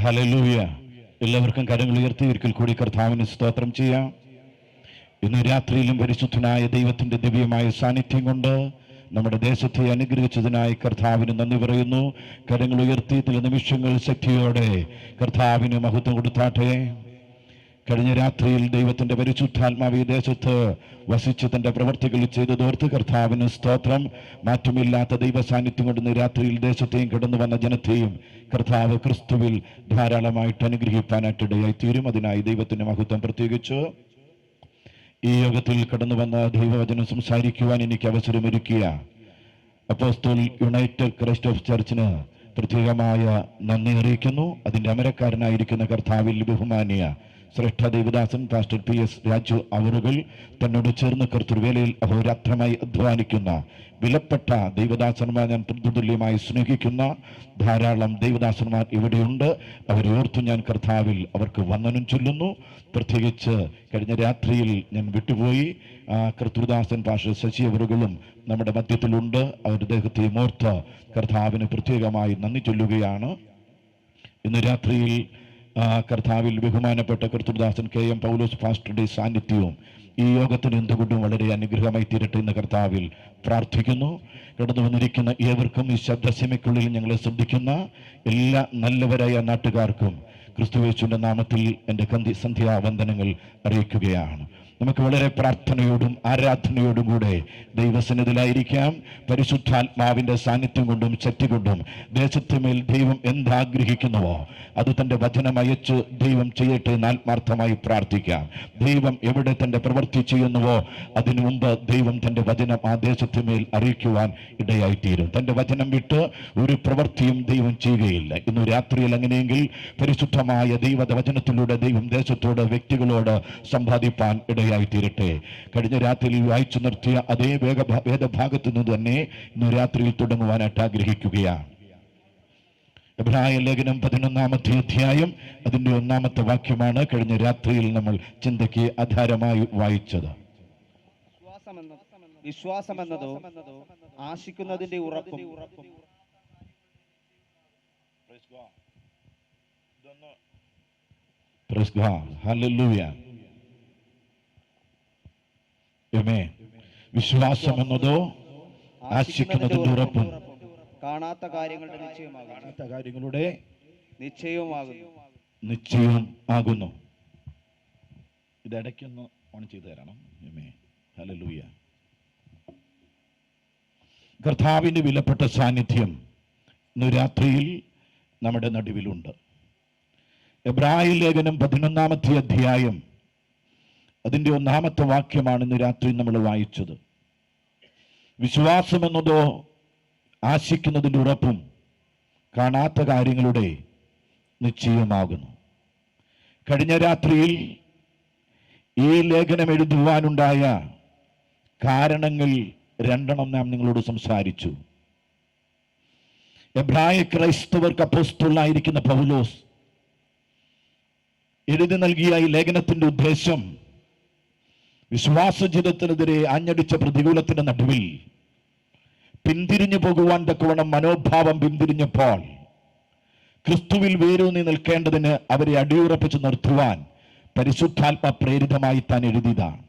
Hallelujah. എല്ലാവർക്കും കരങ്ങൾ ഉയർത്തി ഒരിക്കൽ കൂടി കർത്താവിന് സ്തോത്രം ചെയ്യാം. ഇന്ന് രാത്രിയിലും പരിശുദ്ധനായ ദൈവത്തിന്റെ ദിവ്യമായ സാന്നിധ്യം കൊണ്ട് നമ്മുടെ ദേശത്തെ അനുഗ്രഹിച്ചതിനായി കർത്താവിന് നന്ദി പറയുന്നു. കരങ്ങൾ ഉയർത്തി ചില നിമിഷങ്ങൾ ശക്തിയോടെ കർത്താവിന് മഹത്വം കൊടുത്താട്ടെ. കഴിഞ്ഞ രാത്രിയിൽ ദൈവത്തിന്റെ പരിശുദ്ധാത്മാവ് ഈ ദേശത്ത് വസിച്ച് തന്റെ പ്രവർത്തികൾ ചെയ്തതോർത്ത് കർത്താവിന് സ്തോത്രം. മാറ്റമില്ലാത്ത ദൈവ സാന്നിധ്യം കൊണ്ട് രാത്രിയിൽ ദേശത്തെയും കടന്നു വന്ന ജനത്തെയും കർത്താവ് ക്രിസ്തുവിൽ ധാരാളമായിട്ട് അനുഗ്രഹിക്കാനായിട്ടിടയായി തീരും. അതിനായി ദൈവത്തിന്റെ മഹത്വം. പ്രത്യേകിച്ച് ഈ യോഗത്തിൽ കടന്നു വന്ന ദൈവവചനം സംസാരിക്കുവാൻ എനിക്ക് അവസരമൊരുക്കിയ അപ്പോസ്തോൽ യുണൈറ്റഡ് ക്രൈസ്റ്റ് ഓഫ് ചർച്ചിന് പ്രത്യേകമായ നന്ദി അറിയിക്കുന്നു. അതിന്റെ അമരക്കാരനായിരിക്കുന്ന കർത്താവിൽ ബഹുമാന്യ ശ്രേഷ്ഠ ദേവദാസൻ പാസ്റ്റർ PS രാജു അവറുകൾ തന്നോട് ചേർന്ന് കർത്തൃവേലയിൽ അഹോരാത്രമായി അധ്വാനിക്കുന്ന വിലപ്പെട്ട ദൈവദാസന്മാർ, ഞാൻ തുല്യമായി സ്നേഹിക്കുന്ന ധാരാളം ദൈവദാസന്മാർ ഇവിടെയുണ്ട്. അവരെ ഓർത്തു ഞാൻ കർത്താവിൽ അവർക്ക് വന്ദനം ചൊല്ലുന്നു. പ്രത്യേകിച്ച് കഴിഞ്ഞ രാത്രിയിൽ ഞാൻ വിട്ടുപോയി, കർത്തൃദാസൻ പാസ്റ്റർ ശശി അവറുകളും നമ്മുടെ മധ്യത്തിലുണ്ട്. അവർ അദ്ദേഹത്തെയും ഓർത്ത് കർത്താവിന് പ്രത്യേകമായി നന്ദി ചൊല്ലുകയാണ്. ഇന്ന് രാത്രിയിൽ കർത്താവിൽ ബഹുമാനപ്പെട്ട കർത്തൃദാസൻ KM പൗലോസ് പാസ്റ്ററുടെ സാന്നിധ്യവും ഈ യോഗത്തിന് എന്തുകൊണ്ടും വളരെ അനുഗ്രഹമായി തീരട്ടെ എന്ന് കർത്താവിൽ പ്രാർത്ഥിക്കുന്നു. കടന്നു വന്നിരിക്കുന്ന ഏവർക്കും, ഈ ശബ്ദസീമയ്ക്കുള്ളിൽ ഞങ്ങളെ ശ്രദ്ധിക്കുന്ന എല്ലാ നല്ലവരായ നാട്ടുകാർക്കും ക്രിസ്തുയേശുവിന്റെ നാമത്തിൽ എൻ്റെ സന്ധ്യാവന്ദനങ്ങൾ അറിയിക്കുകയാണ്. നമുക്ക് വളരെ പ്രാർത്ഥനയോടും ആരാധനയോടും കൂടെ ദൈവസന്നിധിയിലായിരിക്കാം. പരിശുദ്ധാത്മാവിൻ്റെ സാന്നിധ്യം കൊണ്ടും ശക്തി കൊണ്ടും ദേശത്തുമേൽ ദൈവം എന്താഗ്രഹിക്കുന്നുവോ അത് തൻ്റെ വചനം അയച്ച് ദൈവം ചെയ്യട്ടെ എന്ന് ആത്മാർത്ഥമായി പ്രാർത്ഥിക്കാം. ദൈവം എവിടെ തൻ്റെ പ്രവൃത്തി ചെയ്യുന്നുവോ അതിനു മുമ്പ് ദൈവം തൻ്റെ വചനം ആ ദേശത്തുമേൽ അറിയിക്കുവാൻ ഇടയായിത്തീരും. തൻ്റെ വചനം വിട്ട് ഒരു പ്രവൃത്തിയും ദൈവം ചെയ്യുകയില്ല. ഇന്ന് രാത്രിയിൽ അങ്ങനെയെങ്കിൽ പരിശുദ്ധമായ ദൈവവചനത്തിലൂടെ ദൈവം ദേശത്തോട്, വ്യക്തികളോട് സമ്പാദിപ്പാൻ ഇടയായിത്തീരട്ടെ. കഴിഞ്ഞ രാത്രിയിൽ വായിച്ചു നിർത്തിയ അതേ വേദഭാഗത്തു നിന്ന് തന്നെ ഇന്ന് രാത്രിയിൽ തുടങ്ങുവാനായിട്ട് ആഗ്രഹിക്കുകയാണ്. എബ്രായ ലേഖനം 11-ാമത്തെ അധ്യായം അതിൻ്റെ 1-ാമത്തെ വാക്യമാണ് കഴിഞ്ഞ രാത്രിയിൽ നമ്മൾ ചിന്തയ്ക്ക് ആധാരമായി വായിച്ചത്. വിശ്വാസമെന്നതോ ആശിക്കുന്നതിന്റെ ഉറപ്പും. വിശ്വാസം എന്നതോ ആശിക്കുന്നതിന്റെ ഉറപ്പും കാണാത്ത കാര്യങ്ങളുടെ നിശ്ചയവും ആകുന്നു. ഇടയ്ക്കൊന്ന് ഓൺ ചെയ്തു തരണം. ഹല്ലേലൂയ. കർത്താവിന്റെ വിലപ്പെട്ട സാന്നിധ്യം ഇന്ന് രാത്രിയിൽ നമ്മുടെ നടുവിലുണ്ട്. എബ്രായ ലേഖനം 11-ാമത്തെ അധ്യായം അതിൻ്റെ 1-ാമത്തെ വാക്യമാണ് ഇന്ന് രാത്രി നമ്മൾ വായിച്ചത്. വിശ്വാസമെന്നതോ ആശിക്കുന്നതിൻ്റെ ഉറപ്പും കാണാത്ത കാര്യങ്ങളുടെ നിശ്ചയമാകുന്നു. കഴിഞ്ഞ രാത്രിയിൽ ഈ ലേഖനം എഴുതുവാനുണ്ടായ കാരണങ്ങൾ 2 നാം നിങ്ങളോട് സംസാരിച്ചു. എബ്രായ ക്രൈസ്തവർക്ക് അപ്പോസ്തലനായിരിക്കുന്ന പൗലോസ് എഴുതി നൽകിയ ഈ ലേഖനത്തിന്റെ ഉദ്ദേശം വിശ്വാസ ജീവിതത്തിനെതിരെ ആഞ്ഞടിച്ച പ്രതികൂലത്തിന്റെ നടുവിൽ പിന്തിരിഞ്ഞു പോകുവാൻ തക്കവണ്ണം മനോഭാവം പിന്തിരിഞ്ഞപ്പോൾ ക്രിസ്തുവിൽ വേരൂന്നി നിൽക്കേണ്ടതിന് അവരെ അടിയുറപ്പിച്ച് നിർത്തുവാൻ പരിശുദ്ധാത്മ പ്രേരിതമായി താൻ എഴുതിയതാണ്.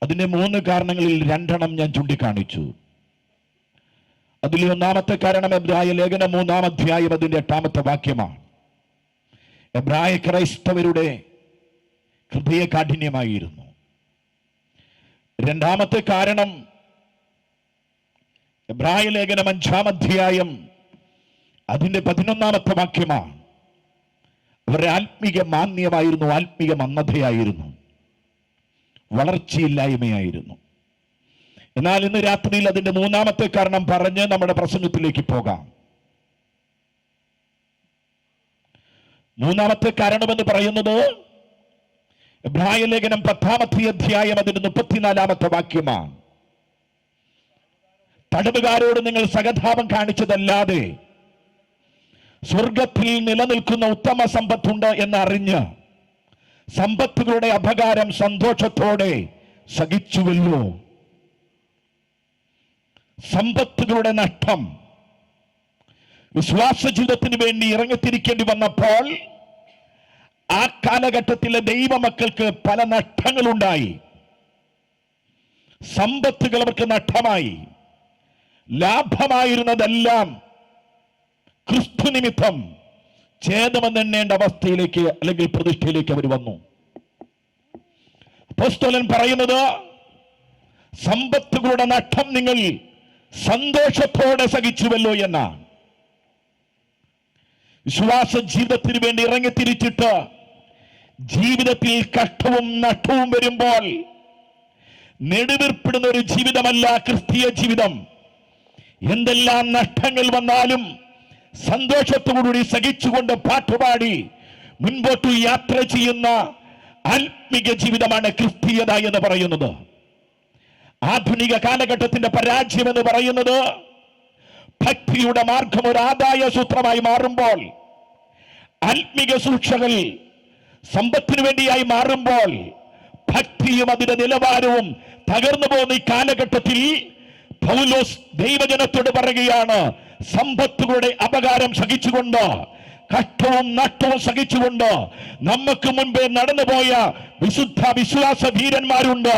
അതിന്റെ 3 കാരണങ്ങളിൽ 2 ഞാൻ ചൂണ്ടിക്കാണിച്ചു. അതിൽ 1-ാമത്തെ കാരണം എബ്രായ ലേഖനം 3-ാം അധ്യായം അതിന്റെ 8-ാമത്തെ വാക്യമാണ്. എബ്രായ ക്രൈസ്തവരുടെ ഹൃദയ കാഠിന്യമായിരുന്നു. 2-ാമത്തെ കാരണം എബ്രായ ലേഖനം 5-ാം അധ്യായം അതിന്റെ 11-ാമത്തെ വാക്യമാണ്. അവരുടെ ആത്മീയ മാന്യമായിരുന്നു, ആത്മീയ മന്ദതയായിരുന്നു, വളർച്ചയില്ലായ്മയായിരുന്നു. എന്നാൽ ഇന്ന് രാത്രിയിൽ അതിന്റെ 3-ാമത്തെ കാരണം പറഞ്ഞ് നമ്മുടെ പ്രസംഗത്തിലേക്ക് പോകാം. 3-ാമത്തെ കാരണമെന്ന് പറയുന്നത് എബ്രായ ലേഖനം 10-ാമത്തെ അധ്യായം അതിന്റെ 34-ാമത്തെ വാക്യമാണ്. തടവുകാരോട് നിങ്ങൾ സഹതാപം കാണിച്ചതല്ലാതെ സ്വർഗത്തിൽ നിലനിൽക്കുന്ന ഉത്തമ സമ്പത്തുണ്ട് എന്നറിഞ്ഞ് സമ്പത്തുകളുടെ അപകാരം സന്തോഷത്തോടെ സഹിച്ചുവല്ലോ. സമ്പത്തുകളുടെ നഷ്ടം, വിശ്വാസ ജീവിതത്തിന് വേണ്ടി ഇറങ്ങിത്തിരിക്കേണ്ടി വന്നപ്പോൾ ആ കാലഘട്ടത്തിലെ ദൈവമക്കൾക്ക് പല നഷ്ടങ്ങളുണ്ടായി. സമ്പത്തുകൾ അവർക്ക് നഷ്ടമായി. ലാഭമായിരുന്നതെല്ലാം ക്രിസ്തു നിമിത്തം ഛേദമെന്നെണ്ണേണ്ട അവസ്ഥയിലേക്ക് അല്ലെങ്കിൽ പ്രതിഷ്ഠയിലേക്ക് അവർ വന്നു. അപ്പോസ്തലൻ പറയുന്നത്, സമ്പത്തുകളുടെ നഷ്ടം നിങ്ങൾ സന്തോഷത്തോടെ സഹിച്ചുവല്ലോ എന്നാണ്. വിശ്വാസ ജീവിതത്തിന് വേണ്ടി ഇറങ്ങിത്തിരിച്ചിട്ട് ജീവിതത്തിൽ കഷ്ടവും നഷ്ടവും വരുമ്പോൾ നെടുവീർപ്പിടുന്ന ഒരു ജീവിതമല്ല ക്രിസ്തീയ ജീവിതം. എന്തെല്ലാം നഷ്ടങ്ങൾ വന്നാലും സന്തോഷത്തോടുകൂടി സഹിച്ചുകൊണ്ട് പാട്ടുപാടി മുൻപോട്ട് യാത്ര ചെയ്യുന്ന ആത്മീക ജീവിതമാണ് ക്രിസ്തീയത എന്ന് പറയുന്നത്. ആധുനിക കാലഘട്ടത്തിന്റെ പരാജയം എന്ന് പറയുന്നത് ഭക്തിയുടെ മാർഗം ഒരു ആദായ സൂത്രമായി മാറുമ്പോൾ, ആത്മീക സൂക്ഷകൾ സമ്പത്തിനു വേണ്ടിയായി മാറുമ്പോൾ, ഭക്തിയും അതിന്റെ നിലവാരവും തകർന്നു പോകുന്ന ഈ കാലഘട്ടത്തിൽ പൗലോസ് ദൈവജനത്തോട് പറയുകയാണ്, സമ്പത്തുകളുടെ അപകാരം സഹിച്ചുകൊണ്ട്, കഷ്ടവും നഷ്ടവും സഹിച്ചുകൊണ്ട് നമുക്ക് മുൻപേ നടന്നുപോയ വിശുദ്ധ വിശ്വാസ ധീരന്മാരുണ്ട്.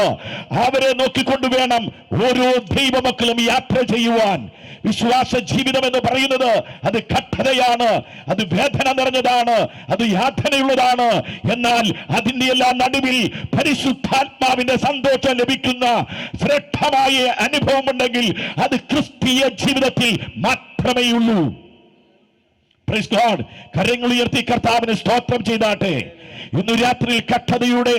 അവരെ നോക്കിക്കൊണ്ട് വേണം ഓരോ ദൈവമക്കളും യാത്ര ചെയ്യുവാൻ. വിശ്വാസ ജീവിതം എന്ന് പറയുന്നത് അത് കഠിനതയാണ്, അത് വേദന നിറഞ്ഞതാണ്, അത് യാതനയുള്ളതാണ്. എന്നാൽ അതിന്റെ എല്ലാം നടുവിൽ പരിശുദ്ധാത്മാവിന്റെ സന്തോഷം ലഭിക്കുന്ന ശ്രേഷ്ഠമായ അനുഭവമുണ്ടെങ്കിൽ അത് ക്രിസ്തീയ ജീവിതത്തിൽ മാത്രമേ ഉള്ളൂ. Praise God. കരങ്ങൾ ഉയർത്തി കർത്താവിന് സ്തോത്രം ചെയ്താട്ടെ. ഇന്നു രാത്രിയിൽ കഠിനതയുടെ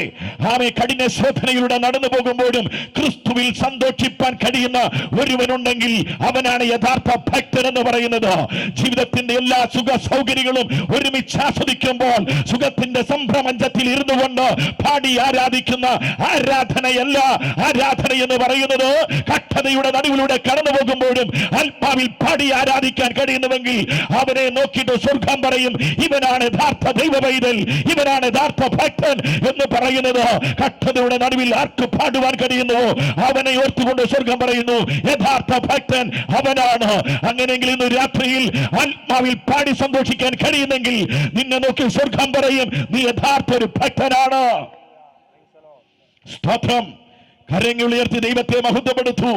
കഠിന ശോധനയിലൂടെ നടന്നു പോകുമ്പോഴും ക്രിസ്തുവിൽ സന്തോഷിപ്പാൻ കഴിയുന്ന ഒരുവനുണ്ടെങ്കിൽ അവനാണ് യഥാർത്ഥ ഭക്തൻ എന്ന് പറയുന്നത്. ജീവിതത്തിന്റെ എല്ലാ സുഖ സൗകര്യങ്ങളും ഒരുമിച്ച് ആസ്വദിക്കുമ്പോൾ സുഖത്തിന്റെ സംഭ്രമഞ്ചത്തിൽ ഇരുന്നു കൊണ്ട് പാടി ആരാധിക്കുന്ന ആരാധനയല്ല ആരാധന എന്ന് പറയുന്നത്. കഠിനതയുടെ നടുവിലൂടെ കടന്നു പോകുമ്പോഴും ആത്മാവിൽ പാടി ആരാധിക്കാൻ കഴിയുന്നുവെങ്കിൽ അവനെ നോക്കിയിട്ട് സ്വർഗം പറയും, ഇവനാണ് യഥാർത്ഥ ദൈവ പൈതൽ, ഇവനാണ് യഥാർത്ഥ ഭക്തൻ എന്ന് പറയുന്നത്. കഠിനതയുടെ നടുവിൽ ആർക്ക് പാടുവാൻ കഴിയുന്നു അവനെ ഓർത്തുകൊണ്ട് സ്വർഗം പറയുന്നു, യഥാർത്ഥ ഭക്തൻ അവനാണ്. അങ്ങനെയെങ്കിൽ ഇന്ന് രാത്രിയിൽ ആത്മാവിൽ പാടി സന്തോഷിക്കാൻ കഴിയുന്നെങ്കിൽ നിന്നെ നോക്കി സ്വർഗം പറയും, നീ യഥാർത്ഥ ഒരു ഭക്തനാണ്. സ്തോത്രം. കരങ്ങൾ ഉയർത്തി ദൈവത്തെ മഹത്വപ്പെടുത്തു.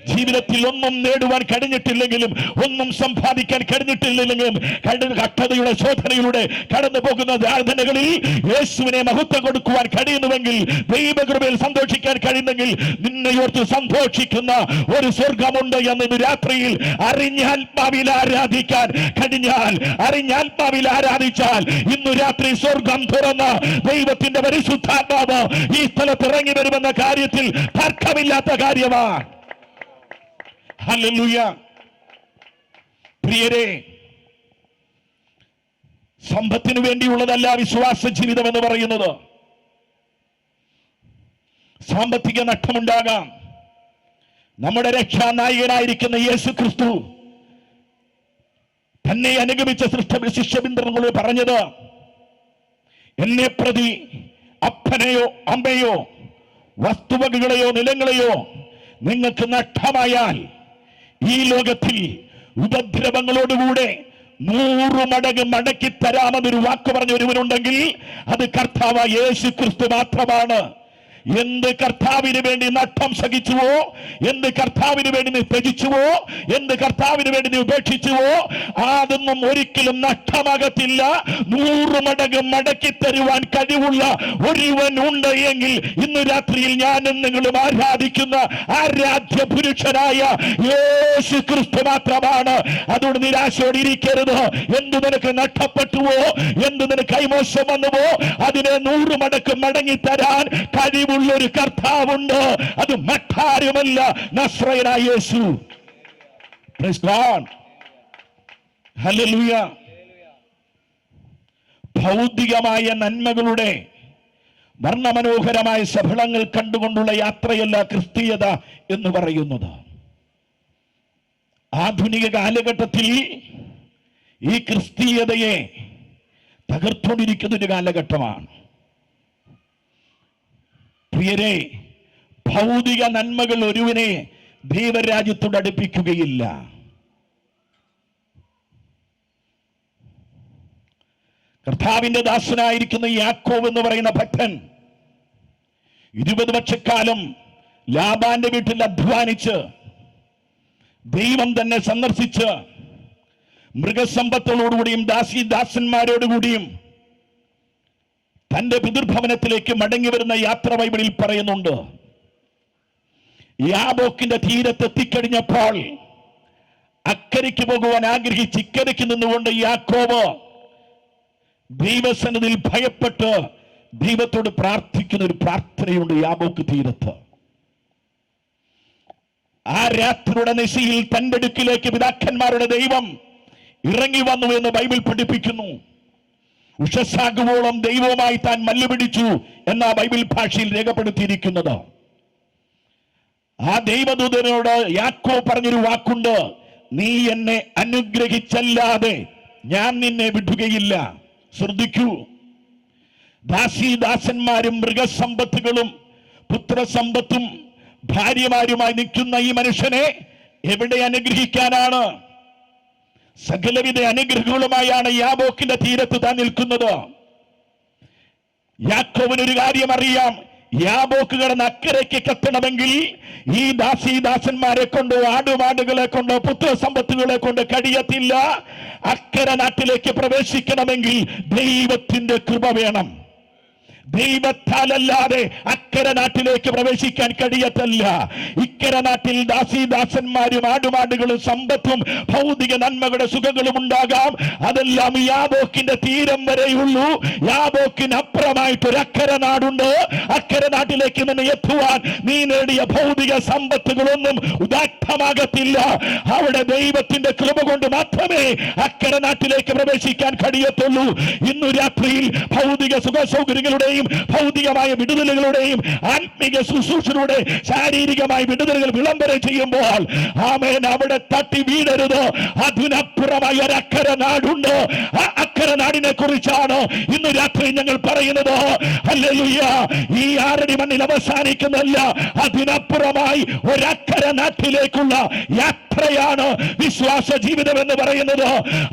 ജീവിതത്തിൽ ഒന്നും നേടുവാൻ കഴിഞ്ഞിട്ടില്ലെങ്കിലും, ഒന്നും സമ്പാദിക്കാൻ കഴിഞ്ഞിട്ടില്ലെങ്കിലും, കഠിനതയുടെ ശോധനയിലൂടെ കടന്നു പോകുന്ന യാതനകളിൽ യേശുവിനെ മഹത്വം കൊടുക്കുവാൻ കഴിയുന്നുവെങ്കിൽ, ദൈവകൃപയിൽ സന്തോഷിക്കാൻ കഴിയുന്നെങ്കിൽ നിന്നെയോർത്ത് സന്തോഷിക്കുന്ന ഒരു സ്വർഗമുണ്ട് എന്ന് രാത്രിയിൽ അറിഞ്ഞാത്മാവിൽ ആരാധിക്കാൻ കഴിഞ്ഞാൽ, അറിഞ്ഞാത്മാവിൽ ആരാധിച്ചാൽ ഇന്നു രാത്രി സ്വർഗം തുറന്ന ദൈവത്തിന്റെ പരിശുദ്ധാത്മാവ് ഈ സ്ഥലത്ത് ഇറങ്ങി വരുമെന്ന കാര്യത്തിൽ തർക്കമില്ലാത്ത കാര്യമാണ്. ഹല്ലേലൂയ. പ്രിയരെ, സമ്പത്തിനു വേണ്ടിയുള്ളതല്ല വിശ്വാസ ജീവിതം എന്ന് പറയുന്നത്. സാമ്പത്തിക നഷ്ടമുണ്ടാകാം. നമ്മുടെ രക്ഷാനായകനായിരിക്കുന്ന യേശു ക്രിസ്തു തന്നെ അനുഗമിച്ച ശിഷ്യബിന്ദുക്കളോട് പറഞ്ഞത്, എന്നെ പ്രതി അപ്പനെയോ അമ്മയോ വസ്തുവകകളെയോ നിലങ്ങളെയോ നിങ്ങൾക്ക് നഷ്ടമായാൽ ഈ ലോകത്തിൽ ഉപദ്രവങ്ങളോടുകൂടെ 100 മടങ്ങ് മടക്കി തരാമെന്നൊരു വാക്ക് പറഞ്ഞ ഒരുവനുണ്ടെങ്കിൽ അത് കർത്താവ് യേശു ക്രിസ്തു മാത്രമാണ്. എന്ത് കർത്താവിന് വേണ്ടി നഷ്ടം സഹിച്ചുവോ, എന്ത് കർത്താവിന് വേണ്ടി നീ ത്യജിച്ചുവോ, എന്ത് കർത്താവിന് വേണ്ടി നീ ഉപേക്ഷിച്ചുവോ, അതൊന്നും ഒരിക്കലും നഷ്ടമാകത്തില്ല. 100 മടങ്ങ് മടക്കി തരുവാൻ കഴിവുള്ള ഒരുവൻ ഉണ്ട് എങ്കിൽ ഇന്ന് രാത്രിയിൽ ഞാനും നിങ്ങളും ആരാധിക്കുന്ന ആരാധ്യ പുരുഷനായ യേശു ക്രിസ്തു മാത്രമാണ്. അതുകൊണ്ട് നിരാശയോടെ ഇരിക്കരുത്. എന്ത് നിനക്ക് നഷ്ടപ്പെട്ടുവോ, എന്ത് നിനക്ക് കൈമോശം വന്നുവോ, അതിനെ 100 മടക്ക് മടങ്ങി തരാൻ കഴിവ് ഒരു കർത്താവുണ്ട്. അത് മറ്റാരുമല്ല, നസ്രയനായ യേശു. Praise God. ഹല്ലേലൂയ. ഭൗതികമായ നന്മകളുടെ വർണ്ണമനോഹരമായ സഫലങ്ങൾ കണ്ടുകൊണ്ടുള്ള യാത്രയല്ല ക്രിസ്തീയത എന്ന് പറയുന്നത്. ആധുനിക കാലഘട്ടത്തിൽ ഈ ക്രിസ്തീയതയെ തകർത്തുകൊണ്ടിരിക്കുന്ന ഒരു കാലഘട്ടമാണ്. പ്രിയരെ, ഭൗതിക നന്മകൾ ഒരുവനെ ദൈവരാജ്യത്തോട് അടുപ്പിക്കുകയില്ല. കർത്താവിന്റെ ദാസനായിരിക്കുന്ന യാക്കോബ് എന്ന് പറയുന്ന ഭക്തൻ 20 വർഷക്കാലം ലാബാന്റെ വീട്ടിൽ അധ്വാനിച്ച് ദൈവം തന്നെ സന്ദർശിച്ച് മൃഗസമ്പത്തോടുകൂടിയും ദാസന്മാരോടുകൂടിയും തന്റെ പിതൃഭവനത്തിലേക്ക് മടങ്ങി വരുന്ന യാത്ര ബൈബിളിൽ പറയുന്നുണ്ട്. യാബോക്കിന്റെ തീരത്തെത്തിക്കഴിഞ്ഞപ്പോൾ അക്കരയ്ക്ക് പോകുവാൻ ആഗ്രഹിച്ച് ഇക്കരയ്ക്ക് നിന്നുകൊണ്ട് യാക്കോബ് ദൈവസന്നിധിയിൽ ഭയപ്പെട്ട് ദൈവത്തോട് പ്രാർത്ഥിക്കുന്ന ഒരു പ്രാർത്ഥനയുണ്ട് യാബോക്ക് തീരത്ത്. ആ രാത്രിയുടെ നിശയിൽ തന്റെ അടുക്കിലേക്ക് പിതാക്കന്മാരുടെ ദൈവം ഇറങ്ങി വന്നു എന്ന് ബൈബിൾ പഠിപ്പിക്കുന്നു. ഉഷസ്സാകുവോളം ദൈവവുമായി താൻ മല്ലുപിടിച്ചു എന്ന ബൈബിൾ ഭാഷയിൽ രേഖപ്പെടുത്തിയിരിക്കുന്നത്. ആ ദൈവദൂതനോട് യാക്കോബ് പറഞ്ഞൊരു വാക്കുണ്ട്, നീ എന്നെ അനുഗ്രഹിച്ചല്ലാതെ ഞാൻ നിന്നെ വിടുകയില്ല. ശ്രദ്ധിക്കൂ, ദാസന്മാരും മൃഗസമ്പത്തുകളും പുത്രസമ്പത്തും ഭാര്യമാരുമായി നിൽക്കുന്ന ഈ മനുഷ്യനെ എവിടെ അനുഗ്രഹിക്കാനാണ്? സകലവിധ അനുഗ്രഹങ്ങളുമായാണ് യാബോക്കിന്റെ തീരത്ത് താൻ നിൽക്കുന്നത്. യാക്കോബിനൊരു കാര്യം അറിയാം, യാബോക്ക് കടന്ന് അക്കരയ്ക്ക് എത്തണമെങ്കിൽ ഈ ദാസന്മാരെ കൊണ്ടോ ആടുമാടുകളെ കൊണ്ടോ പുത്രസമ്പത്തുകളെ കൊണ്ട് കഴിയത്തില്ല. അക്കര നാട്ടിലേക്ക് പ്രവേശിക്കണമെങ്കിൽ ദൈവത്തിന്റെ കൃപ വേണം. ദൈവത്താലല്ലാതെ അക്കര നാട്ടിലേക്ക് പ്രവേശിക്കാൻ കഴിയത്തില്ല. ഇക്കര നാട്ടിൽ ദാസന്മാരും ആടുമാടുകളും സമ്പത്തും ഭൗതിക നന്മകളുടെ സുഖങ്ങളും ഉണ്ടാകാം. അതെല്ലാം യാബോക്കിന്റെ തീരം വരെയുള്ളൂ. യാബോക്കിന് അപ്പുറമായിട്ടൊരു അക്കര നാടുണ്ട്. അക്കര നാട്ടിലേക്ക് നിന്ന് എത്തുവാൻ നീ നേടിയ ഭൗതിക സമ്പത്തുകളൊന്നും ഉദാത്തമാകത്തില്ല. അവിടെ ദൈവത്തിന്റെ കൃപ കൊണ്ട് മാത്രമേ അക്കര നാട്ടിലേക്ക് പ്രവേശിക്കാൻ കഴിയത്തുള്ളൂ. ഇന്നു രാത്രിയിൽ ഭൗതിക സുഖ സൗകര്യങ്ങളുടെയും ഭൗതികമായ വിടുതലുകളുടെയും ആത്മീയ ശുശ്രൂഷയുടെ ശാരീരികമായ വിടുതലുകൾ വിളംബരം ചെയ്യുമ്പോൾ ആമേൻ, അവിടെ തട്ടി വീഴരുത്. അതിനപ്പുറമായ ഒരു അക്കര നാടുണ്ട്. ആ അക്കര നാടിനെ കുറിച്ചാണ് ഇന്ന് രാത്രി ഞങ്ങൾ പറയുന്നത്. ഹല്ലേലൂയ. ഈ 6 അടി മണ്ണിൽ അവസാനിക്കുന്നല്ല, അതിനപ്പുറമായി ഒരക്കര നാട്ടിലേക്കുള്ള യാത്രയാണ് വിശ്വാസ ജീവിതം എന്ന് പറയുന്നത്.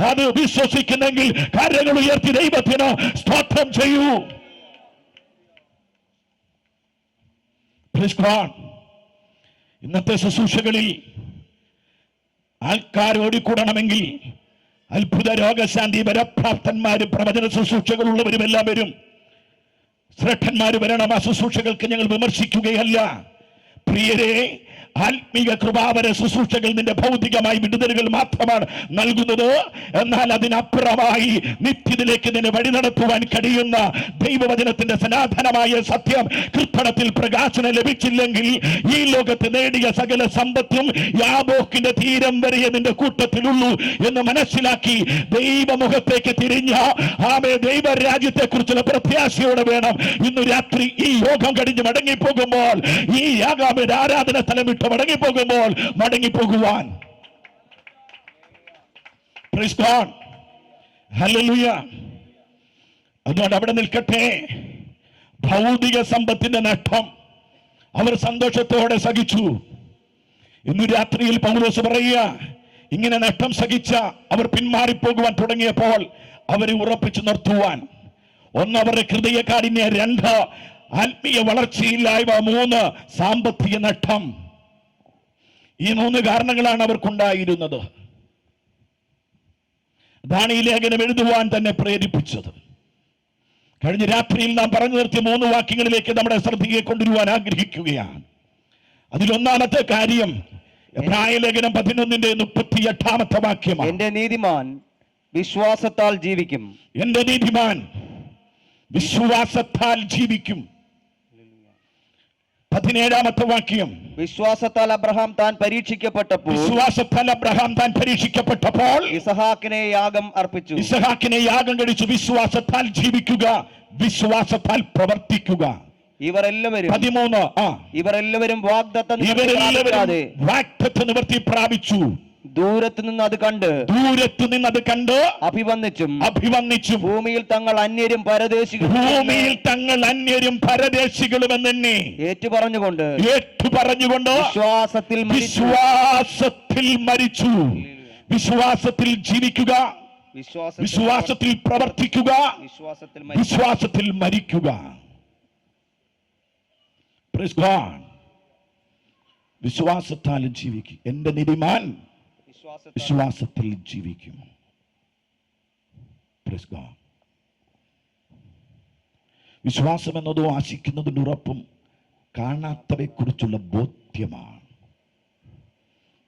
അത് വിശ്വസിക്കുന്നെങ്കിൽ കരങ്ങൾ ഉയർത്തി ദൈവത്തിന് സ്തോത്രം ചെയ്യൂ. ഇന്നത്തെ ശുശ്രൂഷകളിൽ ആൾക്കാർ ഓടിക്കൂടണമെങ്കിൽ അത്ഭുത രോഗശാന്തി വരപ്രാപ്തന്മാരും പ്രവചന ശുശ്രൂഷകളുള്ളവരും എല്ലാം വരും. ശ്രേഷ്ഠന്മാര് വരണം. ആ ശുശ്രൂഷകൾക്ക് ഞങ്ങൾ വിമർശിക്കുകയല്ല. പ്രിയരെ, ആത്മീക കൃപാവര ശുശ്രൂഷകൾ നിന്റെ ഭൗതികമായ വിടുതലുകൾ മാത്രമാണ് നൽകുന്നത്. എന്നാൽ അതിനപ്പുറമായി നിത്യത്തിലേക്ക് നിന്നെ വഴി നടത്തുവാൻ കഴിയുന്ന ദൈവവചനത്തിന്റെ സനാതനമായ സത്യം കൃപണത്തിൽ പ്രകാശനം ലഭിച്ചില്ലെങ്കിൽ ഈ ലോകത്ത് നേടിയ സകല സമ്പത്തും യാബോക്കിന്റെ തീരം വരെ നിന്റെ കൂട്ടത്തിലുള്ളൂ എന്ന് മനസ്സിലാക്കി ദൈവമുഖത്തേക്ക് തിരിഞ്ഞ ആമേ ദൈവരാജ്യത്തെ കുറിച്ചുള്ള പ്രത്യാശയോടെ വേണം ഇന്ന് രാത്രി ഈ യോഗം കഴിഞ്ഞ് മടങ്ങിപ്പോകുമ്പോൾ, ഈ യാഗാമേൻ ആരാധന സ്ഥലം വിട്ട് മടങ്ങിപ്പോകുമ്പോൾ മടങ്ങിപ്പോകുവാൻ. Praise God. Hallelujah. അതുകൊണ്ട് അവിടെ നിൽക്കട്ടെ. ഭൗതിക സമ്പത്തിന്റെ നഷ്ടം അവർ സന്തോഷത്തോടെ സഹിച്ചു. ഇന്ന് രാത്രിയിൽ പൗലോസ് പറയുക, ഇങ്ങനെ നഷ്ടം സഹിച്ച അവർ പിന്മാറിപ്പോകുവാൻ തുടങ്ങിയപ്പോൾ അവരെ ഉറപ്പിച്ചു നിർത്തുവാൻ, 1 അവരുടെ ഹൃദയകാഠിന്യം, 2 ആത്മീയ വളർച്ചയില്ലായ്മ, 3 സാമ്പത്തിക നഷ്ടം. ഈ 3 കാരണങ്ങളാണ് അവർക്കുണ്ടായിരുന്നത്. അതാണ് ഈ ലേഖനം എഴുതുവാൻ തന്നെ പ്രേരിപ്പിച്ചത്. കഴിഞ്ഞ രാത്രിയിൽ നാം പറഞ്ഞു നിർത്തിയ 3 വാക്യങ്ങളിലേക്ക് നമ്മുടെ ശ്രദ്ധയെ കൊണ്ടുവരുവാൻ ആഗ്രഹിക്കുകയാണ്. അതിലൊന്നാമത്തെ കാര്യം എബ്രായ ലേഖനം 11:38 വാക്യമാണ്. എന്റെ നീതിമാൻ വിശ്വാസത്താൽ ജീവിക്കും. എന്റെ നീതിമാൻ വിശ്വാസത്താൽ ജീവിക്കും. 17 വാക്യം. വിശ്വാസത്താൽ അബ്രഹാം താൻ പരീക്ഷിക്കപ്പെട്ടപ്പോൾ ഇസഹാക്കിനെ യാഗം അർപ്പിച്ചു. ഇസഹാക്കിനെ യാഗം കഴിച്ചു. വിശ്വാസത്താൽ ജീവിക്കുക, വിശ്വാസത്താൽ പ്രവർത്തിക്കുക. ഇവർ എല്ലാവരും 13 ഇവർ എല്ലാവരും വാഗ്ദത്തം നിവർത്തി പ്രാപിച്ചു. ദൂരത്ത് നിന്ന് അത് കണ്ട് അഭിവന്ദിച്ചും ഭൂമിയിൽ തങ്ങൾ അന്യരും പരദേശികളും എന്നെ ഏറ്റുപറഞ്ഞുകൊണ്ട് വിശ്വാസത്തിൽ മരിച്ചു. വിശ്വാസത്തിൽ ജീവിക്കുക, വിശ്വാസത്തിൽ പ്രവർത്തിക്കുക, വിശ്വാസത്തിൽ മരിക്കുക. Praise God. വിശ്വാസത്താലും ജീവിക്കും. എന്റെ നീതിമാൻ വിശ്വാസത്തിൽ ജീവിക്കും. Praise God. വിശ്വാസം എന്നതോ ആശിക്കുന്നതിൻ്റെ ഉറപ്പും കാണാത്തവയെക്കുറിച്ചുള്ള ബോധ്യമാണ്,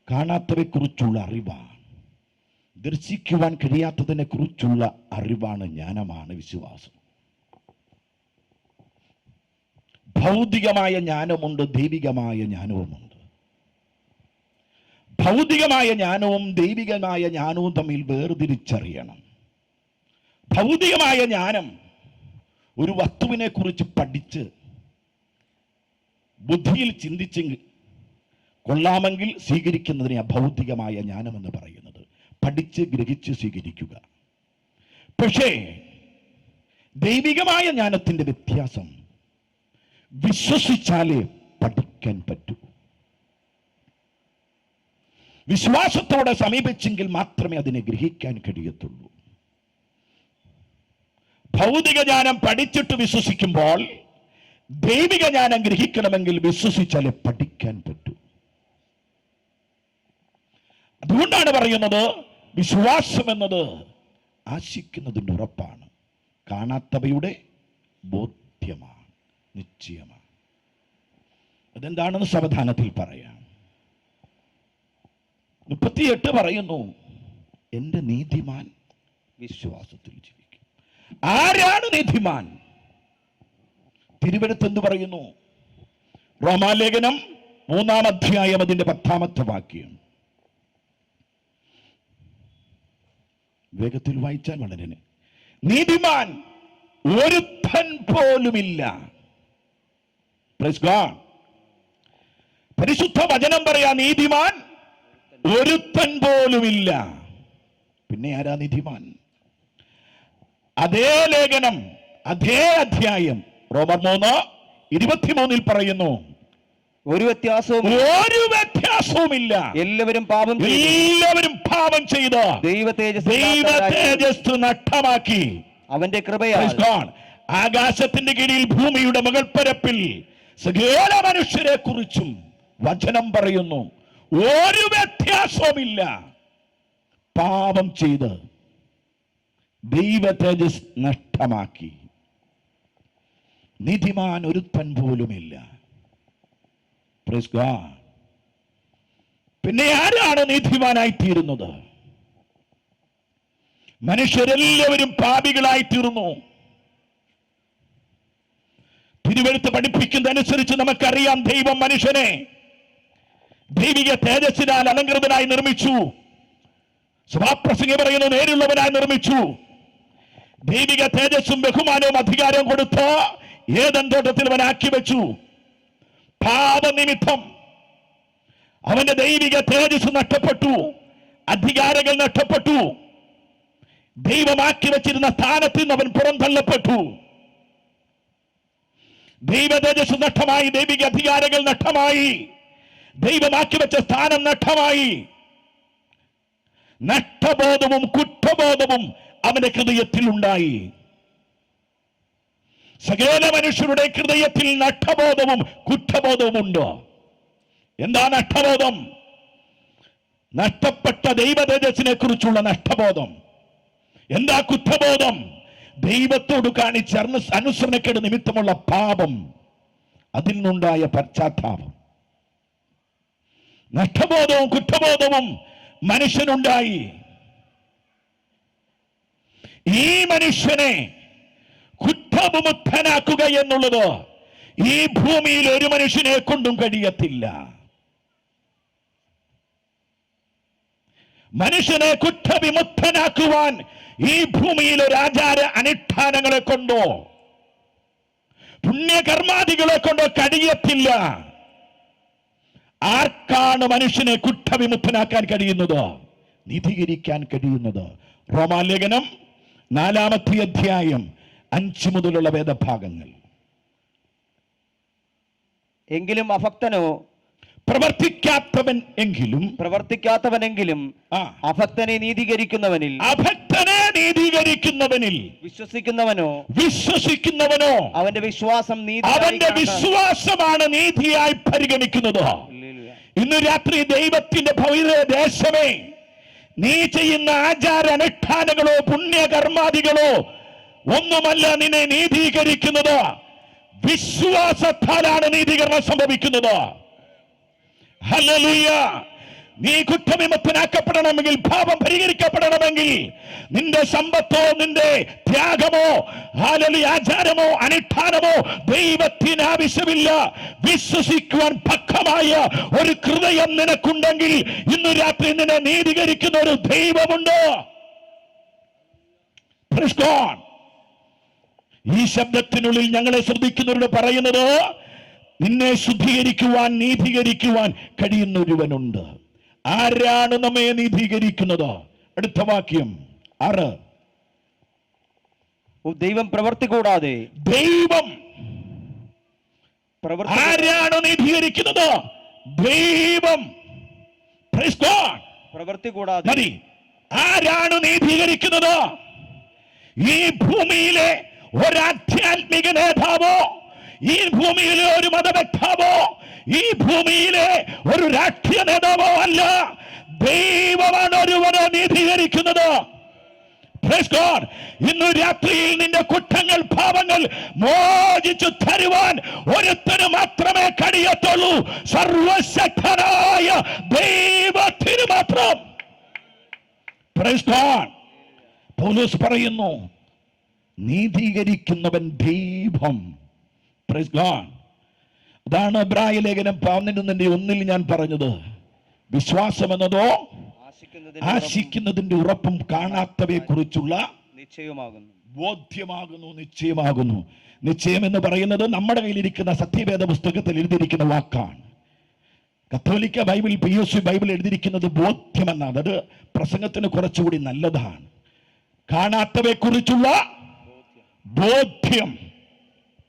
കാണാത്തവയെക്കുറിച്ചുള്ള അറിവാണ്, ദർശിക്കുവാൻ കഴിയാത്തതിനെ കുറിച്ചുള്ള അറിവാണ്, ജ്ഞാനമാണ് വിശ്വാസം. ഭൗതികമായ ജ്ഞാനമുണ്ട്, ദൈവികമായ ജ്ഞാനവുമുണ്ട്. ഭൗതികമായ ജ്ഞാനവും ദൈവികമായ ജ്ഞാനവും തമ്മിൽ വേർതിരിച്ചറിയണം. ഭൗതികമായ ജ്ഞാനം ഒരു വസ്തുവിനെ കുറിച്ച് പഠിച്ച് ബുദ്ധിയിൽ ചിന്തിച്ചെങ്കിൽ കൊള്ളാമെങ്കിൽ സ്വീകരിക്കുന്നതിനെ അഭൗതികമായ ജ്ഞാനം എന്ന് പറയുന്നത്. പഠിച്ച് ഗ്രഹിച്ച് സ്വീകരിക്കുക. പക്ഷേ ദൈവികമായ ജ്ഞാനത്തിന്റെ വ്യത്യാസം, വിശ്വസിച്ചാലേ പഠിക്കാൻ പറ്റൂ. വിശ്വാസത്തോടെ സമീപിച്ചെങ്കിൽ മാത്രമേ അതിനെ ഗ്രഹിക്കാൻ കഴിയത്തുള്ളൂ. ഭൗതിക ജ്ഞാനം പഠിച്ചിട്ട് വിശ്വസിക്കുമ്പോൾ ദൈവിക ജ്ഞാനം ഗ്രഹിക്കണമെങ്കിൽ വിശ്വസിച്ചാലേ പഠിക്കാൻ പറ്റൂ. അതുകൊണ്ടാണ് പറയുന്നത് വിശ്വാസം എന്നത് ആശിക്കുന്നതിൻ്റെ ഉറപ്പാണ്, കാണാത്തവയുടെ ബോധ്യമാണ്, നിശ്ചയമാണ്. അതെന്താണെന്ന് സാവധാനത്തിൽ പറയാം. 38 പറയുന്നു, എൻ്റെ നീതിമാൻ വിശ്വാസത്തിൽ ജീവിക്കും. ആരാണ് നീതിമാൻ? തിരുവെഴുത്ത് എന്ത് പറയുന്നു? റോമാലേഖനം 3-ാം അധ്യായം അതിന്റെ 10-ാമത്തെ വാക്യം. വേഗത്തിൽ വായിച്ചാൽ വളരെ. നീതിമാൻ ഒരുത്തൻ പോലുമില്ല. Praise God. പരിശുദ്ധ വചനം പറയാ നീതിമാൻ ഒരുത്തൻ പോലുമില്ല. പിന്നെ ആരാ നീതിമാൻ? അതേ ലേഖനം അതേ അധ്യായം റോമർ 3:23 പറയുന്നു, ഒരു വ്യത്യാസവുമില്ല, എല്ലാവരും പാപം ചെയ്ത് ദൈവ തേജസ് നഷ്ടമാക്കി അവന്റെ കൃപയാൽ ആകാശത്തിന്റെ കീഴിൽ ഭൂമിയുടെ മുകൾപ്പരപ്പിൽ സകല മനുഷ്യരെ കുറിച്ചും വചനം പറയുന്നു, ഒരു വ്യത്യാസവുമില്ല. പാപം ചെയ്ത് ദൈവ തേജസ് നഷ്ടമാക്കി. നീതിമാൻ ഒരുത്തൻ പോലുമില്ല. Praise God. പിന്നെ ആരാണ് നീതിമാനായിത്തീരുന്നത്? മനുഷ്യരെല്ലാവരും പാപികളായിത്തീർന്നു. തിരുവെഴുത്ത് പഠിപ്പിക്കുന്നതനുസരിച്ച് നമുക്കറിയാം, ദൈവം മനുഷ്യനെ ദൈവിക തേജസ്സിനാൽ അലങ്കൃതനായി നിർമ്മിച്ചു. സഭാപ്രസംഗി പറയുന്നു, നേരുള്ളവനായി നിർമ്മിച്ചു. ദൈവിക തേജസ്സും ബഹുമാനവും അധികാരവും കൊടുത്ത് ഏദൻ തോട്ടത്തിൽ അവൻ ആക്കി വെച്ചു. പാപനിമിത്തം അവന്റെ ദൈവിക തേജസ് നഷ്ടപ്പെട്ടു, അധികാരങ്ങൾ നഷ്ടപ്പെട്ടു. ദൈവമാക്കി വെച്ചിരുന്ന സ്ഥാനത്ത് നിന്ന് അവൻ പുറന്തള്ളപ്പെട്ടു. ദൈവ തേജസ് നഷ്ടമായി, ദൈവിക അധികാരങ്ങൾ നഷ്ടമായി, ദൈവമാക്കി വെച്ച സ്ഥാനം നഷ്ടമായി. നഷ്ടബോധവും കുറ്റബോധവും അവന്റെ ഹൃദയത്തിൽ ഉണ്ടായി. സകല മനുഷ്യരുടെ ഹൃദയത്തിൽ നഷ്ടബോധവും കുറ്റബോധവും ഉണ്ട്. എന്താ നഷ്ടബോധം? നഷ്ടപ്പെട്ട ദൈവ തേജസ്സിനെ കുറിച്ചുള്ള നഷ്ടബോധം. എന്താ കുറ്റബോധം? ദൈവത്തോട് കാണിച്ച അനുസരണക്കേട് നിമിത്തമുള്ള പാപം, അതിൽ നിന്നുണ്ടായ പശ്ചാത്താപം. നഷ്ടബോധവും കുറ്റബോധവും മനുഷ്യനുണ്ടായി. ഈ മനുഷ്യനെ കുറ്റവിമുക്തനാക്കുക എന്നുള്ളത് ഈ ഭൂമിയിൽ ഒരു മനുഷ്യനെ കൊണ്ടും കഴിയത്തില്ല. മനുഷ്യനെ കുറ്റവിമുക്തനാക്കുവാൻ ഈ ഭൂമിയിൽ ഒരു ആചാര അനുഷ്ഠാനങ്ങളെ കൊണ്ടോ പുണ്യകർമാദികളെ കൊണ്ടോ കഴിയത്തില്ല. ആർക്കാണ് മനുഷ്യനെ കുറ്റവിമുക്തനാക്കാൻ കഴിയുന്നത്, നീതീകരിക്കാൻ കഴിയുന്നത്? റോമാലേഖനം 4-ാമത്തെ അധ്യായം 5 മുതലുള്ള വേദഭാഗങ്ങൾ. എങ്കിലും അഭക്തനോ പ്രവർത്തിക്കാത്തവനെങ്കിലും അഭക്തനെ നീതീകരിക്കുന്നവനിൽ നീതീകരിക്കുന്നവനിൽ വിശ്വസിക്കുന്നവനോ അവന്റെ വിശ്വാസമാണ് നീതിയായി പരിഗണിക്കുന്നത്. ഇന്ന് രാത്രി ദൈവത്തിന്റെ ഭൗതിക ദേശമേ, നീ ചെയ്യുന്ന ആചാര അനുഷ്ഠാനങ്ങളോ പുണ്യകർമാദികളോ ഒന്നുമല്ല നിന്നെ നീതീകരിക്കുന്നത്. വിശ്വാസത്താലാണ് നീതീകരണം സംഭവിക്കുന്നത്. ഹല്ലേലൂയ. നീ കുറ്റവിമുക്തനാക്കപ്പെടണമെങ്കിൽ, പാപം പരിഹരിക്കപ്പെടണമെങ്കിൽ നിന്റെ സമ്പത്തോ നിന്റെ ത്യാഗമോ ആചാരമോ അനുഷ്ഠാനമോ ദൈവത്തിന് ആവശ്യമില്ല. വിശ്വസിക്കുവാൻ പക്വമായ ഒരു ഹൃദയം നിനക്കുണ്ടെങ്കിൽ ഇന്ന് രാത്രി നിന്നെ നീതീകരിക്കുന്ന ഒരു ദൈവമുണ്ട്. Praise God. ഈ ശബ്ദത്തിനുള്ളിൽ ഞങ്ങളെ ശ്രദ്ധിക്കുന്നവരോട് പറയുന്നത്, നിന്നെ ശുദ്ധീകരിക്കുവാൻ നീതീകരിക്കുവാൻ കഴിയുന്ന ഒരുവനുണ്ട്. ആരാണ് നമ്മെ നീതീകരിക്കുന്നത്? അടുത്ത വാക്യം 6. ദൈവം പ്രവൃത്തി കൂടാതെ. ദൈവം ആരാണ് നീതീകരിക്കുന്നത്? ദൈവം. Praise God. പ്രവൃത്തി കൂടാതെ ആരാണ് നീതീകരിക്കുന്നത്? ഈ ഭൂമിയിലെ ഒരാധ്യാത്മിക നേതാവോ, ഈ ഭൂമിയിലെ ഒരു മതവക്താവോ, ഈ ഭൂമിയിലെ ഒരു രാഷ്ട്രീയ നേതാവോ അല്ല. ദൈവമാണ് ഒരുവനെ നീതീകരിക്കുന്നത്. Praise God. ഇന്നു രാത്രിയിൽ നിന്റെ കുറ്റങ്ങൾ പാപങ്ങൾ മോചിച്ചു തരുവാൻ ഒരുത്തന് മാത്രമേ കഴിയത്തുള്ളൂ. സർവശക്തനായ ദൈവത്തിന് മാത്രം. Praise God. പൗലോസ് പറയുന്നു, നീതീകരിക്കുന്നവൻ ദൈവം. Praise God. അതാണ് എബ്രായ ലേഖനം 11:1 ഞാൻ പറഞ്ഞത്. വിശ്വാസം എന്നതോ ആശിക്കുന്നതിന്റെ ഉറപ്പും കാണാത്തവയെ കുറിച്ചുള്ള ബോധ്യമാകുന്നു, നിശ്ചയമാകുന്നു. നിശ്ചയം എന്ന് പറയുന്നത് നമ്മുടെ കയ്യിലിരിക്കുന്ന സത്യവേദ പുസ്തകത്തിൽ എഴുതിയിരിക്കുന്ന വാക്കാണ്. കത്തോലിക്ക ബൈബിൾ, POC ബൈബിൾ എഴുതിയിരിക്കുന്നത് ബോധ്യമെന്നാണ്. അത് പ്രസംഗത്തിന് കുറച്ചുകൂടി നല്ലതാണ്. കാണാത്തവയെ കുറിച്ചുള്ള ബോധ്യം.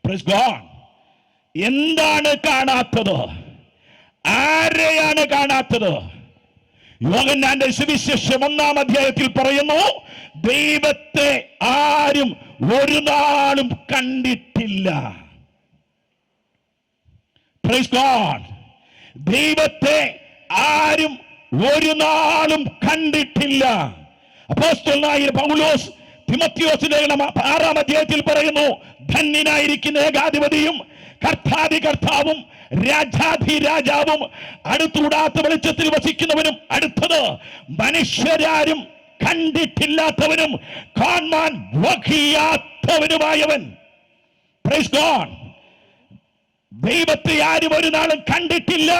Praise God. എന്താണ് കാണാത്തത്? ആരെയാണ് കാണാത്തത്? യോഹന്നാന്റെ സുവിശേഷം 1-ാം അധ്യായത്തിൽ പറയുന്നു, ദൈവത്തെ ആരും ഒരു നാളും കണ്ടിട്ടില്ല. Praise God. ദൈവത്തെ ആരും ഒരു നാളും കണ്ടിട്ടില്ല. അപ്പോസ്തലനായ പൗലോസ് തിമോത്തിയോസിന്റെ 6-ാം അധ്യായത്തിൽ പറയുന്നു, ധന്യനായിരിക്കുന്ന ഏകാധിപതിയും കർത്താതി കർത്താവും രാജാധിരാജാവും അടുത്തൂടാത്ത വെളിച്ചത്തിൽ വസിക്കുന്നവനും അടുത്തത് മനുഷ്യരാരും കണ്ടിട്ടില്ലാത്തവനും കാണാൻ വഹിയാത്തവനുമായവൻ. Praise God. ദൈവത്തെ ആരും ഒരു നാളും കണ്ടിട്ടില്ല.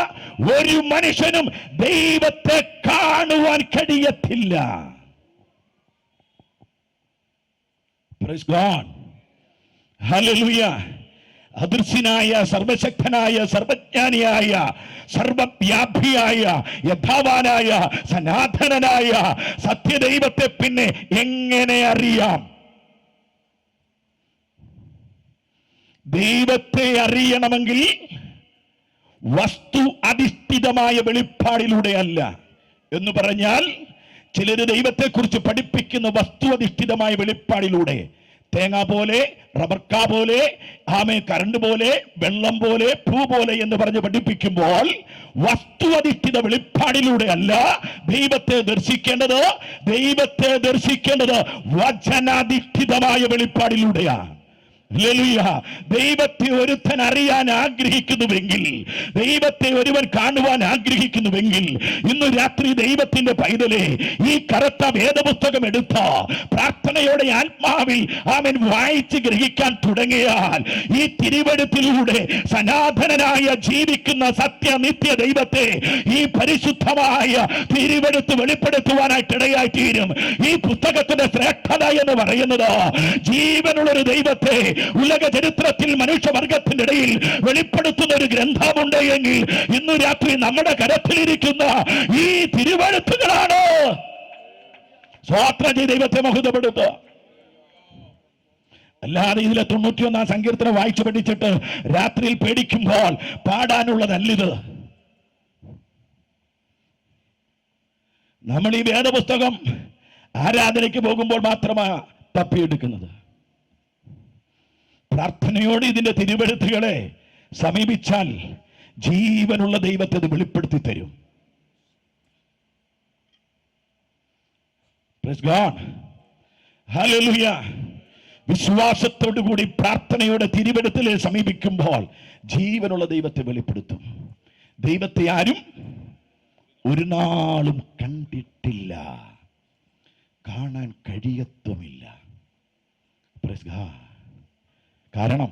ഒരു മനുഷ്യനും ദൈവത്തെ കാണുവാൻ കഴിയത്തില്ല. Praise God. Hallelujah. അദൃശ്യനായ, സർവശക്തനായ, സർവജ്ഞാനിയായ, സർവവ്യാപിയായ, യഥാവാനായ, സനാതനനായ സത്യദൈവത്തെ പിന്നെ എങ്ങനെ അറിയാം? ദൈവത്തെ അറിയണമെങ്കിൽ വസ്തു അധിഷ്ഠിതമായ വെളിപ്പാടിലൂടെ അല്ല. എന്ന് പറഞ്ഞാൽ ചിലര് ദൈവത്തെക്കുറിച്ച് പഠിപ്പിക്കുന്ന വസ്തു അധിഷ്ഠിതമായ വെളിപ്പാടിലൂടെ, തേങ്ങ പോലെ, റബർക്ക പോലെ, കരണ്ട് പോലെ, വെള്ളം പോലെ, പൂ പോലെ എന്ന് പറഞ്ഞ് പഠിപ്പിക്കുമ്പോൾ വസ്തു അധിഷ്ഠിത വെളിപ്പാടിലൂടെ അല്ല ദൈവത്തെ ദർശിക്കേണ്ടത്. ദൈവത്തെ ദർശിക്കേണ്ടത് വചനാധിഷ്ഠിതമായ വെളിപ്പാടിലൂടെയാണ്. ദൈവത്തെ ഒരുത്തൻ അറിയാൻ ആഗ്രഹിക്കുന്നുവെങ്കിൽ, ദൈവത്തെ ഒരുവൻ കാണുവാൻ ആഗ്രഹിക്കുന്നുവെങ്കിൽ, ഇന്ന് രാത്രി ദൈവത്തിന്റെ പൈതലെ ഈ കറുത്ത വേദപുസ്തകം എടുത്ത പ്രാർത്ഥനയോടെ ആത്മാവിൽ അവൻ വായിച്ച് ഗ്രഹിക്കാൻ തുടങ്ങിയാൽ ഈ തിരുവെഴുത്തിലൂടെ സനാതനനായ ജീവിക്കുന്ന സത്യനിത്യ ദൈവത്തെ ഈ പരിശുദ്ധമായ തിരുവെഴുത്ത് വെളിപ്പെടുത്തുവാനായിട്ട് ഇടയായിത്തീരും. ഈ പുസ്തകത്തിന്റെ ശ്രേഷ്ഠത എന്ന് പറയുന്നത് ജീവനുള്ളൊരു ദൈവത്തെ ഉലക ചരിത്രത്തിൽ മനുഷ്യവർഗത്തിന്റെ ഇടയിൽ വെളിപ്പെടുത്തുന്ന ഒരു ഗ്രന്ഥമുണ്ട് എങ്കിൽ ഇന്ന് രാത്രി നമ്മുടെ കരത്തിലിരിക്കുന്ന ഈ തിരുവെഴുത്തുകളാണ്. സ്വോത്രം ചെയ്ത് ദൈവത്തെ മഹത്വപ്പെടുത്തുക. അല്ലാതെ ഇതിലെ 91-ാം സങ്കീർത്തനം വായിച്ചു പഠിച്ചിട്ട് രാത്രിയിൽ പേടിക്കുമ്പോൾ പാടാനുള്ളതല്ലിത്. നമ്മൾ ഈ വേദപുസ്തകം ആരാധനയ്ക്ക് പോകുമ്പോൾ മാത്രമാണ് തപ്പിയെടുക്കുന്നത്. പ്രാർത്ഥനയോടെ ഇതിന്റെ തിരുവെഴുത്തുകളെ സമീപിച്ചാൽ ജീവനുള്ള ദൈവത്തെ അത് വെളിപ്പെടുത്തി തരും. Praise God. Hallelujah. വിശ്വാസത്തോടു കൂടി പ്രാർത്ഥനയോടെ തിരുവെഴുത്തിലെ സമീപിക്കുമ്പോൾ ജീവനുള്ള ദൈവത്തെ വെളിപ്പെടുത്തും. ദൈവത്തെ ആരും ഒരു നാളും കണ്ടിട്ടില്ല, കാണാൻ കഴിയത്തുമില്ല. Praise God. കാരണം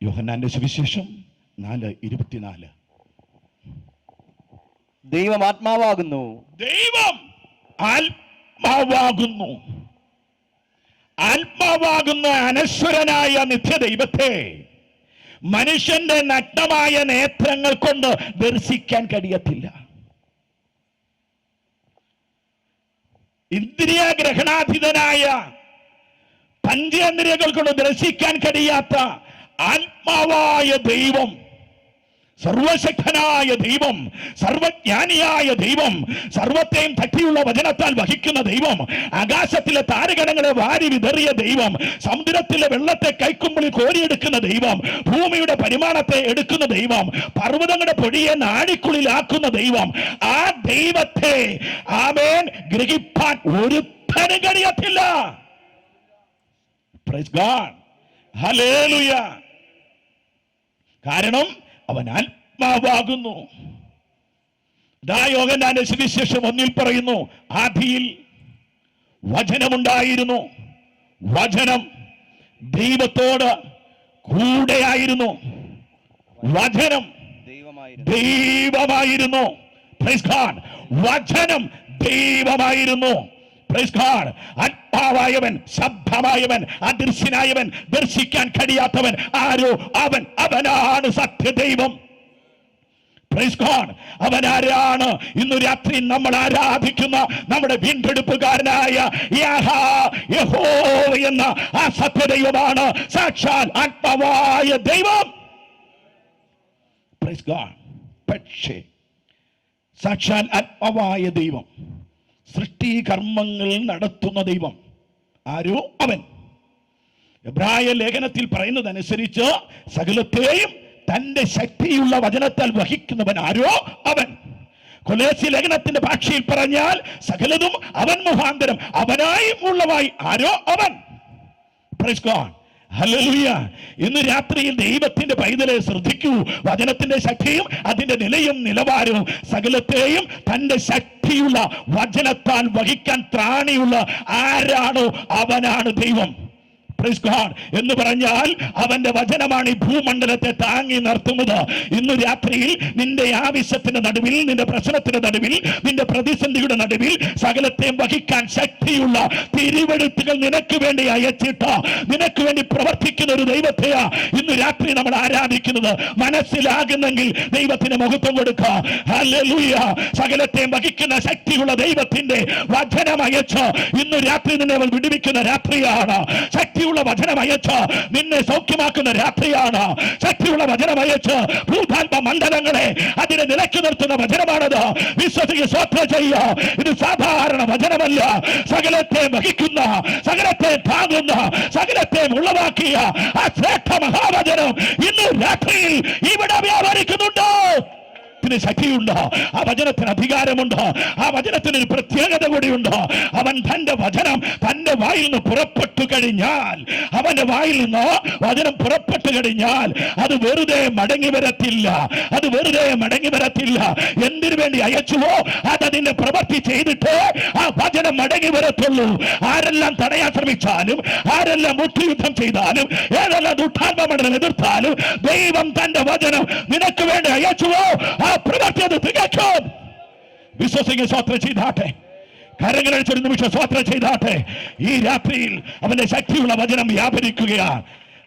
യോഹന്നാന്റെ സുവിശേഷം 4:24 ദൈവം ആത്മാവാകുന്നു. ദൈവം ആത്മാവാകുന്നു. ആത്മാവാകുന്ന അനശ്വരനായ നിത്യദൈവത്തെ മനുഷ്യന്റെ നഗ്നമായ നേത്രങ്ങൾ കൊണ്ട് ദർശിക്കാൻ കഴിയത്തില്ല. ഇന്ദ്രിയ ഗ്രഹണാതീതനായ പഞ്ചേന്ദ്രിയങ്ങൾ കൊണ്ട് ദർശിക്കാൻ കഴിയാത്ത ആത്മാവായ ദൈവം, സർവശക്തനായ ദൈവം, സർവജ്ഞാനിയായ ദൈവം, സർവത്തെയും തട്ടിയുള്ള വചനത്താൽ വഹിക്കുന്ന ദൈവം, ആകാശത്തിലെ താരഗണങ്ങളെ വാരി വിതറിയ ദൈവം, സമുദ്രത്തിലെ വെള്ളത്തെ കൈക്കുമ്പിളിൽ കോരിയെടുക്കുന്ന ദൈവം, ഭൂമിയുടെ പരിമാണത്തെ എടുക്കുന്ന ദൈവം, പർവ്വതങ്ങളുടെ പൊടിയെ നാടിക്കുള്ളിലാക്കുന്ന ദൈവം, ആ ദൈവത്തെ ആമേൻ ഗ്രഹിപ്പാൻ ഒരുത്തനും കഴിയത്തില്ല. Praise God. Hallelujah. കാരണം അവൻ ആത്മാവാകുന്നു. യോഹന്നാന്റെ സുവിശേഷം 1 പറയുന്നു, ആദിയിൽ വചനമുണ്ടായിരുന്നു, വചനം ദൈവത്തോട് കൂടെയായിരുന്നു, വചനം ദൈവമായിരുന്നു. Praise God. വചനം ദൈവമായിരുന്നു. Praise God. ആത്മാവായവൻ, ശബ്ദമായവൻ, അദൃശ്യനായവൻ, ദർശിക്കാൻ കഴിയാത്തവൻ ആരോ അവൻ, അവനാണ് സത്യദൈവം. Praise God. അവൻ ആരാണ്? ഇന്നു രാത്രി നമ്മൾ ആരാധിക്കുന്ന നമ്മുടെ വീണ്ടെടുപ്പുകാരനായ യഹോവ എന്ന ആ സത്യദൈവമാണ് സാക്ഷാൽ ആത്മാവായ ദൈവം. Praise God. പക്ഷേ സാക്ഷാൽ ആത്മാവായ ദൈവം, സൃഷ്ടികർമ്മങ്ങൾ നടത്തുന്ന ദൈവം ആരോ അവൻ. എബ്രായ ലേഖനത്തിൽ പറയുന്നതനുസരിച്ച് സകലത്തെയും തന്റെ ശക്തിയുള്ള വചനത്താൽ വഹിക്കുന്നവൻ ആരോ അവൻ. കൊലോസ്യ ലേഖനത്തിന്റെ ഭാഷയിൽ പറഞ്ഞാൽ സകലതും അവൻ മുഖാന്തരം അവനായും ഉള്ളവായി ആരോ അവൻ. Praise God. ഹല്ലേലൂയ. ഇന്ന് രാത്രിയിൽ ദൈവത്തിന്റെ പൈതലെ ശ്രദ്ധിക്കൂ. വചനത്തിന്റെ ശക്തിയും അതിന്റെ നിലയും നിലവാരവും സകലത്തെയും തന്റെ ശക്തിയുള്ള വചനത്താൽ വഹിക്കാൻ ത്രാണിയുള്ള ആരാണോ അവനാണ് ദൈവം. Praise God. എന്ന് പറഞ്ഞാൽ അവന്റെ വചനമാണ് ഈ ഭൂമണ്ഡലത്തെ താങ്ങി നിർത്തുന്നത്. ഇന്ന് രാത്രിയിൽ നിന്റെ ആവശ്യത്തിന്റെ നടുവിൽ, നിന്റെ പ്രശ്നത്തിന്റെ നടുവിൽ, നിന്റെ പ്രതിസന്ധിയുടെ നടുവിൽ സകലത്തെയും വഹിക്കാൻ ശക്തിയുള്ള തിരുവെഴുത്തുകൾ നിനക്ക് വേണ്ടി അയച്ചിട്ട് നിനക്ക് വേണ്ടി പ്രവർത്തിക്കുന്ന ഒരു ദൈവത്തെയാ ഇന്ന് രാത്രി നമ്മൾ ആരാധിക്കുന്നത്. മനസ്സിലാകുന്നെങ്കിൽ ദൈവത്തിന് മഹത്വം കൊടുക്കുക. ഹല്ലേലൂയ. സകലത്തെയും വഹിക്കുന്ന ശക്തിയുള്ള ദൈവത്തിന്റെ വചനം അയച്ച് ഇന്ന് രാത്രി നിന്നെ അവൾ വിടുവിക്കുന്ന രാത്രിയാണ്. ശക്തിയുള്ള വചനം അയച്ച് നിന്നെ സൗഖ്യമാക്കുന്ന രാത്രിയാണ്. ശക്തിയുള്ള വചനം അയച്ച് ഭൂതാത്മ മണ്ഡലങ്ങളെ അതിനെ നിലയ്ക്ക് നിർത്തുന്ന വചനമാണത്. വിശ്വസിക്ക് സ്വപ്നം ചെയ്യുക. ഇത് സാധാരണ വചനമല്ല. സകലത്തെ വഹിക്കുന്ന, സകലത്തെ താങ്ങുന്ന, സകലത്തെ ഉളവാക്കിയ ആ ശ്രേഷ്ഠ മഹാവചനം ഇന്ന് രാത്രിയിൽ ഇവിടെ വ്യാപരിക്കുന്നുണ്ട്. ശക്തിയുണ്ട്, ആ വചനത്തിന് അധികാരമുണ്ട്, ആ വചനത്തിന് ഒരു പ്രത്യേകത കൂടിയുണ്ട്. അവൻ തന്റെ വചനം തന്റെ വായിൽ നിന്ന് പുറപ്പെട്ടു കഴിഞ്ഞാൽ, അവന്റെ വായിൽ നിന്ന് വചനം പുറപ്പെട്ടു കഴിഞ്ഞാൽ അത് വെറുതെ മടങ്ങി വരത്തില്ല. അത് വെറുതെ മടങ്ങി വരത്തില്ല. എന്തിനു വേണ്ടി അയച്ചുവോ അതതിന്റെ പ്രവൃത്തി ചെയ്തിട്ട് ആ വചനം മടങ്ങി വരത്തുള്ളൂ. ആരെല്ലാം തടയാൻ ശ്രമിച്ചാലും, ആരെല്ലാം മുട്ടുയുദ്ധം ചെയ്താലും, ഏതെല്ലാം ദുഷ്ടാത്മമണ്ഡലം എതിർത്താലും ദൈവം തന്റെ വചനം നിനക്ക് വേണ്ടി അയച്ചുവോ ആ പ്രവൃത്തി അത് തികച്ചും. വിശ്വസിക്കുക. സ്വോത്രം ചെയ്താട്ടെ. കരങ്ങളടിച്ചൊരു നിമിഷം സ്വോത്രം ചെയ്താട്ടെ. ഈ രാത്രിയിൽ അവന്റെ ശക്തിയുള്ള വചനം വ്യാപരിക്കുകയാണ്.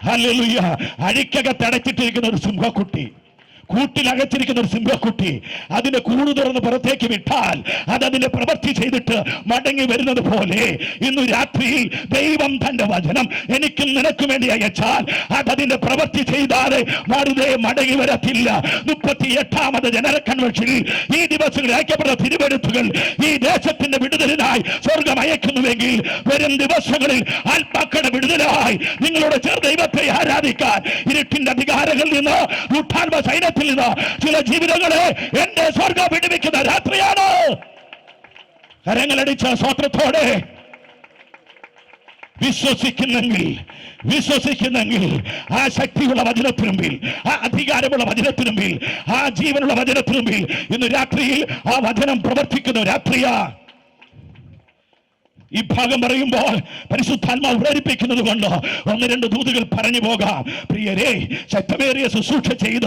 ഹല്ലേലൂയ. അഴിക്കകത്ത് അടച്ചിട്ടിരിക്കുന്ന ഒരു സിംഹക്കുട്ടി കൂട്ടിലകച്ചിരിക്കുന്ന ഒരു സിംഹക്കുട്ടി അതിന്റെ കൂട് തുറന്ന് പുറത്തേക്ക് വിട്ടാൽ അതിന്റെ പ്രവൃത്തി ചെയ്തിട്ട് മടങ്ങി വരുന്നത് പോലെ ഇന്ന് രാത്രിയിൽ ദൈവം തന്റെ വചനം എനിക്കും നിനക്കും വേണ്ടി അയച്ചാൽ അതിന്റെ പ്രവൃത്തി ചെയ്താതെ വെറുതെ മടങ്ങി വരത്തില്ല. 38ാമത് ജനറൽ കൺവെൻഷനിൽ ഈ ദിവസങ്ങളിൽ അയക്കപ്പെട്ട തിരുവെഴുത്തുകൾ ഈ ദേശത്തിന്റെ വിടുതലിനായി സ്വർഗം അയക്കുന്നുവെങ്കിൽ വരും ദിവസങ്ങളിൽ ആത്മാക്കളുടെ വിടുതലായി നിങ്ങളോട് ചേർന്ന് ദൈവത്തെ ആരാധിക്കാൻ ഇരുട്ടിന്റെ അധികാരങ്ങളിൽ നിന്ന് ഊട്ടാത്മ സൈന്യത്തിൽ നിന്ന് ചില ജീവിതങ്ങളെ എന്റെ സ്വർഗം വിടുവിക്കുന്ന രാത്രിയാണ്. കരങ്ങളടിച്ച സ്വത്രത്തോടെ വിശ്വസിക്കുന്നെങ്കിൽ ആ ശക്തിയുള്ള വചനത്തിനുമ്പിൽ, ആ അധികാരമുള്ള വചനത്തിനുമ്പിൽ, ആ ജീവനുള്ള വചനത്തിനുമ്പിൽ ഇന്ന് രാത്രിയിൽ ആ വചനം പ്രവർത്തിക്കുന്ന രാത്രിയാ. ഈ ഭാഗം പറയുമ്പോൾ പരിശുദ്ധാത്മാവ് പ്രേരിപ്പിക്കുന്നത് കൊണ്ട് 1-2 ദൂതുകൾ പറഞ്ഞു പോകാം. പ്രിയരെ, ശക്തമേറിയ ശുശ്രൂഷ ചെയ്ത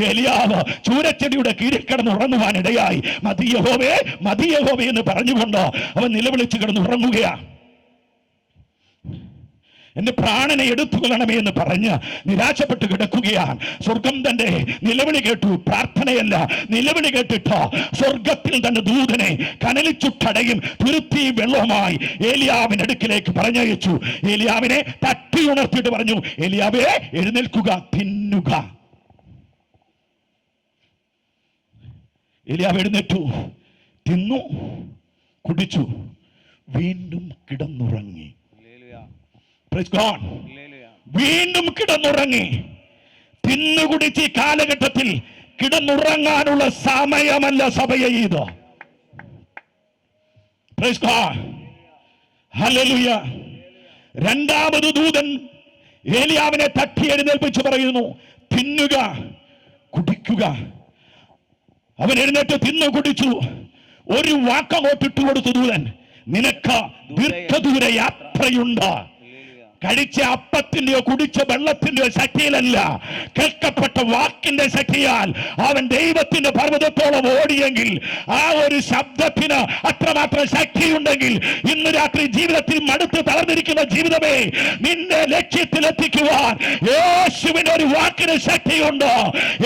ഏലിയാവ് ചൂരച്ചെടിയുടെ കീഴിൽ കിടന്നുറങ്ങുവാനിടയായി. മതിയഹോവേ മതിയഹോവേ എന്ന് പറഞ്ഞുകൊണ്ട് അവൻ നിലവിളിച്ച് കിടന്നുറങ്ങുകയാണ്. എന്റെ പ്രാണനെ എടുത്തുകൊള്ളണമേ എന്ന് പറഞ്ഞ് നിരാശപ്പെട്ട് കിടക്കുകയാണ്. സ്വർഗം തന്റെ നിലവിളി കേട്ടു. പ്രാർത്ഥനയല്ല, നിലവിളി കേട്ടിട്ട് സ്വർഗത്തിൽ തന്റെ ദൂതനെ കനലിച്ചുട്ടടയും തുരുത്തി വെള്ളവുമായി ഏലിയാവിന്റെ അടുക്കിലേക്ക് പറഞ്ഞയച്ചു. ഏലിയാവിനെ തട്ടി ഉണർത്തിയിട്ട് പറഞ്ഞു, ഏലിയാവേ എഴുന്നേൽക്കുക, തിന്നുക. ഏലിയാവ് എഴുന്നേറ്റു, തിന്നു, കുടിച്ചു, വീണ്ടും കിടന്നുറങ്ങി. വീണ്ടും കിടന്നുറങ്ങി. തിന്നുകുടിച്ച് ഈ കാലഘട്ടത്തിൽ കിടന്നുറങ്ങാനുള്ള സമയമല്ല സഭയെ ഇത്. ഹല്ലേലൂയ. രണ്ടാമത് ദൂതൻ ഏലിയാവിനെ തട്ടി എഴുന്നേൽപ്പിച്ച് പറയുന്നു, തിന്നുക, കുടിക്കുക. അവൻ എഴുന്നേറ്റ് തിന്നു കുടിച്ചു. ഒരു വാക്കങ്ങോട്ടിട്ട് കൊടുത്തു ദൂതൻ, നിനക്ക് ദീർഘദൂര യാത്രയുണ്ട്. കഴിച്ച അപ്പത്തിന്റെയോ കുടിച്ച വെള്ളത്തിന്റെയോ ശക്തിയിലല്ല, കേൾക്കപ്പെട്ട വാക്കിന്റെ ശക്തിയാൽ അവൻ ദൈവത്തിന്റെ പർവ്വതത്തോളം ഓടിയെങ്കിൽ ആ ഒരു ശബ്ദത്തിന് അത്രമാത്രം ശക്തിയുണ്ടെങ്കിൽ ഇന്ന് രാത്രി ജീവിതത്തിൽ മടുത്ത് തളർന്നിരിക്കുന്ന ജീവിതമേ, നിന്റെ ലക്ഷ്യത്തിലെത്തിക്കുവാൻ യേശുവിന്റെ ഒരു വാക്കിന് ശക്തിയുണ്ട്.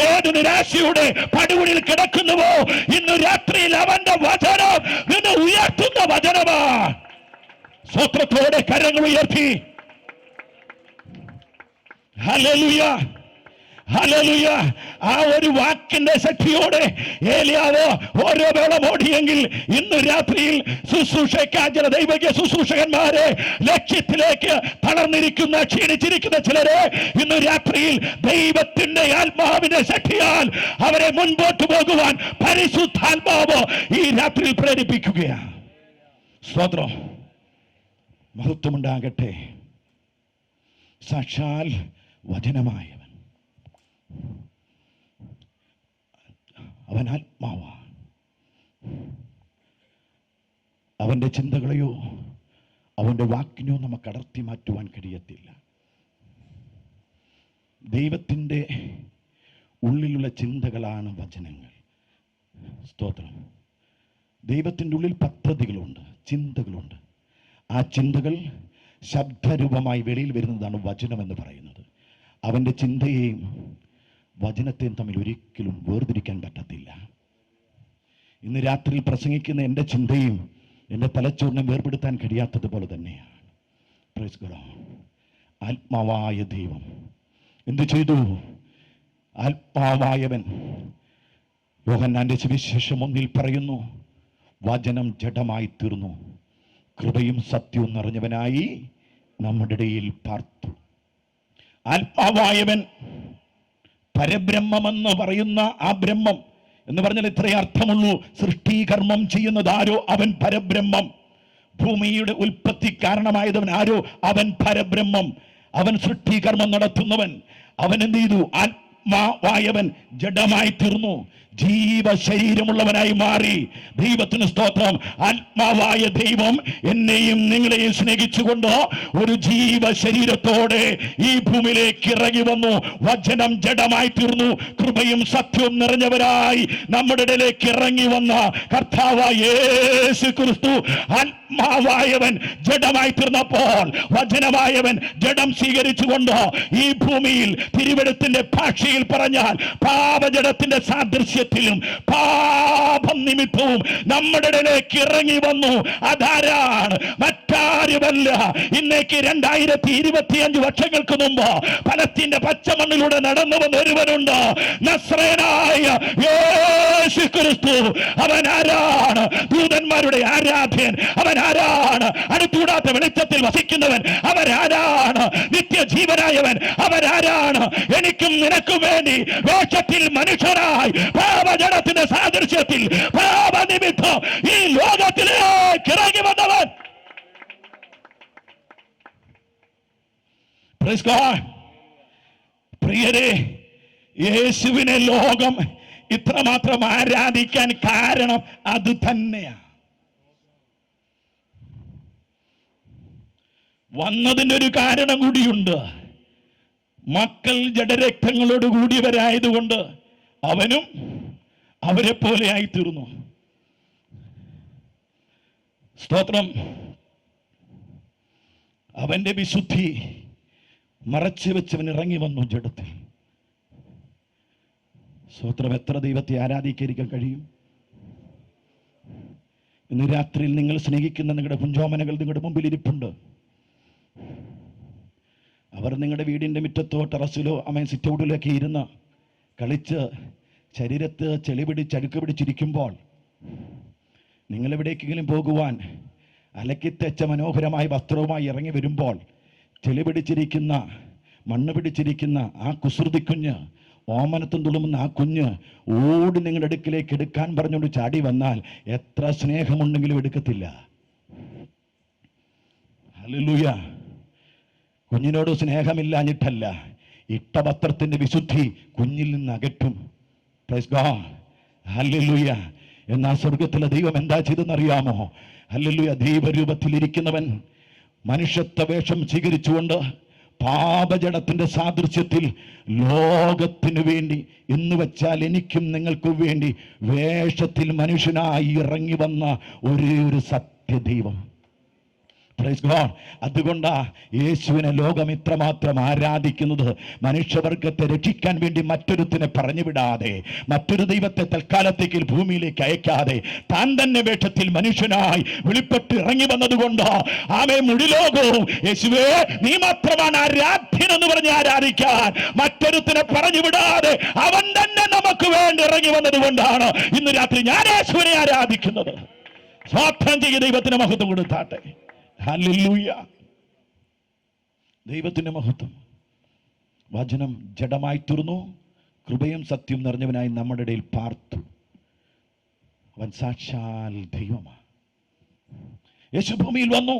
ഏത് നിരാശയുടെ പടുകുഴിയിൽ കിടക്കുന്നുവോ ഇന്ന് രാത്രിയിൽ അവന്റെ വചനം നിന്നെ ഉയർത്തുന്ന വചനമാണ്. സ്വത്രത്തോടെ കരങ്ങൾ ഉയർത്തി ഹല്ലേലൂയ, ഹല്ലേലൂയ. ആ ഒരു വാക്കിന്റെ ശക്തിയോടെ ഏലിയാവ് ഓരോ വേളം ഓടിയെങ്കിൽ ഇന്ന് രാത്രിയിൽ ശുശ്രൂഷയ്ക്കാൻ ചില ദൈവിക ശുശ്രൂഷകന്മാരെ, ലക്ഷ്യത്തിലേക്ക് തളർന്നിരിക്കുന്ന ക്ഷീണിച്ചിരിക്കുന്ന ചിലരെ ഇന്ന് രാത്രിയിൽ ദൈവത്തിന്റെ ആത്മാവിന്റെ ശക്തിയാൽ അവരെ മുൻപോട്ട് പോകുവാൻ പരിശുദ്ധാത്മാവ് ഈ രാത്രിയിൽ പ്രേരിപ്പിക്കുകയാണ്. സ്തോത്രം, മഹത്വമുണ്ടാകട്ടെ. സാക്ഷാൽ വചനമായവൻ, അവൻ ആത്മാവാണ്. അവന്റെ ചിന്തകളെയോ അവന്റെ വാക്കിനെയോ നമുക്ക് അടർത്തി മാറ്റുവാൻ കഴിയത്തില്ല. ദൈവത്തിൻ്റെ ഉള്ളിലുള്ള ചിന്തകളാണ് വചനങ്ങൾ. സ്തോത്രം. ദൈവത്തിൻ്റെ ഉള്ളിൽ പദ്ധതികളുണ്ട്, ചിന്തകളുണ്ട്. ആ ചിന്തകൾ ശബ്ദരൂപമായി വെളിയിൽ വരുന്നതാണ് വചനം എന്ന് പറയുന്നത്. അവൻ്റെ ചിന്തയെയും വചനത്തെയും തമ്മിൽ ഒരിക്കലും വേർതിരിക്കാൻ പറ്റത്തില്ല. ഇന്ന് രാത്രിയിൽ പ്രസംഗിക്കുന്ന എൻ്റെ ചിന്തയും എൻ്റെ തലച്ചോറിനെ വേർപെടുത്താൻ കഴിയാത്തതുപോലെ തന്നെയാണ്. Praise God. ആത്മാവായ ദൈവം എന്തു ചെയ്തു? ആത്മാവായവൻ യോഹന്നാന്റെ സുവിശേഷം 1 പറയുന്നു, വചനം ജഡമായി തീർന്നു, കൃപയും സത്യവും നിറഞ്ഞവനായി നമ്മുടെ ഇടയിൽ പാർത്തു. ആത്മാവായവൻ, പരബ്രഹ്മമെന്ന് പറയുന്ന ആ ബ്രഹ്മം എന്ന് പറഞ്ഞാൽ ഇത്രയേ അർത്ഥമുള്ളൂ. സൃഷ്ടികർമ്മം ചെയ്യുന്നത് ആരോ അവൻ പരബ്രഹ്മം. ഭൂമിയുടെ ഉൽപ്പത്തി കാരണമായതവൻ ആരോ അവൻ പരബ്രഹ്മം. അവൻ സൃഷ്ടികർമ്മം നടത്തുന്നവൻ. അവൻ എന്ത് ചെയ്തു? ആത്മാവായവൻ ജഡമായി തീർന്നു, ജീവശരീരമുള്ളവനായി മാറി. ദൈവത്തിന് സ്തോത്രം. ആത്മാവായ ദൈവം എന്നെയും നിങ്ങളെയും സ്നേഹിച്ചുകൊണ്ട് ഒരു ജീവശരീരത്തോടെ ഈ ഭൂമിയിലേക്ക് ഇറങ്ങി വന്നു. വചനം ജഡമായി തീർന്നു, കൃപയും സത്യവും നിറഞ്ഞവരായി നമ്മുടെ ഇടയിലേക്ക് ഇറങ്ങി വന്ന കർത്താവായ യേശു ക്രിസ്തു ആത്മാവായവൻ ജഡമായി തീർന്നപ്പോൾ വചനമായവൻ ജഡം സ്വീകരിച്ചുകൊണ്ട് ഈ ഭൂമിയിൽ തിരുവെഴുത്തിന്റെ ഭാഷയിൽ പറഞ്ഞാൽ പാപജഡത്തിന്റെ സാദൃശ്യത്തിലും പാപം നിമിത്തവും നമ്മുടെ ഇടയിലേക്ക് ഇറങ്ങി വന്നു. അതാരാണ്? മറ്റാരുമല്ല. ഇന്നേക്ക് 2025 വർഷങ്ങൾക്ക് മുമ്പ് ഫലസ്തീന്റെ പച്ചമണ്ണിലൂടെ നടന്നു വന്ന ഒരുവനുണ്ട്, നസ്രയനായ യേശു ക്രിസ്തു. അവൻ ആരാണ്? ദൂതന്മാരുടെ ആരാധ്യൻ. അവൻ ആരാണ്? അടുത്തൂടാത്ത വെളിച്ചത്തിൽ വസിക്കുന്നവൻ. അവരാരാണ്? നിത്യജീവനായവൻ. അവരാരാണ്? എനിക്കും നിനക്കും വേണ്ടി വേഷത്തിൽ മനുഷ്യനായി പാപജഡത്തിന്റെ സാദൃശ്യത്തിൽ പാപനിമിത്തം ഈ ലോകത്തിലേക്ക് ഇറങ്ങി വന്നവൻ. Praise God. പ്രിയരെ, യേശുവിനെ ലോകം ഇത്രമാത്രം ആരാധിക്കാൻ കാരണം അത് തന്നെയാണ്. വന്നതിൻ്റെ ഒരു കാരണം കൂടിയുണ്ട്. മക്കൾ ജഡരക്തങ്ങളോട് കൂടിയവരായതുകൊണ്ട് അവനും അവരെ പോലെ ആയിത്തീർന്നു. സ്തോത്രം. അവന്റെ വിശുദ്ധി മറച്ചു വെച്ചവൻ ഇറങ്ങി വന്നു ജഡത്തിൽ. സ്തോത്രം. എത്ര ദൈവത്തെ ആരാധിക്കാൻ കഴിയും? ഇന്ന് രാത്രിയിൽ നിങ്ങൾ സ്നേഹിക്കുന്ന നിങ്ങളുടെ കുഞ്ചോമനകൾ നിങ്ങളുടെ മുമ്പിൽ ഇരിപ്പുണ്ട്. അവർ നിങ്ങളുടെ വീടിൻ്റെ മുറ്റത്തോ ടെറസിലോ സിറ്റൗട്ടിലൊക്കെ ഇരുന്ന് കളിച്ച് ശരീരത്ത് ചെളി പിടിച്ച് അഴുക്ക് പിടിച്ചിരിക്കുമ്പോൾ നിങ്ങളെവിടേക്കെങ്കിലും പോകുവാൻ അലക്കിത്തച്ച മനോഹരമായ വസ്ത്രവുമായി ഇറങ്ങി വരുമ്പോൾ ചെളി പിടിച്ചിരിക്കുന്ന മണ്ണ് പിടിച്ചിരിക്കുന്ന ആ കുസൃതി കുഞ്ഞ്, ഓമനത്തും തുളുമുന്ന ആ കുഞ്ഞ് ഓടി നിങ്ങളുടെ അടുക്കിലേക്ക് എടുക്കാൻ പറഞ്ഞുകൊണ്ട് ചാടി വന്നാൽ എത്ര സ്നേഹമുണ്ടെങ്കിലും എടുക്കത്തില്ല. ഹല്ലേലൂയ. കുഞ്ഞിനോട് സ്നേഹമില്ലാഞ്ഞിട്ടല്ല, ഇട്ട വസ്ത്രത്തിന്റെ വിശുദ്ധി കുഞ്ഞിൽ നിന്ന് അകറ്റും. Praise God. ഹല്ലേലൂയ. എന്നാ സ്വർഗത്തിലെ ദൈവം എന്താ ചെയ്തെന്നറിയാമോ? ഹല്ലേലൂയ. ദൈവരൂപത്തിലിരിക്കുന്നവൻ മനുഷ്യത്വ വേഷം സ്വീകരിച്ചുകൊണ്ട് പാപജഡത്തിന്റെ സാദൃശ്യത്തിൽ ലോകത്തിനു വേണ്ടി എന്ന് വെച്ചാൽ എനിക്കും നിങ്ങൾക്കും വേണ്ടി വേഷത്തിൽ മനുഷ്യനായി ഇറങ്ങി വന്ന ഒരേ ഒരു സത്യദൈവം. Praise God. അതുകൊണ്ടാ യേശുവിനെ ലോകം ഇത്രമാത്രം ആരാധിക്കുന്നത്. മനുഷ്യവർഗത്തെ രക്ഷിക്കാൻ വേണ്ടി മറ്റൊരുത്തിനെ പറഞ്ഞു വിടാതെ, മറ്റൊരു ദൈവത്തെ തൽക്കാലത്തേക്ക് ഭൂമിയിലേക്ക് അയക്കാതെ താൻ തന്നെ വേഷത്തിൽ മനുഷ്യനായി വെളിപ്പെട്ട് ഇറങ്ങി വന്നതുകൊണ്ട് മുഴുലോകവും യേശുവേ നീ മാത്രമാണ് ആരാധ്യൻ എന്ന് പറഞ്ഞ് ആരാധിക്കാൻ മറ്റൊരുത്തിനെ പറഞ്ഞു വിടാതെ അവൻ തന്നെ നമുക്ക് വേണ്ടി ഇറങ്ങി വന്നത് കൊണ്ടാണ് ഇന്ന് രാത്രി ഞാൻ യേശുവിനെ ആരാധിക്കുന്നത്. സ്വാർത്ഥം ചെയ്യ ദൈവത്തിന് മഹത്വം കൊടുത്താട്ടെ. ഹല്ലേലൂയ. ദൈവത്തിന്റെ മഹത്വം. വചനം ജഡമായി തീർന്നു, കൃപയും സത്യം നിറഞ്ഞവനായി നമ്മുടെ ഇടയിൽ പാർത്തു. അവൻ സാക്ഷാൽ ദൈവമാണ്. യേശു ഭൂമിയിൽ വന്നു,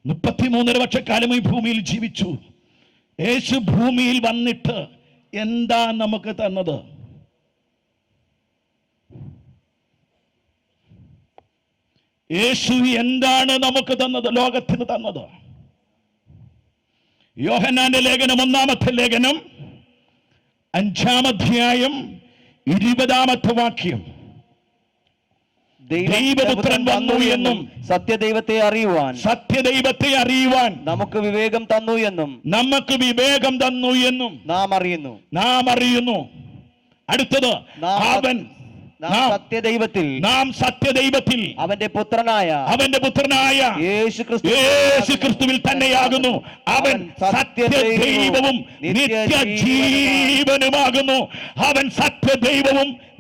33 വർഷക്കാലം ഈ ഭൂമിയിൽ ജീവിച്ചു. യേശു ഭൂമിയിൽ വന്നിട്ട് എന്താ നമുക്ക് തന്നത്? യേശു എന്താണ് നമുക്ക് തന്നത്? ലോകത്തിന് തന്നത്. യോഹന്നാന്റെ ലേഖനം 1-ാമത്തെ ലേഖനം 5-ാം അധ്യായം 20-ാമത്തെ വാക്യം. ദൈവപുത്രൻ വന്നു എന്നും സത്യദൈവത്തെ അറിയുവാൻ നമുക്ക് വിവേകം തന്നു എന്നും നാം അറിയുന്നു. അടുത്തത്, നാം സത്യദൈവത്തിൽ അവന്റെ പുത്രനായ യേശു ക്രിസ്തുവിൽ തന്നെയാകുന്നു. അവൻ സത്യദൈവവും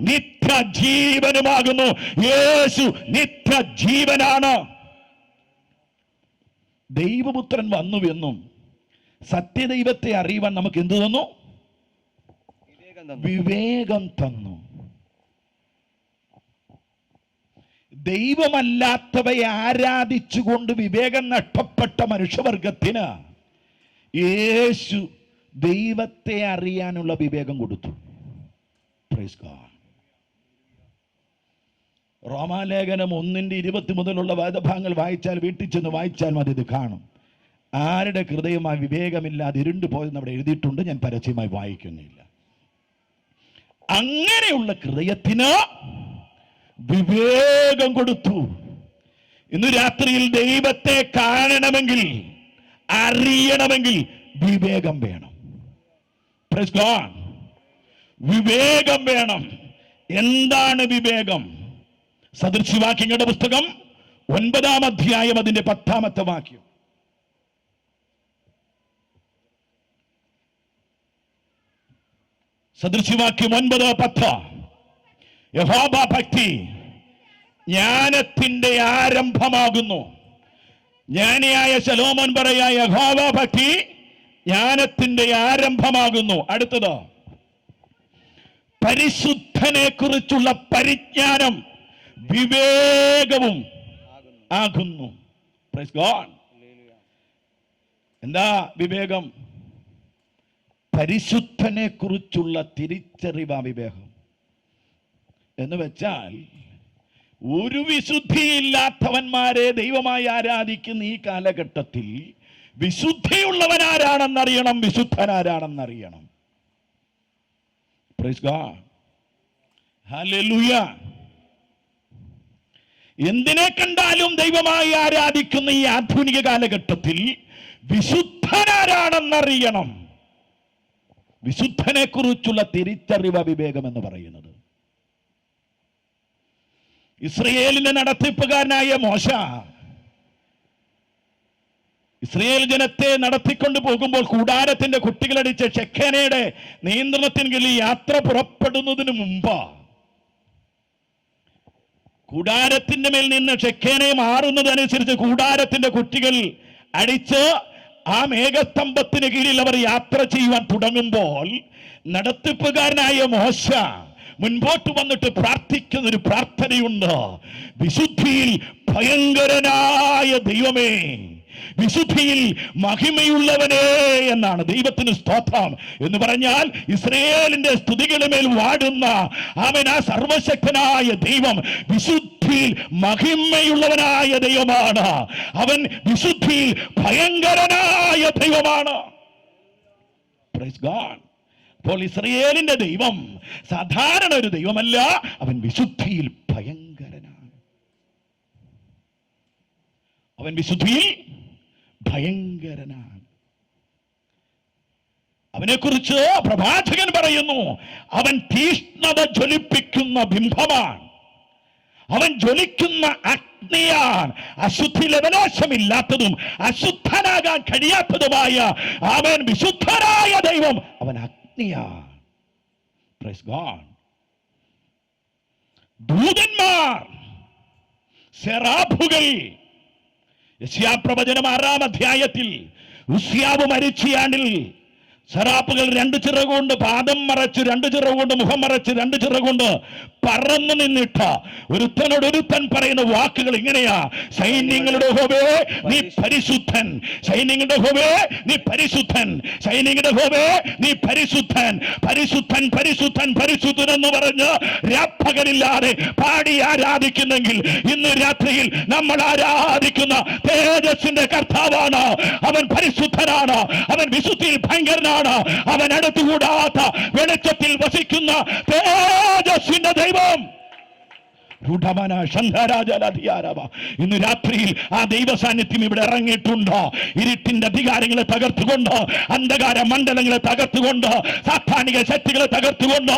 നിത്യജീവനുമാകുന്നു. യേശു നിത്യജീവനാണ്. ദൈവപുത്രൻ വന്നുവെന്നും സത്യദൈവത്തെ അറിയുവാൻ നമുക്ക് എന്ത് തന്നു? വിവേകം തന്നു. ദൈവമല്ലാത്തവയെ ആരാധിച്ചുകൊണ്ട് വിവേകം നഷ്ടപ്പെട്ട മനുഷ്യവർഗത്തിന് യേശു ദൈവത്തെ അറിയാനുള്ള വിവേകം കൊടുത്തു. Praise God. റോമാലേഖനം 1:20 മുതലുള്ള വേദഭാഗങ്ങൾ വായിച്ചാൽ, വീട്ടിൽ ചെന്ന് വായിച്ചാൽ മതി, ഇത് കാണും. ആരുടെ ഹൃദയമായി വിവേകമില്ലാതെ ഇരുണ്ടു പോയെന്ന് അവിടെ എഴുതിയിട്ടുണ്ട്. ഞാൻ പരസ്യമായി വായിക്കുന്നില്ല. അങ്ങനെയുള്ള ഹൃദയത്തിന് വിവേകം കൊടുത്തു. ഇന്ന് രാത്രിയിൽ ദൈവത്തെ കാണണമെങ്കിൽ, അറിയണമെങ്കിൽ വിവേകം വേണം. Praise God. വിവേകം വേണം. എന്താണ് വിവേകം? സദൃശവാക്യങ്ങളുടെ പുസ്തകം 9-ാം അധ്യായം അതിന്റെ 10-ാമത്തെ വാക്യം. സദൃശവാക്യം 9:10. യഹോവ ഭക്തി ജ്ഞാനത്തിന്റെ ആരംഭമാകുന്നു. ജ്ഞാനിയായ ശലോമോൻ പറയാ, യഹോവ ഭക്തി ജ്ഞാനത്തിന്റെ ആരംഭമാകുന്നു. അടുത്തത്, പരിശുദ്ധനെ കുറിച്ചുള്ള പരിജ്ഞാനം വിവേകവും ആകുന്നു. Praise God. എന്താ വിവേകം? പരിശുദ്ധനെ കുറിച്ചുള്ള തിരിച്ചറിവാ വിവേകം. എന്ന് വെച്ചാൽ ഒരു വിശുദ്ധിയില്ലാത്തവന്മാരെ ദൈവമായി ആരാധിക്കുന്ന ഈ കാലഘട്ടത്തിൽ വിശുദ്ധിയുള്ളവൻ ആരാണെന്നറിയണം, വിശുദ്ധനാരാണെന്നറിയണം. Praise God. ഹല്ലേലൂയ. എന്തിനെ കണ്ടാലും ദൈവമായി ആരാധിക്കുന്ന ഈ ആധുനിക കാലഘട്ടത്തിൽ വിശുദ്ധനാരാണെന്നറിയണം. വിശുദ്ധനെ കുറിച്ചുള്ള തിരിച്ചറിവ് വിവേകം എന്ന് പറയുന്നത്. ഇസ്രയേലിന്റെ നടത്തിപ്പുകാരനായ മോശ ഇസ്രയേൽ ജനത്തെ നടത്തിക്കൊണ്ട് പോകുമ്പോൾ കൂടാരത്തിന്റെ കുട്ടികളടിച്ച ഷെഖേനയുടെ നിയന്ത്രണത്തിന് കീഴിൽ യാത്ര പുറപ്പെടുന്നതിന് മുമ്പ് കൂടാരത്തിന്റെ മേൽ നിന്ന് ഷെഖേനെ മാറുന്നതനുസരിച്ച് കൂടാരത്തിന്റെ കുട്ടികൾ അടിച്ച് ആ മേഘസ്തംഭത്തിന് കീഴിൽ അവർ യാത്ര ചെയ്യുവാൻ തുടങ്ങുമ്പോൾ നടത്തിപ്പുകാരനായ മോശ മുൻപോട്ട് വന്നിട്ട് പ്രാർത്ഥിക്കുന്ന ഒരു പ്രാർത്ഥനയുണ്ട്. വിശുദ്ധിയിൽ ഭയങ്കരനായ ദൈവമേ, വിശുദ്ധിയിൽ മഹിമയുള്ളവനേ എന്നാണ്. ദൈവത്തിന് സ്തോത്രം എന്ന് പറഞ്ഞാൽ ഇസ്രയേലിന്റെ സ്തുതികളുടെ മേൽ വാടുന്ന അവൻ ആ സർവശക്തനായ ദൈവം വിശുദ്ധിയിൽ മഹിമയുള്ളവനായ ദൈവമാണ്. അവൻ വിശുദ്ധിയിൽ ഭയങ്കരനായ ദൈവമാണ്. Praise God. അപ്പോൾ ഇസ്രയേലിന്റെ ദൈവം സാധാരണ ഒരു ദൈവമല്ല, അവൻ വിശുദ്ധിയിൽ ഭയങ്കരനാണ്. അവൻ വിശുദ്ധിയിൽ ഭയങ്കരനാണ്. അവനെക്കുറിച്ച് പ്രവാചകൻ പറയുന്നു, അവൻ തീഷ്ണത ജ്വലിപ്പിക്കുന്ന ബിംബമാണ്, അവൻ ജ്വലിക്കുന്ന അഗ്നിയാണ്. അശുദ്ധി ലവനാശമില്ലാത്തതും അശുദ്ധനാകാൻ കഴിയാത്തതുമായ അവൻ വിശുദ്ധനായ ദൈവം, അവൻ അഗ്നിയാണ്. Praise God. ദൂതന്മാർ, സെറാഫുകൾ, യെശയ്യാപ്രവചനം 6-ാം അധ്യായത്തിൽ ഉസ്യാവ് മരിച്ചയാണ്ടിൽ സെറാപ്പുകൾ 2 ചിറകുകൊണ്ട് പാദം മറച്ച്, 2 ചിറകുകൊണ്ട് മുഖം മറച്ച്, 2 ചിറകുകൊണ്ട് പറന്നു നിന്നിട്ട് ഒരുത്തനോട് ഒരുത്തൻ പറയുന്ന വാക്കുകൾ ഇങ്ങനെയാ: സൈന്യങ്ങളുടെ യഹോവേ നീ പരിശുദ്ധൻ, സൈന്യങ്ങളുടെ യഹോവേ നീ പരിശുദ്ധൻ, സൈന്യങ്ങളുടെ യഹോവേ നീ പരിശുദ്ധൻ, പരിശുദ്ധൻ പരിശുദ്ധൻ പരിശുദ്ധൻ എന്ന് പറഞ്ഞ് രാപ്പകലില്ലാതെ പാടി ആരാധിക്കുന്നെങ്കിൽ ഇന്ന് രാത്രിയിൽ നമ്മൾ ആരാധിക്കുന്ന തേജസ്സിന്റെ കർത്താവാണ്. അവൻ പരിശുദ്ധനാണ്, അവൻ വിശുദ്ധിയിൽ ഭയങ്കരനാണ്, അവൻ അടുത്തുകൂടാത്ത വെളിച്ചത്തിൽ വസിക്കുന്ന തേജസ്സിന്റെ ദൈവം. ഇന്ന് രാത്രിയിൽ ആ ദൈവ സാന്നിധ്യം ഇവിടെ ഇറങ്ങിയിട്ടുണ്ട്. ഇരുട്ടിന്റെ അധികാരങ്ങളെ തകർത്തുകൊണ്ട്, അന്ധകാര മണ്ഡലങ്ങളെ തകർത്തുകൊണ്ട്, സാത്താനിക ശക്തികളെ തകർത്തുകൊണ്ട്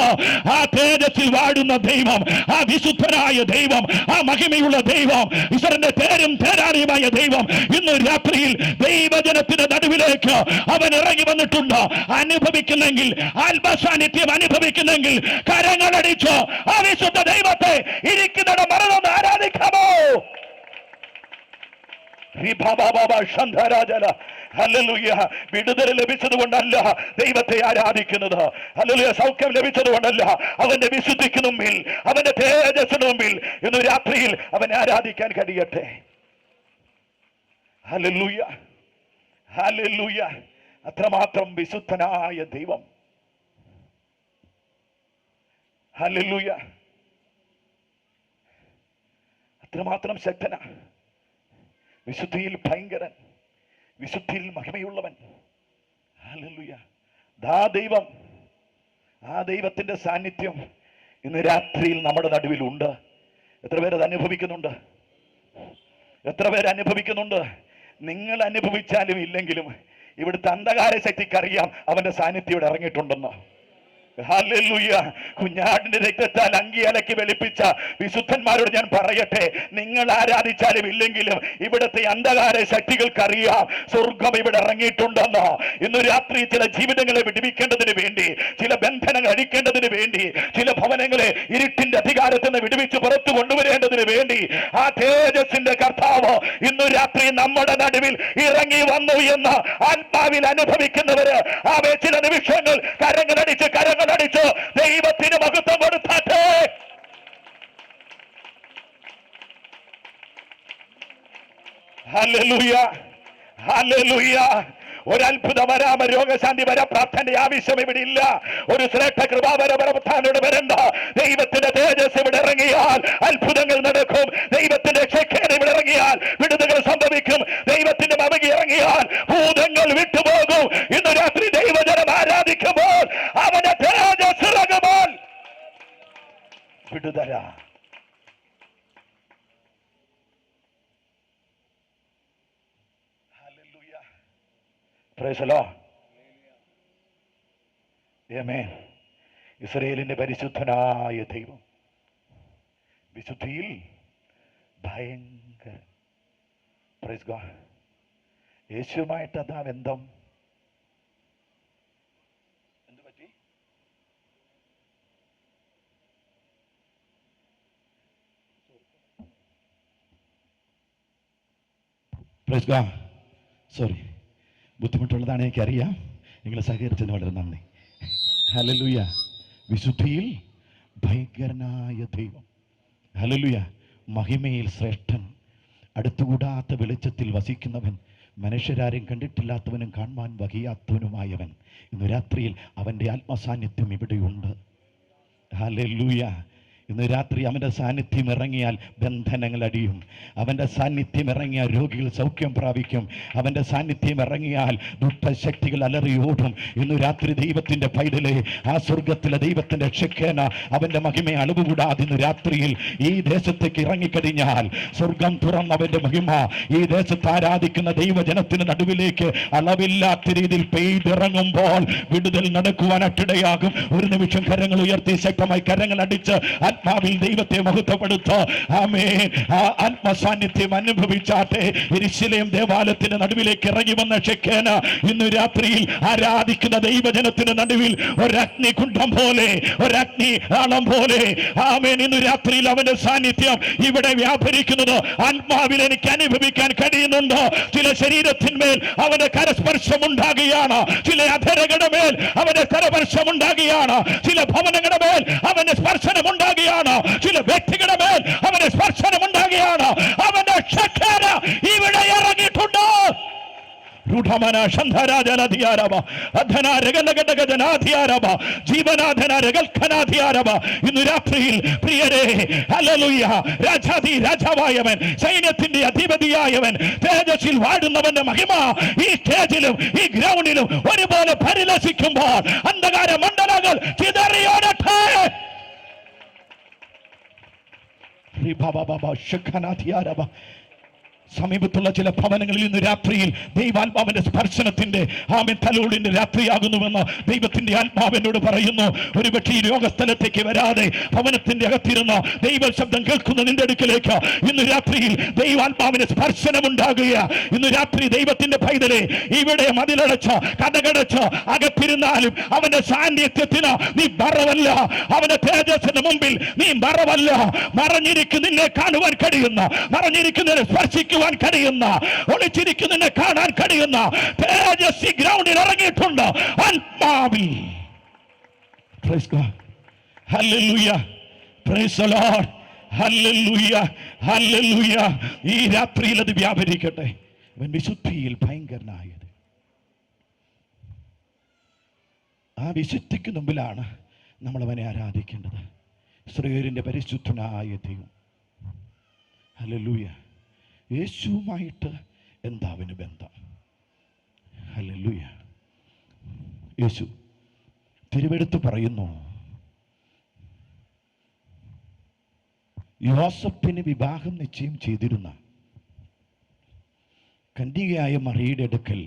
ആ തേജസ്സിൽ വാഴുന്ന ദൈവം, ആ വിശുദ്ധനായ ദൈവം, ആ മഹിമയുള്ള ദൈവം, ഈശ്വരന്റെ പേരും തേരാളിയുമായ ദൈവം ഇന്ന് രാത്രിയിൽ ദൈവജനത്തിന്റെ നടുവിലേക്ക് അവൻ ഇറങ്ങി വന്നിട്ടുണ്ട്. അനുഭവിക്കുന്നെങ്കിൽ, ആത്മസാന്നിധ്യം അനുഭവിക്കുന്നെങ്കിൽ കരങ്ങളടിച്ച് ആ വിശുദ്ധ ദൈവത്തെ മറന്നൊന്ന് ആരാധിക്കാമോ? വിടുതൽ ലഭിച്ചത് കൊണ്ടല്ല ദൈവത്തെ ആരാധിക്കുന്നത്, ഹല്ലേലൂയ. സൗഖ്യം ലഭിച്ചത് കൊണ്ടല്ല, അവന്റെ വിശുദ്ധിക്ക് മുമ്പിൽ, അവന്റെ തേജസ്സിന് മുമ്പിൽ ഇന്ന് രാത്രിയിൽ അവനെ ആരാധിക്കാൻ കഴിയട്ടെ. Hallelujah, hallelujah. അത്രമാത്രം വിശുദ്ധനായ ദൈവം. ഹല്ലേലൂയ. അത്രമാത്രം ശക്തന, വിശുദ്ധിയിൽ ഭയങ്കരൻ, വിശുദ്ധിയിൽ മഹിമയുള്ളവൻ. ഹല്ലേലൂയ. ദാ ദൈവം, ആ ദൈവത്തിന്റെ സാന്നിധ്യം ഇന്ന് രാത്രിയിൽ നമ്മുടെ നടുവിലുണ്ട്. എത്ര പേര് അത് അനുഭവിക്കുന്നുണ്ട്? എത്ര പേര് അനുഭവിക്കുന്നുണ്ട്? നിങ്ങൾ അനുഭവിച്ചാലും ഇല്ലെങ്കിലും ഇവിടുത്തെ അന്ധകാര ശക്തിക്കറിയാം അവന്റെ സാന്നിധ്യം ഇവിടെ ഇറങ്ങിയിട്ടുണ്ടെന്ന്. ഹല്ലേലൂയ. കുഞ്ഞാടിന്റെ രക്തത്താൽ അങ്കി അലക്കി വെളുപ്പിച്ച വിശുദ്ധന്മാരോട് ഞാൻ പറയട്ടെ, നിങ്ങൾ ആരാധിച്ചാലും ഇല്ലെങ്കിലും ഇവിടുത്തെ അന്ധകാര ശക്തികൾക്കറിയാം സ്വർഗം ഇവിടെ ഇറങ്ങിയിട്ടുണ്ടെന്ന്. ഇന്ന് രാത്രി ചില ജീവിതങ്ങളെ വിടുവിക്കേണ്ടതിന് വേണ്ടി, ചില ബന്ധനങ്ങൾ അഴിക്കേണ്ടതിന് വേണ്ടി, ചില ഭവനങ്ങളെ ഇരുട്ടിന്റെ അധികാരത്തിൽ നിന്ന് വിടുവിച്ച് പുറത്തു കൊണ്ടുവരേണ്ടതിന് വേണ്ടി ആ തേജസ്സിന്റെ കർത്താവ് ഇന്ന് രാത്രി നമ്മുടെ നടുവിൽ ഇറങ്ങി വന്നു എന്ന് ആത്മാവിൽ അനുഭവിക്കുന്നവര് ചില നിമിഷങ്ങൾ കരങ്ങളടിച്ച് ദൈവത്തിന് മഹത്വം കൊടുത്താട്ടെ. Hallelujah, hallelujah. ഒരത്ഭുത വരാമ രോഗശാന്തി വര പ്രാർത്ഥന ആവശ്യം ഇവിടെ ഇല്ല. ഒരു ശ്രേഷ്ഠ കൃപാവര പ്രാർത്ഥനയോട് വരണ്ട. ദൈവത്തിന്റെ തേജസ് ഇവിടെ ഇറങ്ങിയാൽ അത്ഭുതങ്ങൾ നടക്കും. ദൈവത്തിന്റെ ശക്തി ഇവിടെ ഇറങ്ങിയാൽ വിടുതൽ സംഭവിക്കും. ദൈവത്തിന്റെ മകി ഇറങ്ങിയാൽ ഭൂതങ്ങൾ വിട്ടുപോകും. ഇന്ന് രാത്രി ദൈവജനം ആരാധിക്കുമ്പോൾ അവന്റെ തേജസ് ഇറങ്ങുമ്പോൾ വിടുതല. Praise the Lord. Amen. ഇസ്രായേലിന്റെ പരിശുദ്ധനായ ദൈവം വിശുദ്ധിയിൽ ഭയങ്കര. Praise God. യേശുവുമായിട്ട് അതാ ബന്ധം. എന്ത് പറ്റി? Praise God. Sorry, ബുദ്ധിമുട്ടുള്ളതാണ് എനിക്കറിയാം. നിങ്ങൾ സഹകരിച്ചതിന് വളരെ നന്ദി. ഹല്ലേലൂയ. വിശുദ്ധിയിൽ ഭയങ്കരനായ ദൈവം. ഹല്ലേലൂയ. മഹിമയിൽ ശ്രേഷ്ഠൻ, അടുത്തുകൂടാത്ത വെളിച്ചത്തിൽ വസിക്കുന്നവൻ, മനുഷ്യരാരും കണ്ടിട്ടില്ലാത്തവനും കാണുവാൻ വഹിയാത്തവനുമായവൻ. ഇന്ന് രാത്രിയിൽ അവൻ്റെ ആത്മസാന്നിധ്യം ഇവിടെയുണ്ട്. ഹല്ലേലൂയ. ഇന്ന് രാത്രി അവൻ്റെ സാന്നിധ്യം ഇറങ്ങിയാൽ ബന്ധനങ്ങൾ അടിയും. അവൻ്റെ സാന്നിധ്യം ഇറങ്ങിയാൽ രോഗികൾ സൗഖ്യം പ്രാപിക്കും. അവൻ്റെ സാന്നിധ്യം ഇറങ്ങിയാൽ ദുഷ്ടശക്തികൾ അലറിയോടും. ഇന്ന് രാത്രി ദൈവത്തിൻ്റെ പൈതലെ, ആ സ്വർഗത്തിലെ ദൈവത്തിൻ്റെ ക്ഷേന അവൻ്റെ മഹിമയെ അളവുകൂടാതെ ഇന്ന് രാത്രിയിൽ ഈ ദേശത്തേക്ക് ഇറങ്ങിക്കഴിഞ്ഞാൽ സ്വർഗം തുറന്നവൻ്റെ മഹിമ ഈ ദേശത്ത് ആരാധിക്കുന്ന ദൈവജനത്തിന് നടുവിലേക്ക് അളവില്ലാത്ത രീതിയിൽ പെയ്തിറങ്ങുമ്പോൾ വിടുതൽ നടക്കുവാനായിട്ടിടയാകും. ഒരു നിമിഷം കരങ്ങൾ ഉയർത്തി ശക്തമായി കരങ്ങൾ അടിച്ച് ആത്മാവിൽ ദൈവത്തെ മഹത്വപ്പെടുത്ത്. ആമേൻ. ആ ആത്മസാന്നിധ്യം അനുഭവിച്ചാട്ടെ. യെരൂശലേം ദേവാലയത്തിന്റെ നടുവിലേക്ക് ഇറങ്ങി വന്ന ഷെക്കേന ഇന്ന് രാത്രിയിൽ ആരാധിക്കുന്ന ദൈവജനത്തിന് നടുവിൽ ഒരഗ്നികുണ്ഡം പോലെ, ഒരഗ്നി ആളം പോലെ, ആമേൻ, ഇന്ന് രാത്രിയിൽ അവന്റെ സാന്നിധ്യം ഇവിടെ വ്യാപരിക്കുന്നത് ആത്മാവിൽ എനിക്ക് അനുഭവിക്കാൻ കഴിയുന്നുണ്ട്. ചില ശരീരത്തിന്മേൽ അവന്റെ കരസ്പർശം ഉണ്ടാകുകയാണ്. ചില അധരങ്ങളുടെ മേൽ അവന്റെ കരസ്പർശം ഉണ്ടാകുകയാണ്. ചില ഭവനങ്ങളുടെ മേൽ അവന്റെ സ്പർശനം ഉണ്ടാകുകയാണ്. ചില വ്യക്തികളുടെ മേൽ അവന്റെ സ്പർശനം ഉണ്ടാകുകയാണ്. അവന്റെ ശക്തി ഇവിടെ ഇറങ്ങിയിട്ടുണ്ട്. ഇന്ന് രാത്രിയിൽ പ്രിയരെ, ഹല്ലേലൂയ, രാജാധി രാജാവായവൻ, സൈന്യത്തിന്റെ അധിപതിയായവൻ, തേജസ്സിൽ വാഴുന്നവന്റെ മഹിമ ഈ സ്റ്റേജിലും ഈ ഗ്രൗണ്ടിലും ഒരുപോലെ പരിലസിക്കുമ്പോൾ അന്ധകാര മണ്ഡലങ്ങൾ ചിതറിയോടട്ടെ. സമീപത്തുള്ള ചില ഭവനങ്ങളിൽ ഇന്ന് രാത്രിയിൽ ദൈവാത്മാവിന്റെ സ്പർശനത്തിന്റെ തലോടിന്റെ രാത്രിയാകുന്നുവെന്ന് ദൈവത്തിന്റെ ആത്മാവിനോട് പറയുന്നു. ഒരുപക്ഷെ ഈ രോഗസ്ഥലത്തേക്ക് വരാതെ ഭവനത്തിന്റെ അകത്തിരുന്ന ദൈവ ശബ്ദം കേൾക്കുന്ന നിന്റെ അടുക്കലേക്ക് ഇന്ന് രാത്രിയിൽ ദൈവാത്മാവിന്റെ സ്പർശനം ഉണ്ടാകുക. ഇന്ന് രാത്രി ദൈവത്തിന്റെ പൈതലെ, ഇവിടെ മതിലടച്ച് കഥകടച്ച് അകത്തിരുന്നാലും അവന്റെ സാന്നിധ്യത്തിന് നീ മറവല്ല. അവന്റെ തേജസ്സിന്റെ മുമ്പിൽ നീ മറവല്ല. മറഞ്ഞിരിക്കുന്ന നിന്നെ കാണുവാൻ കഴിയുന്ന, മറഞ്ഞിരിക്കുന്നതിനെ സ്പർശിക്കുവാൻ കഴിയുന്ന, ഒളിച്ചിരിക്കുന്നതിനെ കാണാൻ കഴിയുന്ന തേജസ്വി ഗ്രൗണ്ടിൽ ഇറങ്ങിയിട്ടുണ്ട് ആത്മാവിൽ. Praise God. Hallelujah. Praise the Lord. Hallelujah. Hallelujah. ഈ രാത്രിയിൽ അത് വ്യാപരിക്കട്ടെ. അവൻ വിശുദ്ധിയിൽ ഭയങ്കരനായത്. ആ വിശുദ്ധിക്ക് മുമ്പിലാണ് നമ്മൾ അവനെ ആരാധിക്കേണ്ടത്. ഇസ്രായേലിന്റെ പരിശുദ്ധനായ ദൈവം. ഹല്ലേലൂയ. യേശുവുമായിട്ട് എന്താ അവന് ബന്ധം? ഹല്ലേലൂയ. യേശു തിരുവെടുത്ത് പറയുന്നു, യോസഫിന് വിവാഹം നിശ്ചയം ചെയ്തിരുന്ന കന്യകയായ മറിയയുടെ അടുക്കൽ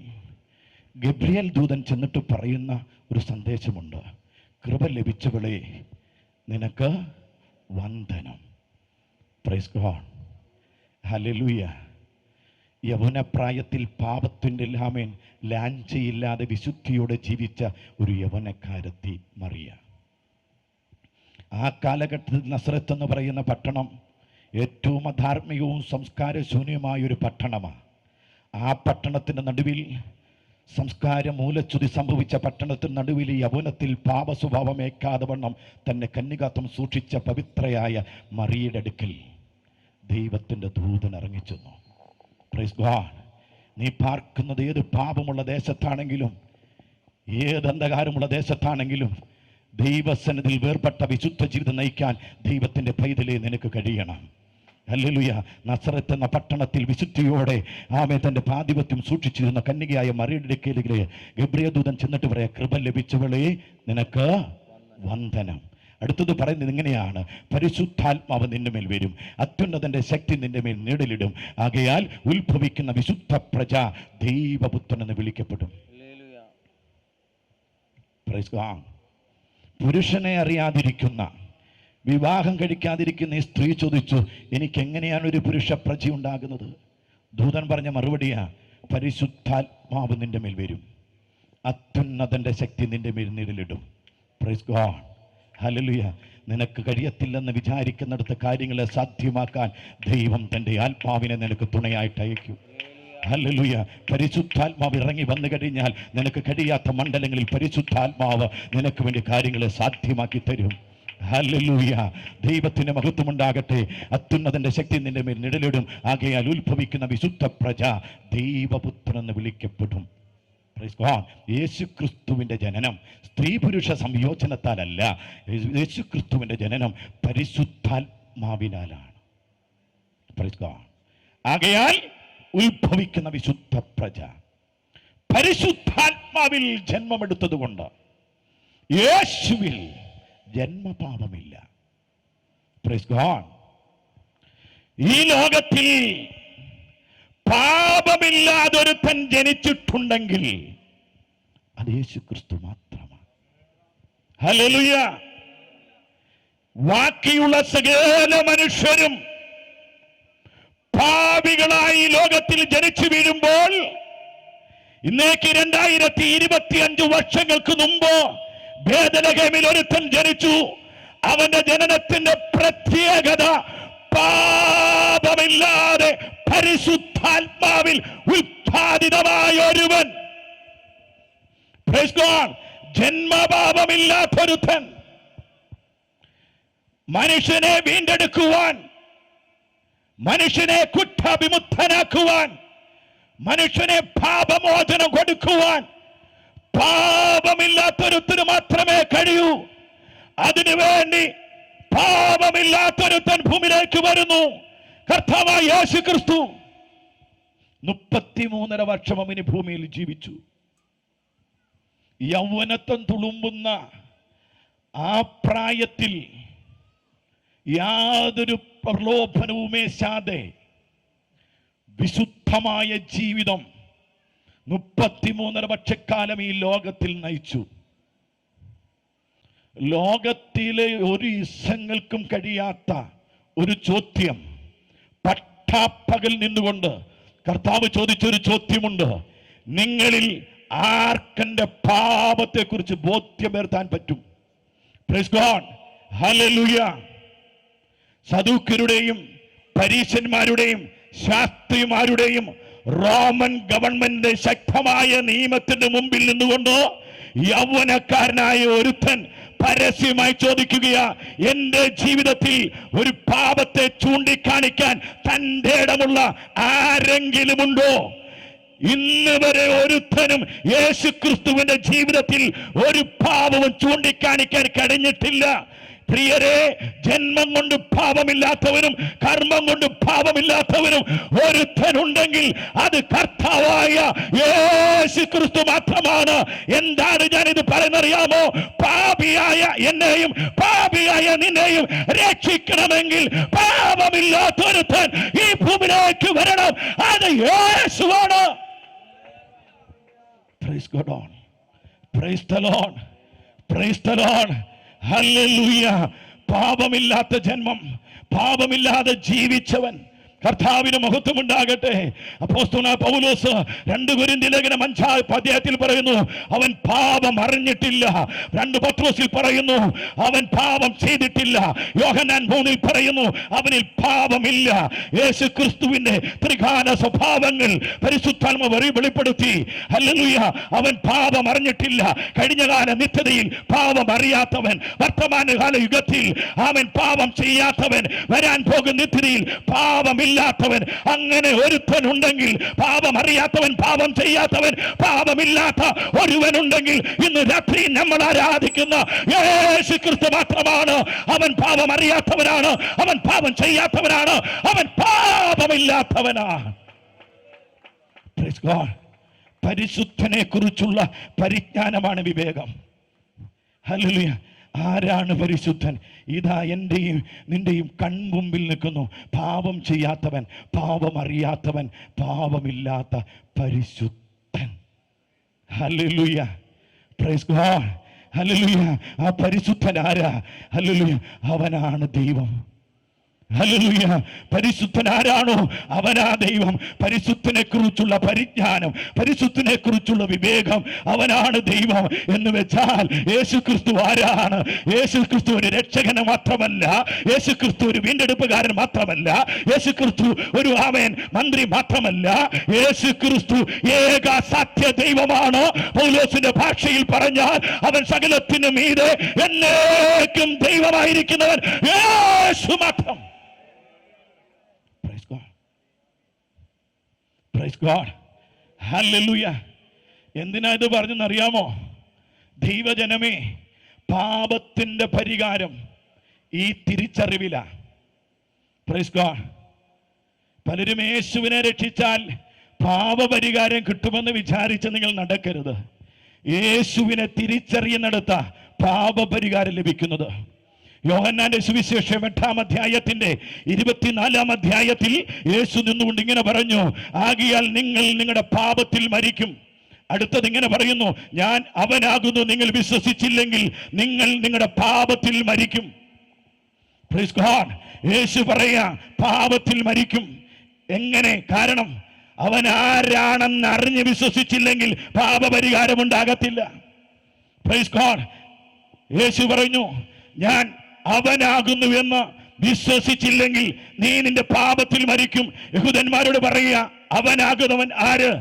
ഗബ്രിയേൽ ദൂതൻ ചെന്നിട്ട് പറയുന്ന ഒരു സന്ദേശമുണ്ട്. കൃപ ലഭിച്ചവളെ, നിനക്ക് വന്ദനം. Praise God, hallelujah. യൗവനപ്രായത്തിൽ പാപത്തിൻ്റെ ലാമേൻ ലാഞ്ചയില്ലാതെ വിശുദ്ധിയോടെ ജീവിച്ച ഒരു യൗവനക്കാരത്തി മറിയ. ആ കാലഘട്ടത്തിൽ നസറത്ത് എന്ന് പറയുന്ന പട്ടണം ഏറ്റവും അധാർമികവും സംസ്കാരശൂന്യമായൊരു പട്ടണമാണ്. ആ പട്ടണത്തിൻ്റെ നടുവിൽ, സംസ്കാര മൂലച്യുതി സംഭവിച്ച പട്ടണത്തിന് നടുവിൽ, യൗവനത്തിൽ പാപസ്വഭാവമേക്കാതെ വണ്ണം തന്നെ കന്യകാത്വം സൂക്ഷിച്ച പവിത്രയായ മറിയയുടെ അടുക്കൽ ദൈവത്തിൻ്റെ ദൂതൻ ഇറങ്ങിച്ചെന്നു. Praise God. നീ പാർക്കുന്നത് ഏത് പാപമുള്ള ദേശത്താണെങ്കിലും, ഏത് അന്ധകാരമുള്ള ദേശത്താണെങ്കിലും, ദൈവസന്നിധിയിൽ വേർപെട്ട വിശുദ്ധ ജീവിതം നയിക്കാൻ ദൈവത്തിൻ്റെ പൈതലേ നിനക്ക് കഴിയണം. ഹല്ലേലൂയ. നസറത്ത് എന്ന പട്ടണത്തിൽ വിശുദ്ധിയോടെ തൻ്റെ പാതിപത്യം സൂക്ഷിച്ചിരുന്ന കന്യകയായ മറിയയുടെ അടുക്കലേക്ക് ഗബ്രിയേൽ ദൂതൻ ചെന്നിട്ട് പറയാ, കൃപ ലഭിച്ചവളെ, നിനക്ക് വന്ദനം. അടുത്തത് പറയുന്നത് ഇങ്ങനെയാണ്, പരിശുദ്ധാത്മാവ് നിന്റെ മേൽ വരും, അത്യുന്നതന്റെ ശക്തി നിന്റെ മേൽ നിഴലിടും, ആകയാൽ ഉത്ഭവിക്കുന്ന വിശുദ്ധ പ്രജ ദൈവപുത്രൻ എന്ന് വിളിക്കപ്പെടും. പുരുഷനെ അറിയാതിരിക്കുന്ന, വിവാഹം കഴിക്കാതിരിക്കുന്ന ഈ സ്ത്രീ ചോദിച്ചു, എനിക്ക് എങ്ങനെയാണ് ഒരു പുരുഷ പ്രജ ഉണ്ടാകുന്നത്? ദൂതൻ പറഞ്ഞ മറുപടിയാ, പരിശുദ്ധാത്മാവ് നിന്റെ മേൽ വരും, അത്യുന്നതന്റെ ശക്തി നിന്റെ മേൽ നിഴലിടും. Praise God, hallelujah. നിനക്ക് കഴിയത്തില്ലെന്ന് വിചാരിക്കുന്നിടത്ത് കാര്യങ്ങളെ സാധ്യമാക്കാൻ ദൈവം തൻ്റെ ആത്മാവിനെ നിനക്ക് തുണയായിട്ട് അയക്കും. ഹല്ലേലൂയ. പരിശുദ്ധാത്മാവ് ഇറങ്ങി വന്നു കഴിഞ്ഞാൽ നിനക്ക് കഴിയാത്ത മണ്ഡലങ്ങളിൽ പരിശുദ്ധാത്മാവ് നിനക്ക് വേണ്ടി കാര്യങ്ങളെ സാധ്യമാക്കി തരും. ഹല്ലേലൂയ. ദൈവത്തിന് മഹത്വമുണ്ടാകട്ടെ. അത്യുന്നതന്റെ ശക്തി നിന്റെ മേൽ നിഴലിടും, ആകയാൽ ഉത്ഭവിക്കുന്ന വിശുദ്ധ പ്രജ ദൈവപുത്രൻ എന്ന് വിളിക്കപ്പെടും. യേശുക്രിസ്തുവിന്റെ ജനനം സ്ത്രീ പുരുഷ സംയോജനത്താലല്ല, യേശുക്രിസ്തുവിന്റെ ജനനം പരിശുദ്ധാത്മാവിനാലാണ്. ആകയാൽ ഉത്ഭവിക്കുന്ന വിശുദ്ധ പ്രജ പരിശുദ്ധാത്മാവിൽ ജന്മമെടുത്തത് കൊണ്ട് യേശുവിൽ ജന്മപാപമില്ല. Praise God. ഈ ലോകത്തിൽ പാപമില്ലാതൊരുത്തൻ ജനിച്ചിട്ടുണ്ടെങ്കിൽ അത് യേശുക്രിസ്തു മാത്രമാണ്. ഹല്ലേലൂയ. ബാക്കിയുള്ള സകല മനുഷ്യരും പാപികളായി ലോകത്തിൽ ജനിച്ചു വീഴുമ്പോൾ, ഇന്നേക്ക് 2025 വർഷങ്ങൾക്ക് മുമ്പ് ബേത്ലഹേമിൽ ഒരുത്തൻ ജനിച്ചു. അവന്റെ ജനനത്തിന്റെ പ്രത്യേകത പാപമില്ലാതെ പരിശുദ്ധാത്മാവിൽ ഉത്പാദിതമായ ഒരുവൻ, ജന്മപാപമില്ലാത്തൊരുത്തൻ, മനുഷ്യനെ വീണ്ടെടുക്കുവാൻ, മനുഷ്യനെ കുറ്റവിമുക്തനാക്കുവാൻ, മനുഷ്യനെ പാപമോചനം കൊടുക്കുവാൻ പാപമില്ലാത്തൊരുത്തന് മാത്രമേ കഴിയൂ. അതിനുവേണ്ടി പാപമില്ലാത്തൊരുത്തൻ ഭൂമിയിലേക്ക് വരുന്നു. കർത്താവായ യേശുക്രിസ്തു 33.5 വർഷം അവന് ഭൂമിയിൽ ജീവിച്ചു. യൗവനത്വം തുളുമ്പുന്ന ആ പ്രായത്തിൽ യാതൊരു പ്രലോഭനവുമേശാതെ വിശുദ്ധമായ ജീവിതം 33.5 വർഷക്കാലം ഈ ലോകത്തിൽ നയിച്ചു. ലോകത്തിലെ ഒരു ഇസങ്ങൾക്കും കഴിയാത്ത ഒരു ചോദ്യം, പട്ടാപ്പകൽ നിന്നുകൊണ്ട് കർത്താവ് ചോദിച്ചൊരു ചോദ്യമുണ്ട്. നിങ്ങളിൽ ആർക്കെന്റെ പാപത്തെ കുറിച്ച് ബോധ്യം വരുത്താൻ പറ്റും? Praise God, hallelujah. സദൂക്യരുടെയും പരീശന്മാരുടെയും ശാസ്ത്രിമാരുടെയും റോമൻ ഗവൺമെന്റ് ശക്തമായ നിയമത്തിന്റെ മുമ്പിൽ നിന്നുകൊണ്ട് യൗവനക്കാരനായ ഒരുത്തൻ പരസ്യമായി ചോദിക്കുകയാ, എന്റെ ജീവിതത്തിൽ ഒരു പാപത്തെ ചൂണ്ടിക്കാണിക്കാൻ തന്റെ ഇടമുള്ള ആരെങ്കിലുമുണ്ടോ? ഇന്ന് വരെ ഒരുത്തനും യേശുക്രിസ്തുവിന്റെ ജീവിതത്തിൽ ഒരു പാപവും ചൂണ്ടിക്കാണിക്കാൻ കഴിഞ്ഞിട്ടില്ല. പ്രിയരെ, ജന്മം കൊണ്ട് പാപമില്ലാത്തവനും കർമ്മം കൊണ്ട് പാപമില്ലാത്തവനും ഒരുത്തനുണ്ടെങ്കിൽ അത് കർത്താവായ യേശു യേശു ക്രിസ്തു മാത്രമാണ്. എന്താണ് ഞാനിത് പറയുന്നറിയാമോ? പാപിയായ എന്നെയും പാപിയായ നിന്നെയും രക്ഷിക്കണമെങ്കിൽ പാപമില്ലാത്തൊരുത്തൻ ഈ ഭൂമിയിലേക്ക് വരണം. അത് യേശുവാണ്. Praise God on. Praise the Lord. Praise the Lord. Hallelujah. പാപമില്ലാത്ത ജന്മം, പാപമില്ലാതെ ജീവിച്ചവൻ. കർത്താവിന് മഹത്വം ഉണ്ടാകട്ടെ. അപ്പോസ്തലനായ പൗലോസ് 2 കൊരിന്ത്യർ ലേഖനം 5-ാം അധ്യായത്തിൽ പറയുന്നു, അവൻ പാപം അറിഞ്ഞിട്ടില്ല. 2 പത്രോസിൽ പറയുന്നു, അവൻ പാപം ചെയ്തിട്ടില്ല. യോഹന്നാൻ 3-ൽ പറയുന്നു, അവനിൽ പാപമില്ല. യേശു ക്രിസ്തുവിന്റെ ത്രികാല സ്വഭാവങ്ങൾ പരിശുദ്ധാത്മാവ് വെളിപ്പെടുത്തി. ഹല്ലേലൂയ. അവൻ പാപം അറിഞ്ഞിട്ടില്ല. കഴിഞ്ഞകാല നിത്യതയിൽ പാപം അറിയാത്തവൻ, വർത്തമാനകാല യുഗത്തിൽ അവൻ പാപം ചെയ്യാത്തവൻ, വരാൻ പോകുന്ന നിത്യതയിൽ പാപമില്ലാത്തവൻ. അങ്ങനെ ഒരുത്തൻ ഉണ്ടെങ്കിൽ, പാപം അറിയാത്തവൻ, പാപം ചെയ്യാത്തവൻ, പാപമില്ലാത്ത ഒരുവനുണ്ടെങ്കിൽ ഇന്ന് രാത്രി നമ്മൾ ആരാധിക്കുന്ന യേശു ക്രിസ്തു മാത്രമാണ്. അവൻ പാപം അറിയാത്തവനാണ്, അവൻ പാപം ചെയ്യാത്തവനാണ്, അവൻ പാപമില്ലാത്തവനാണ്. Praise God. പരിശുദ്ധനെ കുറിച്ചുള്ള പരിജ്ഞാനമാണ് വിവേകം. ഹല്ലേലൂയ. ആരാണ് പരിശുദ്ധൻ? ഇതാ എന്റെയും നിന്റെയും കൺമുമ്പിൽ നിൽക്കുന്നു. പാപം ചെയ്യാത്തവൻ, പാപം അറിയാത്തവൻ, പാപമില്ലാത്ത പരിശുദ്ധൻ. ഹല്ലേലൂയ. Praise God. ഹല്ലേലൂയ. ആ പരിശുദ്ധൻ ആരാ? ഹല്ലേലൂയ. അവനാണ് ദൈവം. ഹല്ലേലൂയ. പരിശുദ്ധൻ ആരാണോ അവനാ ദൈവം. പരിശുദ്ധനെ കുറിച്ചുള്ള പരിജ്ഞാനം, പരിശുദ്ധനെ കുറിച്ചുള്ള വിവേകം, അവനാണ് ദൈവം. എന്ന് വെച്ചാൽ യേശു ക്രിസ്തു ആരാണ്? യേശു ക്രിസ്തു ഒരു രക്ഷകന് മാത്രമല്ല, യേശു ക്രിസ്തു ഒരു വീണ്ടെടുപ്പുകാരൻ മാത്രമല്ല, യേശു ക്രിസ്തു ഒരു അവൻ മന്ത്രി മാത്രമല്ല, യേശു ക്രിസ്തു ഏക സത്യ ദൈവമാണ്. പൗലോസിന്റെ ഭാഷയിൽ പറഞ്ഞാൽ അവൻ സകലത്തിനും മീതെ എന്നേക്കും ദൈവമായിരിക്കുന്നവൻ യേശു മാത്രം. Praise God. Hallelujah. എന്തിനാ ഇത് പറഞ്ഞെന്നറിയാമോ? ദൈവജനമേ, പാപത്തിന്റെ പരിഹാരം ഈ തിരിച്ചറിവില. Praise God. പലരും യേശുവിനെ രക്ഷിച്ചാൽ പാപപരിഹാരം കിട്ടുമെന്ന് വിചാരിച്ച് നിങ്ങൾ നടക്കരുത്. യേശുവിനെ തിരിച്ചറിയുന്നിടത്ത പാപപരിഹാരം ലഭിക്കുന്നത്. യോഹന്നാന്റെ സുവിശേഷം 8-ാം അധ്യായത്തിന്റെ 24-ാം അധ്യായത്തിൽ യേശു നിന്നുകൊണ്ട് ഇങ്ങനെ പറഞ്ഞു, ആകിയാൽ നിങ്ങൾ നിങ്ങളുടെ പാപത്തിൽ മരിക്കും. അടുത്തത് ഇങ്ങനെ പറയുന്നു, ഞാൻ അവനാകുന്നു, നിങ്ങൾ വിശ്വസിച്ചില്ലെങ്കിൽ നിങ്ങൾ നിങ്ങളുടെ പാപത്തിൽ മരിക്കും. Praise God. യേശു പറയാ പാപത്തിൽ മരിക്കും. എങ്ങനെ? കാരണം അവൻ ആരാണെന്ന് അറിഞ്ഞ് വിശ്വസിച്ചില്ലെങ്കിൽ പാപപരിഹാരം ഉണ്ടാകത്തില്ല. Praise God. യേശു പറഞ്ഞു, ഞാൻ അവനാകുന്നു എന്ന് വിശ്വസിച്ചില്ലെങ്കിൽ നീ നിന്റെ പാപത്തിൽ മരിക്കും. യഹൂദന്മാരോട് പറയുക, അവനാകുന്നവൻ ആര്?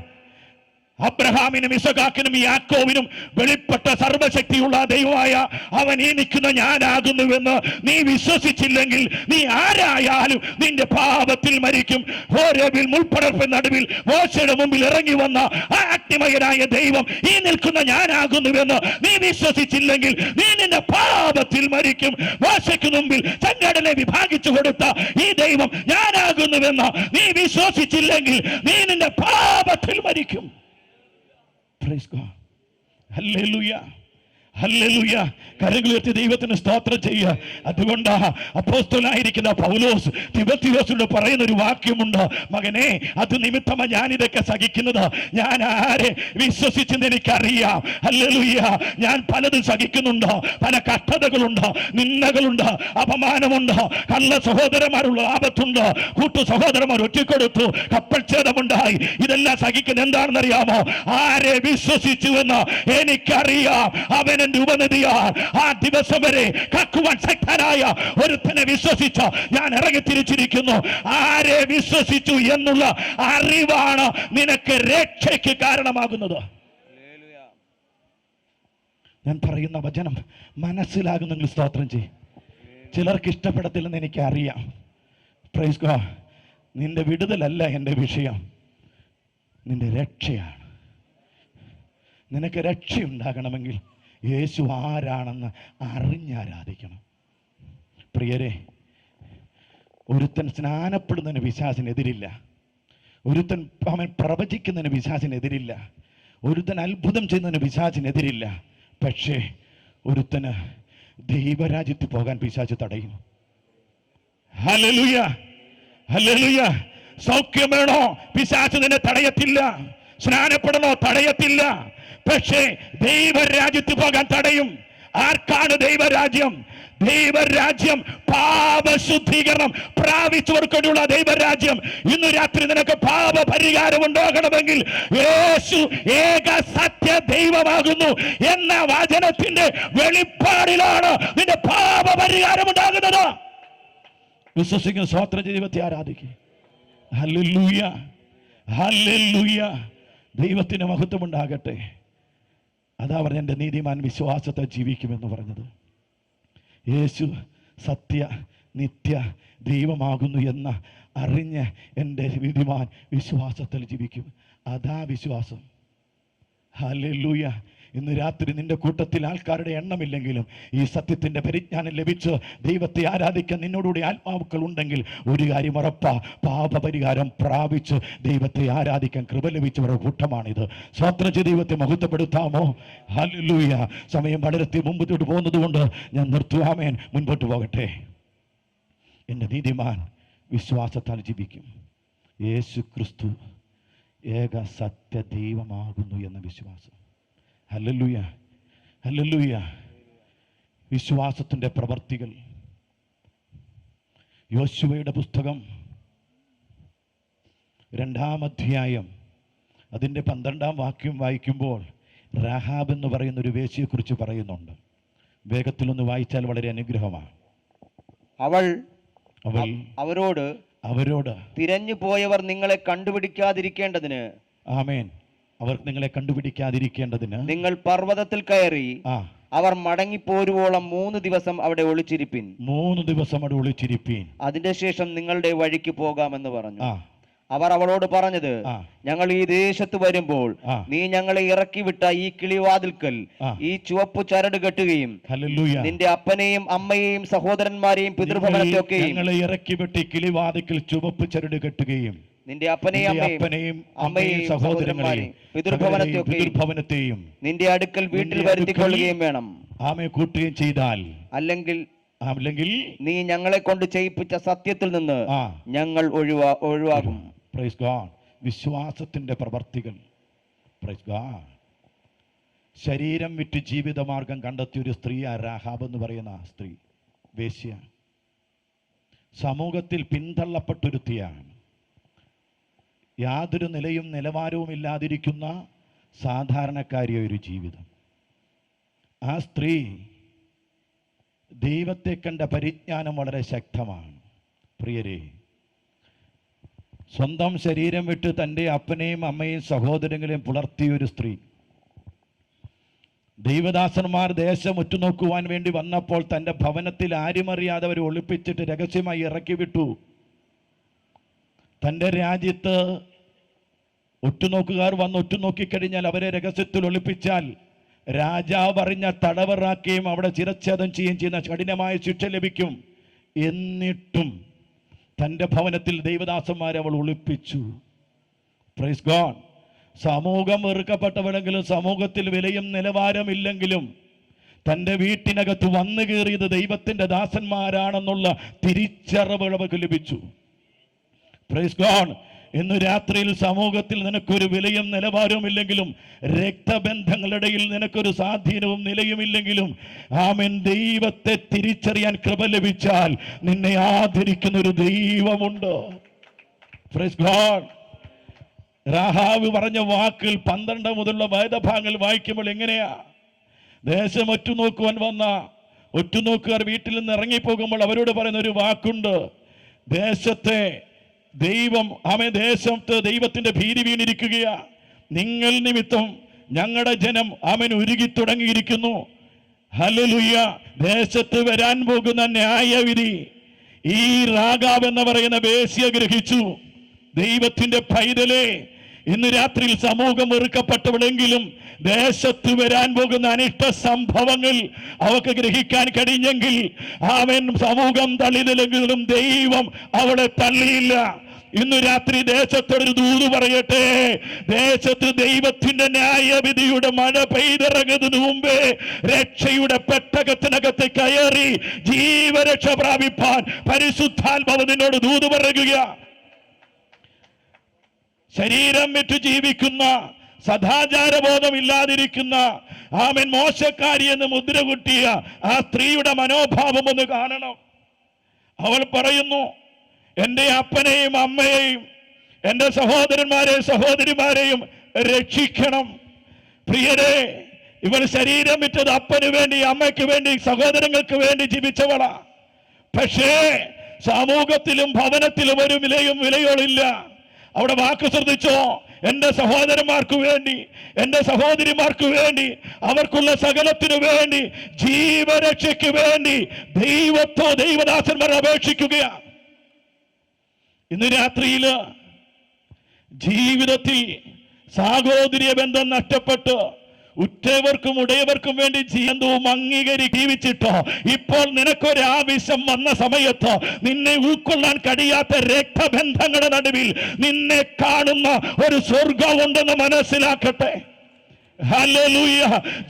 അബ്രഹാമിനും ഇസഹാക്കിനും യാക്കോബിനും വെളിപ്പെട്ട സർവശക്തിയുള്ള ദൈവമായ അവൻ ഈ നിൽക്കുന്ന ഞാനാകുന്നുവെന്ന് നീ വിശ്വസിച്ചില്ലെങ്കിൽ നീ ആരായാലും നിന്റെ പാപത്തിൽ മരിക്കും. ഹോരേബിൽ മുൾപ്പടർപ്പിൻ നടുവിൽ മോശയുടെ മുമ്പിൽ ഇറങ്ങി വന്ന ആ അഗ്നിമയനായ ദൈവം ഈ നിൽക്കുന്ന ഞാനാകുന്നുവെന്ന് നീ വിശ്വസിച്ചില്ലെങ്കിൽ നീ നിന്റെ പാപത്തിൽ മരിക്കും. മോശയ്ക്ക് മുമ്പിൽ ചെങ്കടലെ വിഭാഗിച്ചു കൊടുത്ത ഈ ദൈവം ഞാനാകുന്നുവെന്ന് നീ വിശ്വസിച്ചില്ലെങ്കിൽ നീ നിന്റെ പാപത്തിൽ മരിക്കും. Praise God. Hallelujah. ഹല്ലേലൂയ. കരങ്ങളുയർത്തി ദൈവത്തിന് സ്തോത്രം ചെയ്യുക. അതുകൊണ്ട് അപ്പോസ്തലനായിരിക്കുന്ന പൗലോസ് തിമോഥെയോസിനോട് പറയുന്ന ഒരു വാക്യമുണ്ട്, മകനെ, അത് നിമിത്തമാണ് ഞാനിതൊക്കെ സഹിക്കുന്നത്. ഞാൻ ആരെ വിശ്വസിച്ചെന്ന് എനിക്കറിയാം. ഹല്ലേലൂയ. ഞാൻ പലതും സഹിക്കുന്നുണ്ട്, പല കഷ്ടതകളുണ്ട്, നിന്ദകളുണ്ട്, അപമാനമുണ്ട്, കള്ള സഹോദരന്മാരുള്ള ആപത്തുണ്ട്, കൂട്ടു സഹോദരന്മാർ ഒറ്റിക്കൊടുത്തു, കപ്പൽ ഛേദമുണ്ടായി. ഇതെല്ലാം സഹിക്കുന്ന എന്താണെന്നറിയാമോ? ആരെ വിശ്വസിച്ചുവെന്ന് എനിക്കറിയാം. അവൻ ഉപനദിയാൽ ആ ദിവസം വരെ കക്കുവാൻ ശക്തനായ ഒരുത്തനെ വിശ്വസിച്ച ഞാൻ ഇറങ്ങി തിരിച്ചിരിക്കുന്നു. ആരെ വിശ്വസിച്ചു എന്നുള്ള അറിവാണ് നിനക്ക് രക്ഷയ്ക്ക് കാരണമാകുന്നത്. ഞാൻ പറയുന്ന വചനം മനസ്സിലാകുന്നെങ്കിൽ സ്തോത്രം ചെയ്യും. ചിലർക്ക് ഇഷ്ടപ്പെടത്തില്ലെന്ന് എനിക്ക് അറിയാം. Praise God. നിന്റെ വിടുതലല്ല എൻ്റെ വിഷയം, നിന്റെ രക്ഷയാണ്. നിനക്ക് രക്ഷയുണ്ടാകണമെങ്കിൽ യേശു ആരാണെന്ന് അറിഞ്ഞാരാധിക്കണം. പ്രിയരെ, ഒരുത്തൻ സ്നാനപ്പെടുന്നതിന് പിശാചിനെതിരില്ല. ഒരുത്തൻ അവൻ പ്രവചിക്കുന്നതിന് പിശാചിനെതിരില്ല. ഒരുത്തൻ അത്ഭുതം ചെയ്യുന്നതിന് പിശാചിനെതിരില്ല. പക്ഷേ ഒരുത്തന് ദൈവരാജ്യത്തിൽ പോകാൻ പിശാച് തടയും. Hallelujah, hallelujah. സൗഖ്യം വേണോ? പിശാച് നിന്നെ തടയത്തില്ല. സ്നാനപ്പെടണോ? തടയത്തില്ല. പക്ഷേ ദൈവരാജ്യത്തിൽ പോകാൻ തടയും. ആർക്കാണ് ദൈവരാജ്യം? ദൈവരാജ്യം പാപശുദ്ധീകരണം പ്രാപിച്ചവർക്കുള്ള ദൈവരാജ്യം. ഇന്ന് രാത്രി നിനക്ക് പാപ പരിഹാരം ഉണ്ടാകണമെങ്കിൽ യേശു ഏക സത്യ ദൈവമാകുന്നു എന്ന വചനത്തിന്റെ വെളിപ്പാടിലാണ് നിന്റെ പാപ പരിഹാരം ഉണ്ടാകുന്നത്. വിശ്വസിക്കുന്ന സ്വതന്ത്ര ദൈവത്തെ ആരാധിക്കുക. Hallelujah, hallelujah. ദൈവത്തിന് മഹത്വം ഉണ്ടാകട്ടെ. അതാ പറഞ്ഞ എൻ്റെ നീതിമാൻ വിശ്വാസത്തെ ജീവിക്കുമെന്ന് പറഞ്ഞത്. യേശു സത്യ നിത്യ ദൈവമാകുന്നു എന്ന അറിഞ്ഞ് എൻ്റെ നീതിമാൻ വിശ്വാസത്തിൽ ജീവിക്കും. അതാ വിശ്വാസം. ഹല്ലേലൂയ. ഇന്ന് രാത്രി നിന്റെ കൂട്ടത്തിൽ ആൾക്കാരുടെ എണ്ണമില്ലെങ്കിലും ഈ സത്യത്തിൻ്റെ പരിജ്ഞാനം ലഭിച്ച് ദൈവത്തെ ആരാധിക്കാൻ നിന്നോടുകൂടി ആത്മാവുക്കൾ ഉണ്ടെങ്കിൽ ഒരു കാര്യം ഉറപ്പാ, പാപപരിഹാരം പ്രാപിച്ച് ദൈവത്തെ ആരാധിക്കാൻ കൃപ ലഭിച്ചവരുടെ കൂട്ടമാണിത്. സ്വതന്ത്ര ദൈവത്തെ മഹത്വപ്പെടുത്താമോ? ഹല്ലേലൂയ. സമയം വളരെത്തി മുമ്പോട്ട് പോകുന്നത് കൊണ്ട് ഞാൻ നിർത്തുവാമേൻ. മുൻപോട്ട് പോകട്ടെ. എൻ്റെ നീതിമാൻ വിശ്വാസത്താൽ ജീവിക്കും. യേശു ക്രിസ്തു ഏക സത്യ ദൈവമാകുന്നു എന്ന വിശ്വാസം. Hallelujah, hallelujah. വിശ്വാസത്തിൻ്റെ പ്രവർത്തികൾ. യോശുവയുടെ പുസ്തകം 2-ാം അധ്യായം അതിൻ്റെ 12-ാം വാക്യം വായിക്കുമ്പോൾ രാഹാബ് എന്ന് പറയുന്ന ഒരു വേശ്യയെക്കുറിച്ച് പറയുന്നുണ്ട്. വേഗത്തിലൊന്ന് വായിച്ചാൽ വളരെ അനുഗ്രഹമാണ്. അവരോട് തിരഞ്ഞു പോയവർ നിങ്ങളെ കണ്ടുപിടിക്കാതിരിക്കേണ്ടതിന്, ആമേൻ, അവർ നിങ്ങളെ കണ്ടുപിടിക്കാതിരിക്കേണ്ടതിന് നിങ്ങൾ പർവ്വതത്തിൽ കയറി അവർ മടങ്ങിപ്പോരുവോളം 3 ദിവസം അവിടെ ഒളിച്ചിരിപ്പിൻ. 3 ദിവസം അവിടെ ഒളിച്ചിരിപ്പീൻ. അതിന്റെ ശേഷം നിങ്ങളുടെ വഴിക്ക് പോകാമെന്ന് പറഞ്ഞു. അവർ അവളോട് പറഞ്ഞത്, ഞങ്ങൾ ഈ ദേശത്ത് വരുമ്പോൾ നീ ഞങ്ങളെ ഇറക്കി വിട്ട ഈ കിളിവാതിൽക്കൽ ഈ ചുവപ്പ് ചരട് കെട്ടുകയും നിന്റെ അപ്പനെയും അമ്മയെയും സഹോദരന്മാരെയും പിതൃഭവനത്തെയൊക്കെയും ഞങ്ങളെ ഇറക്കി വിട്ട് കിളിവാതിൽക്കൽ ചുവപ്പ് ചരട് കെട്ടുകയും നിന്റെ അപ്പനെയും അമ്മയെയും സഹോദരന്മാരെയും പിതൃഭവനത്തെയും നിന്റെ അടുക്കൽ വീട്ടിൽ വരുത്തിക്കൊള്ളുകയും വേണം. ആമേ കൂട്ടുകയും ചെയ്താൽ, അല്ലെങ്കിൽ നീ ഞങ്ങളെ കൊണ്ട് ചെയ്യിപ്പിച്ച സത്യത്തിൽ നിന്ന് ഞങ്ങൾ ഒഴിവാകും. Praise God. വിശ്വാസത്തിന്റെ പ്രവർത്തികൾ. Praise God. ശരീരം വിറ്റ് ജീവിതമാർഗം കണ്ടെത്തിയ ഒരു സ്ത്രീ, രാഹാബ് എന്ന് പറയുന്ന സ്ത്രീ, വേശ്യ. സമൂഹത്തിൽ പിന്തള്ളപ്പെട്ടൊരുത്തിയാണ്. യാതൊരു നിലയും നിലവാരവും ഇല്ലാതിരിക്കുന്ന സാധാരണക്കാരിയ ഒരു ജീവിതം. ആ സ്ത്രീ ദൈവത്തെ കണ്ട പരിജ്ഞാനം വളരെ ശക്തമാണ്. പ്രിയരെ, സ്വന്തം ശരീരം വിട്ട് തൻ്റെ അപ്പനെയും അമ്മയും സഹോദരങ്ങളെയും പുലർത്തിയ ഒരു സ്ത്രീ. ദൈവദാസന്മാർ ദേശം ഉറ്റുനോക്കുവാൻ വേണ്ടി വന്നപ്പോൾ തൻ്റെ ഭവനത്തിൽ ആരുമറിയാതെ അവർ ഒളിപ്പിച്ചിട്ട് രഹസ്യമായി ഇറക്കി വിട്ടു. തൻ്റെ രാജ്യത്ത് ഒറ്റുനോക്കുകാർ വന്ന് ഒറ്റുനോക്കിക്കഴിഞ്ഞാൽ അവരെ രഹസ്യത്തിൽ ഒളിപ്പിച്ചാൽ രാജാവ് അറിഞ്ഞ തടവറാക്കുകയും അവിടെ ചിരച്ഛേദം ചെയ്യുകയും ചെയ്യുന്ന കഠിനമായ ശിക്ഷ ലഭിക്കും. എന്നിട്ടും തൻ്റെ ഭവനത്തിൽ ദൈവദാസന്മാരെ അവൾ ഒളിപ്പിച്ചു. Praise God. സമൂഹം വെറുക്കപ്പെട്ടവരെങ്കിലും സമൂഹത്തിൽ വിലയും നിലവാരമില്ലെങ്കിലും തൻ്റെ വീട്ടിനകത്ത് വന്നു കയറിയത് ദൈവത്തിൻ്റെ ദാസന്മാരാണെന്നുള്ള തിരിച്ചറിവ് അവർക്ക് ലഭിച്ചു. Praise God. ഇന്ന് രാത്രിയിൽ സമൂഹത്തിൽ നിനക്കൊരു വിലയും നിലവാരവും ഇല്ലെങ്കിലും, രക്തബന്ധങ്ങളിടയിൽ നിനക്കൊരു സ്വാധീനവും നിലയുമില്ലെങ്കിലും, ആമേൻ, ദൈവത്തെ തിരിച്ചറിയാൻ കൃപ ലഭിച്ചാൽ നിന്നെ ആദരിക്കുന്ന ഒരു ദൈവമുണ്ട്. Praise God. രാഹാബ് പറഞ്ഞ വാക്കുകൾ 12 മുതലുള്ള വേദഭാഗങ്ങൾ വായിക്കുമ്പോൾ എങ്ങനെയാ? ദേശം ഒറ്റുനോക്കുവാൻ വന്ന ഒറ്റുനോക്കുകാർ വീട്ടിൽ നിന്ന് ഇറങ്ങിപ്പോകുമ്പോൾ അവരോട് പറയുന്ന ഒരു വാക്കുണ്ട്. ദേശത്തെ ദൈവം, ദേശത്ത് ദൈവത്തിന്റെ ഭീതി വീണിരിക്കുകയാ. നിങ്ങൾ നിമിത്തം ഞങ്ങളുടെ ജനം ഉരുകി തുടങ്ങിയിരിക്കുന്നു. ഹല്ലേലൂയ. ദേശത്ത് വരാൻ പോകുന്ന ന്യായവിധി ഈ രാഗാവ് എന്ന് പറയുന്ന വേശ്യ ഗ്രഹിച്ചു. ദൈവത്തിന്റെ പൈതലേ, ഇന്ന് രാത്രിയിൽ സമൂഹം വെറുക്കപ്പെട്ടവളെങ്കിലും ദേശത്ത് വരാൻ പോകുന്ന അനിഷ്ട സംഭവങ്ങൾ അവർക്ക് ഗ്രഹിക്കാൻ കഴിഞ്ഞെങ്കിൽ, അവൻ സമൂഹം തള്ളിയില്ലെങ്കിലും ദൈവം അവളെ തള്ളിയില്ല. ഇന്ന് രാത്രി ദേശത്തൊരു ദൂത് പറയട്ടെ. ദേശത്ത് ദൈവത്തിന്റെ ന്യായവിധിയുടെ മഴ പെയ്തിറങ്ങുന്നതിന് മുമ്പേ രക്ഷയുടെ പെട്ടകത്തിനകത്ത് കയറി ജീവരക്ഷ പ്രാപിപ്പാൻ പരിശുദ്ധാത്മാവ് നിന്നോട് ദൂത് പറയുക. ശരീരം വിറ്റ് ജീവിക്കുന്ന, സദാചാരബോധമില്ലാതിരിക്കുന്ന, ആമൻ മോശക്കാരി എന്ന് മുദ്ര കുട്ടിയ ആ സ്ത്രീയുടെ മനോഭാവം ഒന്ന് കാണണം. അവൾ പറയുന്നു, എൻ്റെ അപ്പനെയും അമ്മയെയും എൻ്റെ സഹോദരന്മാരെയും സഹോദരിമാരെയും രക്ഷിക്കണം. പ്രിയരെ, ഇവൾ ശരീരം വിറ്റത് അപ്പന് വേണ്ടി, അമ്മയ്ക്ക് വേണ്ടി, സഹോദരങ്ങൾക്ക് വേണ്ടി ജീവിച്ചവളാ. പക്ഷേ സമൂഹത്തിലും ഭവനത്തിലും ഒരു വിലയോളില്ല. അവിടെ വാക്ക് ശ്രദ്ധിച്ചോ, എൻ്റെ സഹോദരന്മാർക്ക് വേണ്ടി, എൻ്റെ സഹോദരിമാർക്ക് വേണ്ടി, അവർക്കുള്ള സകലത്തിനു വേണ്ടി, ജീവരക്ഷയ്ക്ക് വേണ്ടി ദൈവദാസന്മാർ അപേക്ഷിക്കുകയാണ്. ഇന്ന് രാത്രിയിൽ ജീവിതത്തിൽ സാഹോദര്യ ബന്ധം നഷ്ടപ്പെട്ട് ഉറ്റവർക്കും ഉടയവർക്കും വേണ്ടി ജീവിതവും ജീവിച്ചിട്ടോ ഇപ്പോൾ നിനക്കൊരാവശ്യം വന്ന സമയത്ത് നിന്നെ ഉൾക്കൊള്ളാൻ കഴിയാത്ത രക്തബന്ധങ്ങളുടെ നടുവിൽ നിന്നെ കാണുന്ന ഒരു സ്വർഗമുണ്ടെന്ന് മനസ്സിലാക്കട്ടെ. ഹല്ലേലൂയ.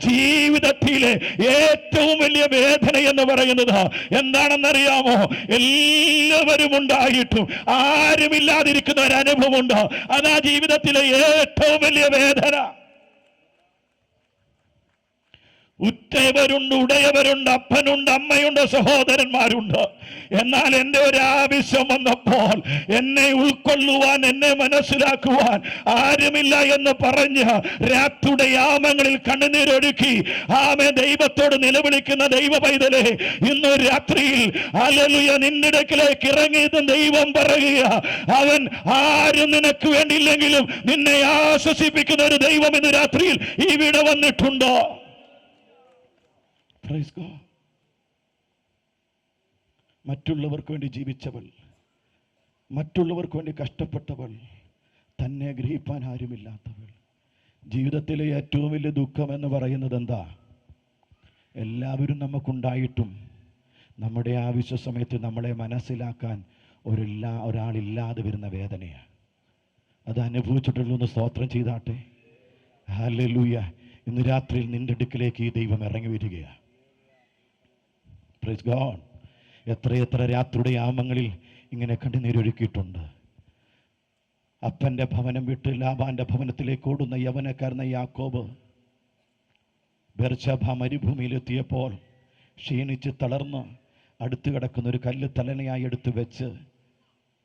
ജീവിതത്തിലെ ഏറ്റവും വലിയ വേദന എന്ന് പറയുന്നത് എന്താണെന്നറിയാമോ? എല്ലാവരും ഉണ്ടായിട്ടും ആരുമില്ലാതിരിക്കുന്ന ഒരു അനുഭവമുണ്ട്. അതാ ജീവിതത്തിലെ ഏറ്റവും വലിയ വേദന. ഉറ്റവരുണ്ട്, ഉടയവരുണ്ട്, അപ്പനുണ്ട്, അമ്മയുണ്ട്, സഹോദരന്മാരുണ്ട്. എന്നാൽ എൻ്റെ ഒരു ആവശ്യം വന്നപ്പോൾ എന്നെ ഉൾക്കൊള്ളുവാൻ, എന്നെ മനസ്സിലാക്കുവാൻ ആരുമില്ല എന്ന് പറഞ്ഞ് രാത്രിയുടെ യാമങ്ങളിൽ കണ്ണുനീരൊഴുക്കി ആമേ ദൈവത്തോട് നിലവിളിക്കുന്ന ദൈവ പൈതലേ, ഇന്ന് രാത്രിയിൽ ഹല്ലേലൂയ നിന്റെ അടുക്കലേക്ക് ഇറങ്ങിയത് ദൈവം പറയുക, അവൻ ആരും നിനക്ക് വേണ്ടിയില്ലെങ്കിലും നിന്നെ ആശ്വസിപ്പിക്കുന്ന ഒരു ദൈവം ഇന്ന് രാത്രിയിൽ ഇവിടെ വന്നിട്ടുണ്ടോ? മറ്റുള്ളവർക്ക് വേണ്ടി ജീവിച്ചവൾ, മറ്റുള്ളവർക്ക് വേണ്ടി കഷ്ടപ്പെട്ടവൾ, തന്നെ ഗ്രഹിപ്പാൻ ആരുമില്ലാത്തവൾ. ജീവിതത്തിലെ ഏറ്റവും വലിയ ദുഃഖം എന്ന് പറയുന്നത് എന്താ? എല്ലാവരും നമുക്കുണ്ടായിട്ടും നമ്മുടെ ആവശ്യ സമയത്ത് നമ്മളെ മനസ്സിലാക്കാൻ ഒരാളില്ലാതെ വരുന്ന വേദനയാണ്. അത് അനുഭവിച്ചിട്ടുള്ളൂ. സ്തോത്രം ചെയ്താട്ടെ. ഹല്ലേലൂയ. ഇന്ന് രാത്രിയിൽ നിന്റെ അടുക്കിലേക്ക് ഈ ദൈവം ഇറങ്ങി വരികയാണ്. Praise God. എത്രയെത്ര രാത്രിയുടെ യാമങ്ങളിൽ ഇങ്ങനെ കണ്ണുനീരൊഴുക്കിയിട്ടുണ്ട്. അപ്പൻ്റെ ഭവനം വിട്ട് ലാബാന്റെ ഭവനത്തിലേക്ക് ഓടുന്ന യവനക്കാരന യാക്കോബ് ബെർശബ മരുഭൂമിയിലെത്തിയപ്പോൾ ക്ഷീണിച്ച് തളർന്ന് അടുത്ത് കിടക്കുന്ന ഒരു കല്ല് തലനയായി എടുത്ത് വെച്ച്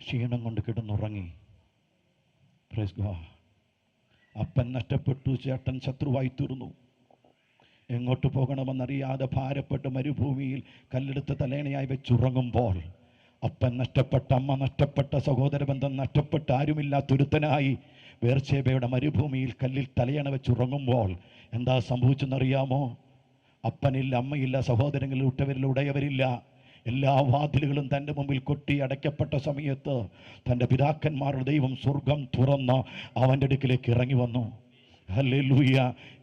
ക്ഷീണം കൊണ്ട് കിടന്നുറങ്ങി. Praise God. അപ്പൻ നഷ്ടപ്പെട്ടു, ചേട്ടൻ ശത്രുവായി തീർന്നു. എങ്ങോട്ട് പോകണമെന്നറിയാതെ ഭാരപ്പെട്ട് മരുഭൂമിയിൽ കല്ലെടുത്ത് തലേണയായി വെച്ചുറങ്ങുമ്പോൾ അപ്പൻ നഷ്ടപ്പെട്ട, അമ്മ നഷ്ടപ്പെട്ട, സഹോദര ബന്ധം നഷ്ടപ്പെട്ട, ആരുമില്ലാത്തൊരുത്തനായി ബേർശേബയുടെ മരുഭൂമിയിൽ കല്ലിൽ തലയണ വെച്ചുറങ്ങുമ്പോൾ എന്താ സംഭവിച്ചെന്നറിയാമോ? അപ്പനില്ല, അമ്മയില്ല, സഹോദരങ്ങളിൽ ഉറ്റവരിൽ ഉടയവരില്ല. എല്ലാ വാതിലുകളും തൻ്റെ മുമ്പിൽ കൊട്ടി അടയ്ക്കപ്പെട്ട സമയത്ത് തൻ്റെ പിതാക്കന്മാരുടെ ദൈവം സ്വർഗം തുറന്ന് അവൻ്റെ അടുക്കിലേക്ക് ഇറങ്ങി വന്നു. ഹല്ലേലൂയ.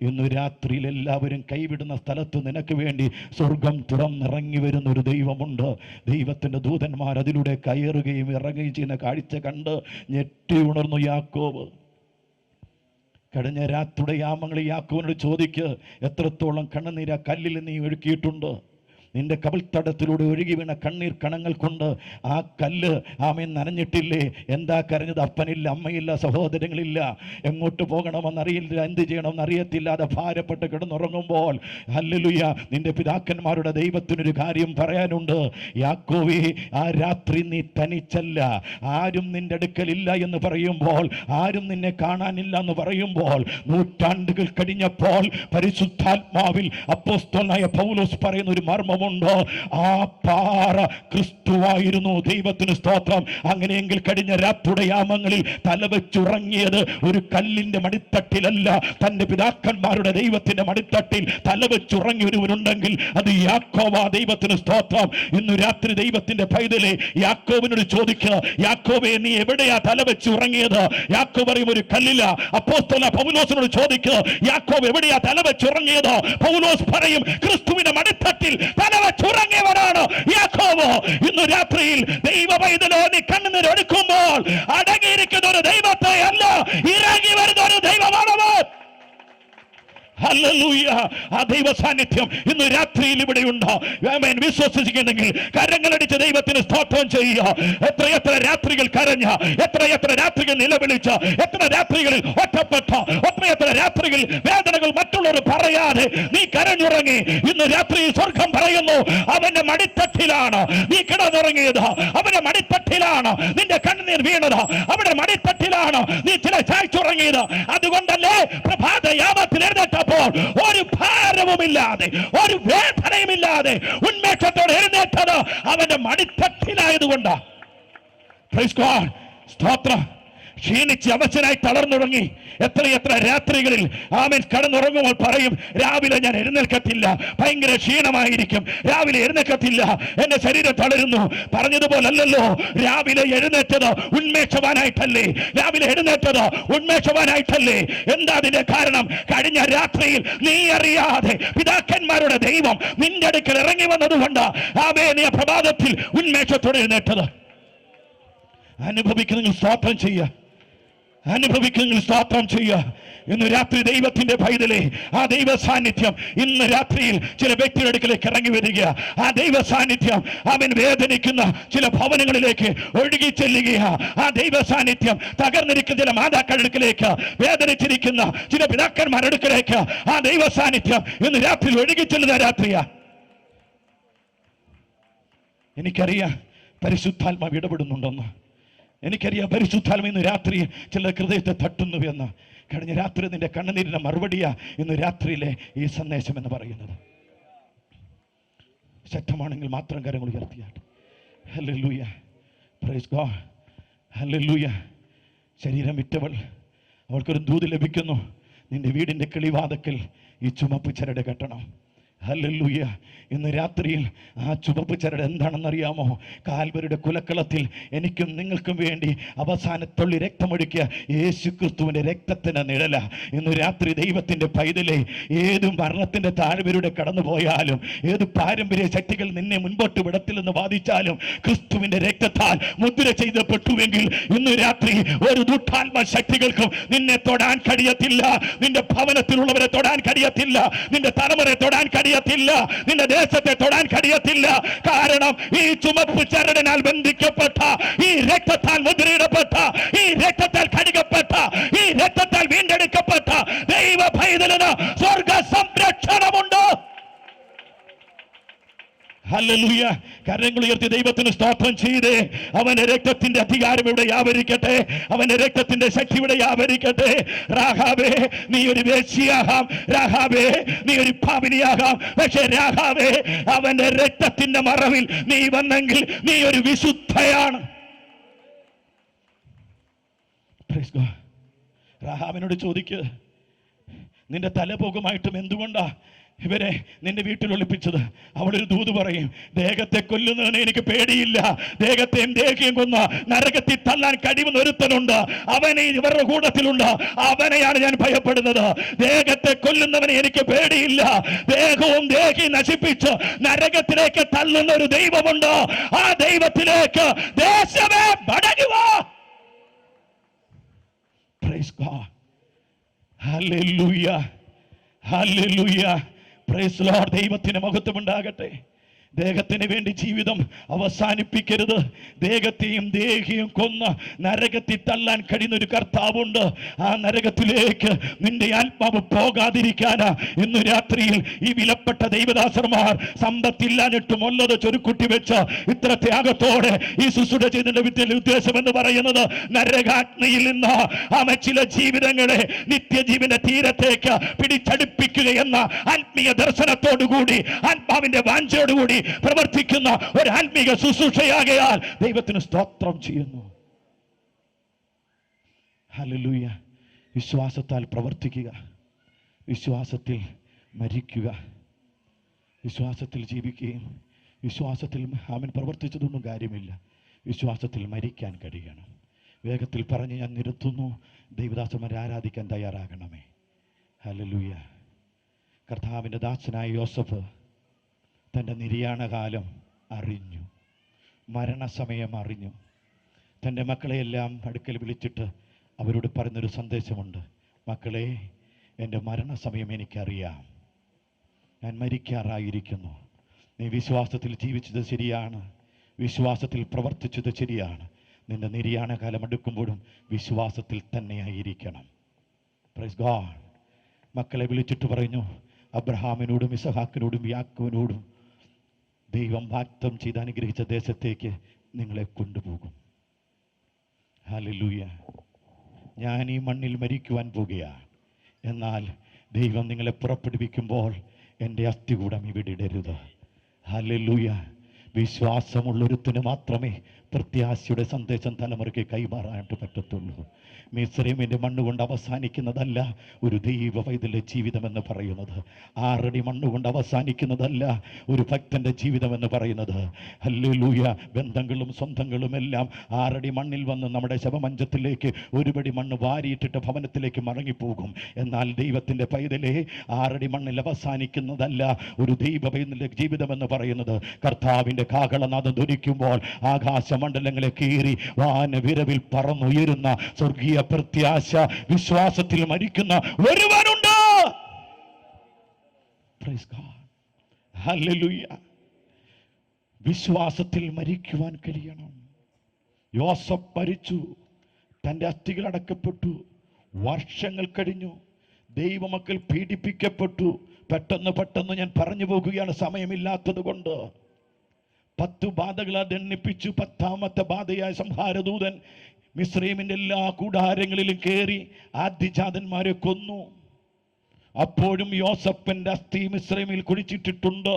ഇന്ന് രാത്രിയിൽ എല്ലാവരും കൈവിടുന്ന സ്ഥലത്ത് നിനക്ക് വേണ്ടി സ്വർഗം തുറന്നിറങ്ങി വരുന്ന ഒരു ദൈവമുണ്ട്. ദൈവത്തിൻ്റെ ദൂതന്മാർ അതിലൂടെ കയറുകയും ഇറങ്ങുകയും ചെയ്യുന്ന കാഴ്ച കണ്ട് ഞെട്ടി ഉണർന്നു യാക്കോബ്. കഴിഞ്ഞ രാത്രിയുടെ യാമങ്ങളിൽ യാക്കോബിനോട് ചോദിക്ക്, എത്രത്തോളം കണ്ണുനീര കല്ലിൽ നീ ഒഴുക്കിയിട്ടുണ്ട്? നിന്റെ കവിൾത്തടത്തിലൂടെ ഒഴുകി വീണ കണ്ണീർ കണങ്ങൾ കൊണ്ട് ആ കല്ല് ആമേൻ നനഞ്ഞിട്ടില്ലേ? എന്താ കരഞ്ഞത്? അപ്പനില്ല, അമ്മയില്ല, സഹോദരങ്ങളില്ല, എങ്ങോട്ട് പോകണമെന്നറിയില്ല, എന്ത് ചെയ്യണമെന്ന് അറിയത്തില്ലാതെ ഭാരപ്പെട്ട് കിടന്നുറങ്ങുമ്പോൾ ഹല്ലേലൂയ നിന്റെ പിതാക്കന്മാരുടെ ദൈവത്തിനൊരു കാര്യം പറയാനുണ്ട്. യാക്കോബേ, ആ രാത്രി നീ തനിച്ചല്ല. ആരും നിന്റെ അടുക്കലില്ല എന്ന് പറയുമ്പോൾ, ആരും നിന്നെ കാണാനില്ല എന്ന് പറയുമ്പോൾ, നൂറ്റാണ്ടുകൾ കഴിഞ്ഞപ്പോൾ പരിശുദ്ധാത്മാവിൽ അപ്പോസ്തലനായ പൗലോസ് പറയുന്ന ഒരു മർമ്മം ഉണ്ടോ? ആ പാറ ക്രിസ്തുവായിരുന്നു. ദൈവത്തിന് സ്തോത്രം. അങ്ങനെയെങ്കിൽ കഴിഞ്ഞ രാത്രിയുടെ യാമങ്ങളിൽ തലവെച്ചുറങ്ങിയത് ഒരു കല്ലിന്റെ മടിത്തട്ടിലല്ല, തന്റെ പിതാക്കന്മാരുടെ ദൈവത്തിന്റെ മടിത്തട്ടിൽ തലവെച്ചുറങ്ങി ഒരുവനുണ്ടെങ്കിൽ അത് യാക്കോബാ. ദൈവത്തിന് സ്തോത്രം. ഇന്ന് രാത്രി ദൈവത്തിന്റെ പൈതലേ, യാക്കോബിനോട് ചോദിക്കുക, യാക്കോബേ നീ എവിടെയാ തലവെച്ചുറങ്ങിയത്? യാക്കോബ് പറയും ഒരു കല്ലില്ല. അപ്പോസ്തലനായ പൗലോസിനോട് ചോദിക്കുക, യാക്കോബ് എവിടെയാ തലവെച്ചുറങ്ങിയത്? പൗലോസ് പറയും ക്രിസ്തുവിന്റെ മടിത്തട്ടിൽ തലവെച്ചുറങ്ങിയവനാണ് യാക്കോബ്. അറിയാമോ? ഇന്ന് രാത്രിയിൽ ദൈവ പൈതലോ നീ കണ്ണുനീരൊടുക്കുമ്പോൾ അടങ്ങിയിരിക്കുന്ന ഒരു ദൈവത്തെ അല്ല, ഇറങ്ങി വരുന്ന ഒരു ദൈവമാണവൻ. ഹല്ലേലൂയ. ആ ദൈവ സാന്നിധ്യം ഇന്ന് രാത്രിയിൽ ഇവിടെയുണ്ട്. വിശ്വസിക്കുന്നെങ്കിൽ കരങ്ങളടിച്ച് ദൈവത്തിന് സ്തോത്രം ചെയ്യുക. എത്രയെത്ര രാത്രികൾ കരഞ്ഞ, എത്രയെത്ര രാത്രികൾ നിലവിളിച്ച, എത്ര രാത്രികളിൽ ഒറ്റപ്പെട്ട, എത്രയെത്ര രാത്രികളിൽ വേദനകൾ മറ്റുള്ളവർ പറയാതെ നീ കരഞ്ഞുറങ്ങി. ഇന്ന് രാത്രി സ്വർഗം പറയുന്നു, അവന്റെ മടിത്തട്ടിലാണ് നീ കിടന്നുറങ്ങിയത്, അവന്റെ മടിത്തട്ടിലാണ് നിന്റെ കണ്ണുനീർ വീണത്, അവന്റെ മടിത്തട്ടിലാണ് നീ ചില ചായ്ച്ചുറങ്ങിയത്. അതുകൊണ്ടല്ലേ പ്രഭാത യാമത്തിൽ എഴുന്നേറ്റപ്പോൾ ഒരു ഭാരവുമില്ലാതെ, ഒരു വേദനയുമില്ലാതെ ഉന്മേഷത്തോടെ എഴുന്നേറ്റത് അവന്റെ മടിത്തട്ടിലായതുകൊണ്ടാ. Praise God. സ്തോത്രം. ക്ഷീണിച്ച് അവശനായി തളർന്നുറങ്ങി എത്രയെത്ര രാത്രികളിൽ ആമേൻ കടന്നുറങ്ങുമ്പോൾ പറയും, രാവിലെ ഞാൻ എഴുന്നേൽക്കത്തില്ല, ഭയങ്കര ക്ഷീണമായിരിക്കും, രാവിലെ എഴുന്നേൽക്കത്തില്ല, എന്റെ ശരീരം തളരുന്നു. പറഞ്ഞതുപോലല്ലോ, രാവിലെ എഴുന്നേറ്റത് ഉന്മേഷവാനായിട്ടല്ലേ, രാവിലെ എഴുന്നേറ്റത് ഉന്മേഷവാനായിട്ടല്ലേ. എന്താ അതിന്റെ കാരണം? കഴിഞ്ഞ രാത്രിയിൽ നീ അറിയാതെ പിതാക്കന്മാരുടെ ദൈവം നിന്റെ അടുക്കൽ ഇറങ്ങി വന്നതുകൊണ്ട് ആമേൻ നീ പ്രഭാതത്തിൽ ഉന്മേഷത്തോടെ എഴുന്നേറ്റത്. അനുഭവിക്കുന്ന സ്തോത്രം ചെയ്യുക, അനുഭവിക്കുന്ന സ്തോത്രം ചെയ്യുക. ഇന്ന് രാത്രി ദൈവത്തിന്റെ പൈതലേ, ആ ദൈവ സാന്നിധ്യം ഇന്ന് രാത്രിയിൽ ചില വ്യക്തിയുടെ അടുക്കലേക്ക് ഇറങ്ങി വരിക. ആ ദൈവ സാന്നിധ്യം അവൻ വേദനിക്കുന്ന ചില ഭവനങ്ങളിലേക്ക് ഒഴുകി ചെല്ലുകയാ. ആ ദൈവ സാന്നിധ്യം തകർന്നിരിക്കുന്ന ചില മാതാക്കളുടെ അടുക്കലേക്ക്, വേദനിച്ചിരിക്കുന്ന ചില പിതാക്കന്മാരുടെ അടുക്കലേക്ക് ആ ദൈവ സാന്നിധ്യം ഇന്ന് രാത്രിയിൽ ഒഴുകി ചെല്ലുന്ന രാത്രിയാ. എനിക്കറിയാം പരിശുദ്ധാത്മാവ് ഇടപെടുന്നുണ്ടെന്ന്. എനിക്കറിയാം പരിശുദ്ധാത്മ ഇന്ന് രാത്രി ചില ഹൃദയത്തെ തട്ടുന്നു എന്ന്. കഴിഞ്ഞ രാത്രി നിന്റെ കണ്ണുനീരിന്റെ മറുപടിയാ ഇന്ന് രാത്രിയിലെ ഈ സന്ദേശം എന്ന് പറയുന്നത്. ശക്തമാണെങ്കിൽ മാത്രം കരങ്ങൾ ഉയർത്തിയാട്ടെ. ഹല്ലേലൂയ. Praise God. ഹല്ലേലൂയ. ശരീരം വിറ്റവൾ, അവൾക്കൊരു ദൂത് ലഭിക്കുന്നു. നിന്റെ വീടിന്റെ കിളിവാതക്കൽ ഈ ചുമപ്പ് ചരട് കെട്ടണം. ഹല്ലേലൂയ. ഇന്ന് രാത്രിയിൽ ആ ചുവപ്പ് ചരട് എന്താണെന്നറിയാമോ? കാൽവരിയുടെ കുലക്കളത്തിൽ എനിക്കും നിങ്ങൾക്കും വേണ്ടി അവസാനത്തുള്ളി രക്തമൊഴുക്കിയ യേശു ക്രിസ്തുവിൻ്റെ രക്തത്തിൻ്റെ നിഴല. ഇന്ന് രാത്രി ദൈവത്തിൻ്റെ പൈതലേ, ഏത് മരണത്തിൻ്റെ താഴ്വരയുടെ കടന്നു പോയാലും, ഏത് പാരമ്പര്യ ശക്തികൾ നിന്നെ മുൻപോട്ട് വിടത്തില്ലെന്ന് വാദിച്ചാലും, ക്രിസ്തുവിൻ്റെ രക്തത്താൽ മുദ്ര ചെയ്യപ്പെട്ടുവെങ്കിൽ ഇന്ന് രാത്രി ഒരു ദുഷ്ടാത്മ ശക്തികൾക്കും നിന്നെ തൊടാൻ കഴിയത്തില്ല. നിന്റെ ഭവനത്തിലുള്ളവരെ തൊടാൻ കഴിയത്തില്ല, നിന്റെ തലമുറയെ തൊടാൻ കഴിയത്തില്ല, നിന്റെ ദേശത്തെ തൊടാൻ കഴിയത്തില്ല. കാരണം ഈ ചുമപ്പ് ചരടിനാൽ ബന്ധിക്കപ്പെട്ട, ഈ രക്തത്താൽ മുദ്രയിടപ്പെട്ട, ഈ രക്തത്താൽ കഴുകപ്പെട്ട, ഈ രക്തത്താൽ വീണ്ടെടുക്കപ്പെട്ട ദൈവ പൈതലിന് സ്വർഗ സംരക്ഷണമുണ്ട്. ഹല്ലേലൂയ. കരങ്ങൾ ഉയർത്തി ദൈവത്തിന് സ്തോത്രം ചെയ്തേ. അവന്റെ രക്തത്തിന്റെ അധികാരം ഇവിടെ വ്യാപരിക്കട്ടെ, അവന്റെ രക്തത്തിന്റെ ശക്തി ഇവിടെ വ്യാപരിക്കട്ടെ. രാഹാബേ, നീ ഒരു വേശ്യയാകാം, രാഹാബേ നീ ഒരു പാപിനിയാകാം, പക്ഷേ രാഹാബേ അവന്റെ രക്തത്തിന്റെ മറവിൽ നീ വന്നെങ്കിൽ നീ ഒരു വിശുദ്ധയാണ്. Praise God. രാഹാബിനോട് ചോദിക്കുക, നിന്റെ തലപോകുമായിട്ടും എന്തുകൊണ്ടാ ഇവരെ നിന്റെ വീട്ടിൽ ഒളിപ്പിച്ചത്? അവളൊരു ദൂത് പറയും, ദേഹത്തെ കൊല്ലുന്നതിന് എനിക്ക് പേടിയില്ല, ദേഹത്തെയും ദേഹിയും കൊന്ന് നരകത്തിൽ തള്ളാൻ കഴിവുന്ന ഒരുത്തനുണ്ട്, അവനെ ഇവരുടെ കൂട്ടത്തിലുണ്ട്, അവനെയാണ് ഞാൻ ഭയപ്പെടുന്നത്. ദേഹത്തെ കൊല്ലുന്നവനെ എനിക്ക് പേടിയില്ല, ദേഹവും ദേഹിയും നശിപ്പിച്ച് നരകത്തിലേക്ക് തള്ളുന്ന ഒരു ദൈവമുണ്ട്. ആ ദൈവത്തിലേക്ക് ദേശമേ മടങ്ങുക. Praise God. Hallelujah. Hallelujah. Praise Lord. ദൈവത്തിന് മഹത്വം ഉണ്ടാകട്ടെ. ദേഹത്തിന് വേണ്ടി ജീവിതം അവസാനിപ്പിക്കരുത്. ദേഹത്തെയും ദേഹിയും കൊന്ന് നരകത്തിൽ തള്ളാൻ കഴിയുന്ന ഒരു കർത്താവുണ്ട്. ആ നരകത്തിലേക്ക് നിന്റെ ആത്മാവ് പോകാതിരിക്കാനാ ഇന്ന് രാത്രിയിൽ ഈ വിലപ്പെട്ട ദൈവദാസന്മാർ സമ്പത്തില്ലാഞ്ഞിട്ടും ഉള്ളത് ചൊരുക്കുട്ടി വെച്ച് ഇത്ര ത്യാഗത്തോടെ ഈ ശുശ്രൂഷ ചെയ്തതിന്റെ ഉദ്ദേശം എന്ന് പറയുന്നത്, നരകാഗ്നിയിൽ നിന്ന് ചില ജീവിതങ്ങളെ നിത്യജീവന്റെ തീരത്തേക്ക് പിടിച്ചടുപ്പിക്കുക എന്ന ആത്മീയ ദർശനത്തോടുകൂടി, ആത്മാവിന്റെ വാഞ്ചയോടുകൂടി പ്രവർത്തിക്കുന്ന ഒരു ആത്മീക ശുശ്രൂഷയാകയാൽ ദൈവത്തിന് സ്തോത്രം ചെയ്യുന്നു. ഹല്ലേലൂയ. വിശ്വാസത്താൽ പ്രവർത്തിക്കുക, വിശ്വാസത്തിൽ മരിക്കുക, വിശ്വാസത്തിൽ ജീവിക്കുകയും വിശ്വാസത്തിൽ അവൻ പ്രവർത്തിച്ചതൊന്നും കാര്യമില്ല, വിശ്വാസത്തിൽ മരിക്കാൻ കഴിയണം. വേഗത്തിൽ പറഞ്ഞ് ഞാൻ നിർത്തുന്നു. ദൈവദാസന്മാരെ ആരാധിക്കാൻ തയ്യാറാകണമേ. ഹല്ലേലൂയ. കർത്താവിൻ്റെ ദാസനായ യോസഫ് തൻ്റെ നിര്യാണകാലം അറിഞ്ഞു. മരണസമയം അറിഞ്ഞു. തൻ്റെ മക്കളെയെല്ലാം അടുക്കൽ വിളിച്ചിട്ട് അവരോട് പറയുന്നൊരു സന്ദേശമുണ്ട്. മക്കളെ, എൻ്റെ മരണസമയം എനിക്കറിയാം. ഞാൻ മരിക്കാറായിരിക്കുന്നു. നീ വിശ്വാസത്തിൽ ജീവിച്ചത് ശരിയാണ്, വിശ്വാസത്തിൽ പ്രവർത്തിച്ചത് ശരിയാണ്. നിന്റെ നിര്യാണ കാലം എടുക്കുമ്പോഴും വിശ്വാസത്തിൽ തന്നെയായിരിക്കണം. Praise God. മക്കളെ വിളിച്ചിട്ട് പറഞ്ഞു, അബ്രഹാമിനോടും ഇസഹാക്കിനോടും യാക്കോബിനോടും ദൈവം വാഗ്ദത്തം ചെയ്ത് അനുഗ്രഹിച്ച ദേശത്തേക്ക് നിങ്ങളെ കൊണ്ടുപോകും. ഹല്ലേലൂയ. ഞാൻ ഈ മണ്ണിൽ മരിക്കുവാൻ പോകുകയാണ്. എന്നാൽ ദൈവം നിങ്ങളെ പുറപ്പെടുവിക്കുമ്പോൾ എൻ്റെ അസ്ഥികൂടം ഇവിടെ ഇടരുത്. ഹല്ലേലൂയ. വിശ്വാസമുള്ളൊരുത്തിന് മാത്രമേ പ്രത്യാശയുടെ സന്ദേശം തലമുറയ്ക്ക് കൈമാറാനായിട്ട് പറ്റത്തുള്ളൂ. മിസ്രൈമിൻ്റെ മണ്ണുകൊണ്ട് അവസാനിക്കുന്നതല്ല ഒരു ദൈവ പൈതലിൻ്റെ ജീവിതമെന്ന് പറയുന്നത്. 6 അടി മണ്ണുകൊണ്ട് അവസാനിക്കുന്നതല്ല ഒരു ഭക്തൻ്റെ ജീവിതമെന്ന് പറയുന്നത്. ഹല്ലേലൂയ. ബന്ധങ്ങളും സ്വന്തങ്ങളും എല്ലാം 6 അടി മണ്ണിൽ വന്ന് നമ്മുടെ ശവമഞ്ചത്തിലേക്ക് ഒരുപടി മണ്ണ് വാരിയിട്ടിട്ട് ഭവനത്തിലേക്ക് മടങ്ങിപ്പോകും. എന്നാൽ ദൈവത്തിൻ്റെ പൈതലേ, 6 അടി മണ്ണിൽ അവസാനിക്കുന്നതല്ല ഒരു ദൈവ പൈതലിൻ്റെ ജീവിതമെന്ന് പറയുന്നത്. കർത്താവിൻ്റെ കാഹളനാദം ധ്വനിക്കുമ്പോൾ ആകാശമണ്ഡലങ്ങളെ കീറി വാനവിരവിൽ പറന്നുയരുന്ന സ്വർഗീയ പ്രത്യാശ വിശ്വാസത്തിൽ മരിക്കുന്ന ഒരുവനുണ്ട്. Praise God. ഹല്ലേലൂയ. വിശ്വാസത്തിൽ മരിക്കുവാൻ കഴിയണം. യോസഫ് മരിച്ചു, തൻ്റെ അസ്ഥികൾ അടക്കപ്പെട്ടു. വർഷങ്ങൾ കഴിഞ്ഞു, ദൈവമക്കൾ പീഡിപ്പിക്കപ്പെട്ടു. പെട്ടെന്ന് ഞാൻ പറഞ്ഞു പോകുകയാണ്, സമയമില്ലാത്തത് കൊണ്ട്. 10 ബാധകളെ ദണ്ഡിപ്പിച്ചു. 10ാമത്തെ ബാധയായ സംഹാരദൂതൻ മിസ്രൈമിൻ്റെ എല്ലാ കൂടാരങ്ങളിലും കയറി ആദ്യജാതന്മാരെ കൊന്നു. അപ്പോഴും യോസഫിൻ്റെ അസ്ഥി മിസ്രൈമിൽ കുഴിച്ചിട്ടിട്ടുണ്ട്.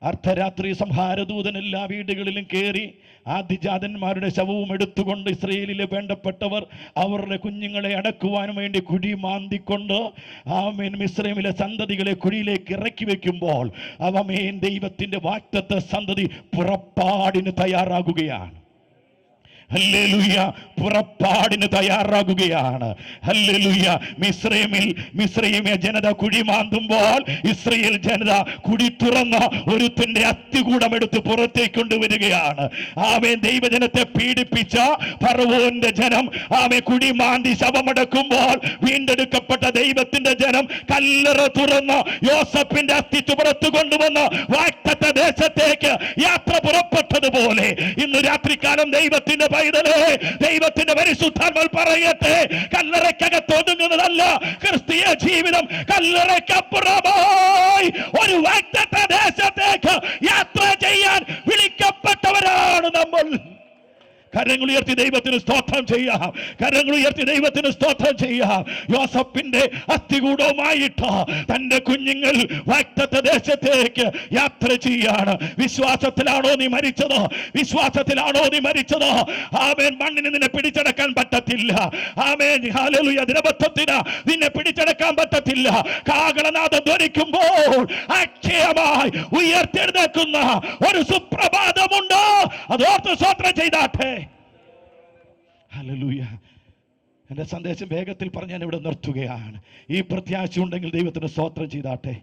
അർദ്ധരാത്രി സംഹാരദൂതൻ എല്ലാ വീടുകളിലും കയറി ആദ്യജാതന്മാരുടെ ശവവും എടുത്തുകൊണ്ട് ഇസ്രയേലിലെ വേണ്ടപ്പെട്ടവർ അവരുടെ കുഞ്ഞുങ്ങളെ അടക്കുവാൻ വേണ്ടി കുഴി മാന്തിക്കൊണ്ട് മിസ്രൈമിലെ സന്തതികളെ കുഴിയിലേക്ക് ഇറക്കി വെക്കുമ്പോൾ ദൈവത്തിൻ്റെ വാഗ്ദത്ത സന്തതി പുറപ്പാടിന് തയ്യാറാകുകയാണ്. ഹല്ലേലൂയ. പുറപ്പാടിന് തയ്യാറാകുകയാണ്. ഹല്ലേലൂയ. മിസ്രൈമെ ജനത കുഴി മാന്തുമ്പോൾ ഇസ്രയേൽ ജനത കുഴി തുറന്ന ഒരുത്തന്റെ അസ്ഥികൂടം എടുത്ത് പുറത്തേക്ക് കൊണ്ടുവരികയാണ്. ദൈവജനത്തെ പീഡിപ്പിച്ച ഫറവോന്റെ ജനം കുഴി മാന്തി ശവമടക്കുമ്പോൾ വീണ്ടെടുക്കപ്പെട്ട ദൈവത്തിന്റെ ജനം കല്ലറ തുറന്ന് യോസഫിന്റെ അസ്ഥി പുറത്തു കൊണ്ടുവന്ന് വാഗ്ദത്ത ദേശത്തേക്ക് യാത്ര പുറപ്പെട്ടതുപോലെ ഇന്ന് രാത്രികാലം ദൈവത്തിന്റെ പൈതലേ, ദൈവത്തിന്റെ പരിശുദ്ധാത്മാവ് പറയട്ടെ, കല്ലറയ്ക്കകത്ത് ഒതുങ്ങുന്നതല്ല ക്രിസ്തീയ ജീവിതം. കല്ലറയ്ക്കപ്പുറമായി ഒരു വാഗ്ദത്ത ദേശത്തേക്ക് യാത്ര ചെയ്യാൻ വിളിക്കപ്പെട്ടവരാണ് നമ്മൾ. കരങ്ങളുയർത്തി ദൈവത്തിന് സ്തോത്രം ചെയ്യാം. കരങ്ങളുയർത്തി ദൈവത്തിന് സ്തോത്രം ചെയ്യാം. യോസഫിന്റെ അസ്ഥികൂടവുമായിട്ട് തന്റെ കുഞ്ഞുങ്ങൾ വാഗ്ദത്ത ദേശത്തേക്ക് യാത്ര ചെയ്യാണ്. വിശ്വാസത്തിലാണോ നീ മരിച്ചത്? വിശ്വാസത്തിലാണോ നീ മരിച്ചത്? മണ്ണിന് നിന്നെ പിടിച്ചടക്കാൻ പറ്റത്തില്ല. ഹല്ലേലൂയ. ദിനബദ്ധത്തിന് നിന്നെ പിടിച്ചടക്കാൻ പറ്റത്തില്ല. കാഹളനാദം ധ്വനിക്കുമ്പോൾ അക്ഷയമായി ഉയർത്തെഴുന്നേൽക്കുന്ന ഒരു സുപ്രഭാതമുണ്ട്. അതോർത്ത് സ്തോത്രം ചെയ്താട്ടെ. ഹല്ലേലൂയ. എൻ്റെ സന്ദേശം വേഗത്തിൽ പറഞ്ഞ് ഞാൻ ഇവിടെ നിർത്തുകയാണ്. ഈ പ്രത്യാശ ഉണ്ടെങ്കിൽ ദൈവത്തിന് സ്തോത്രം ചെയ്താട്ടെ.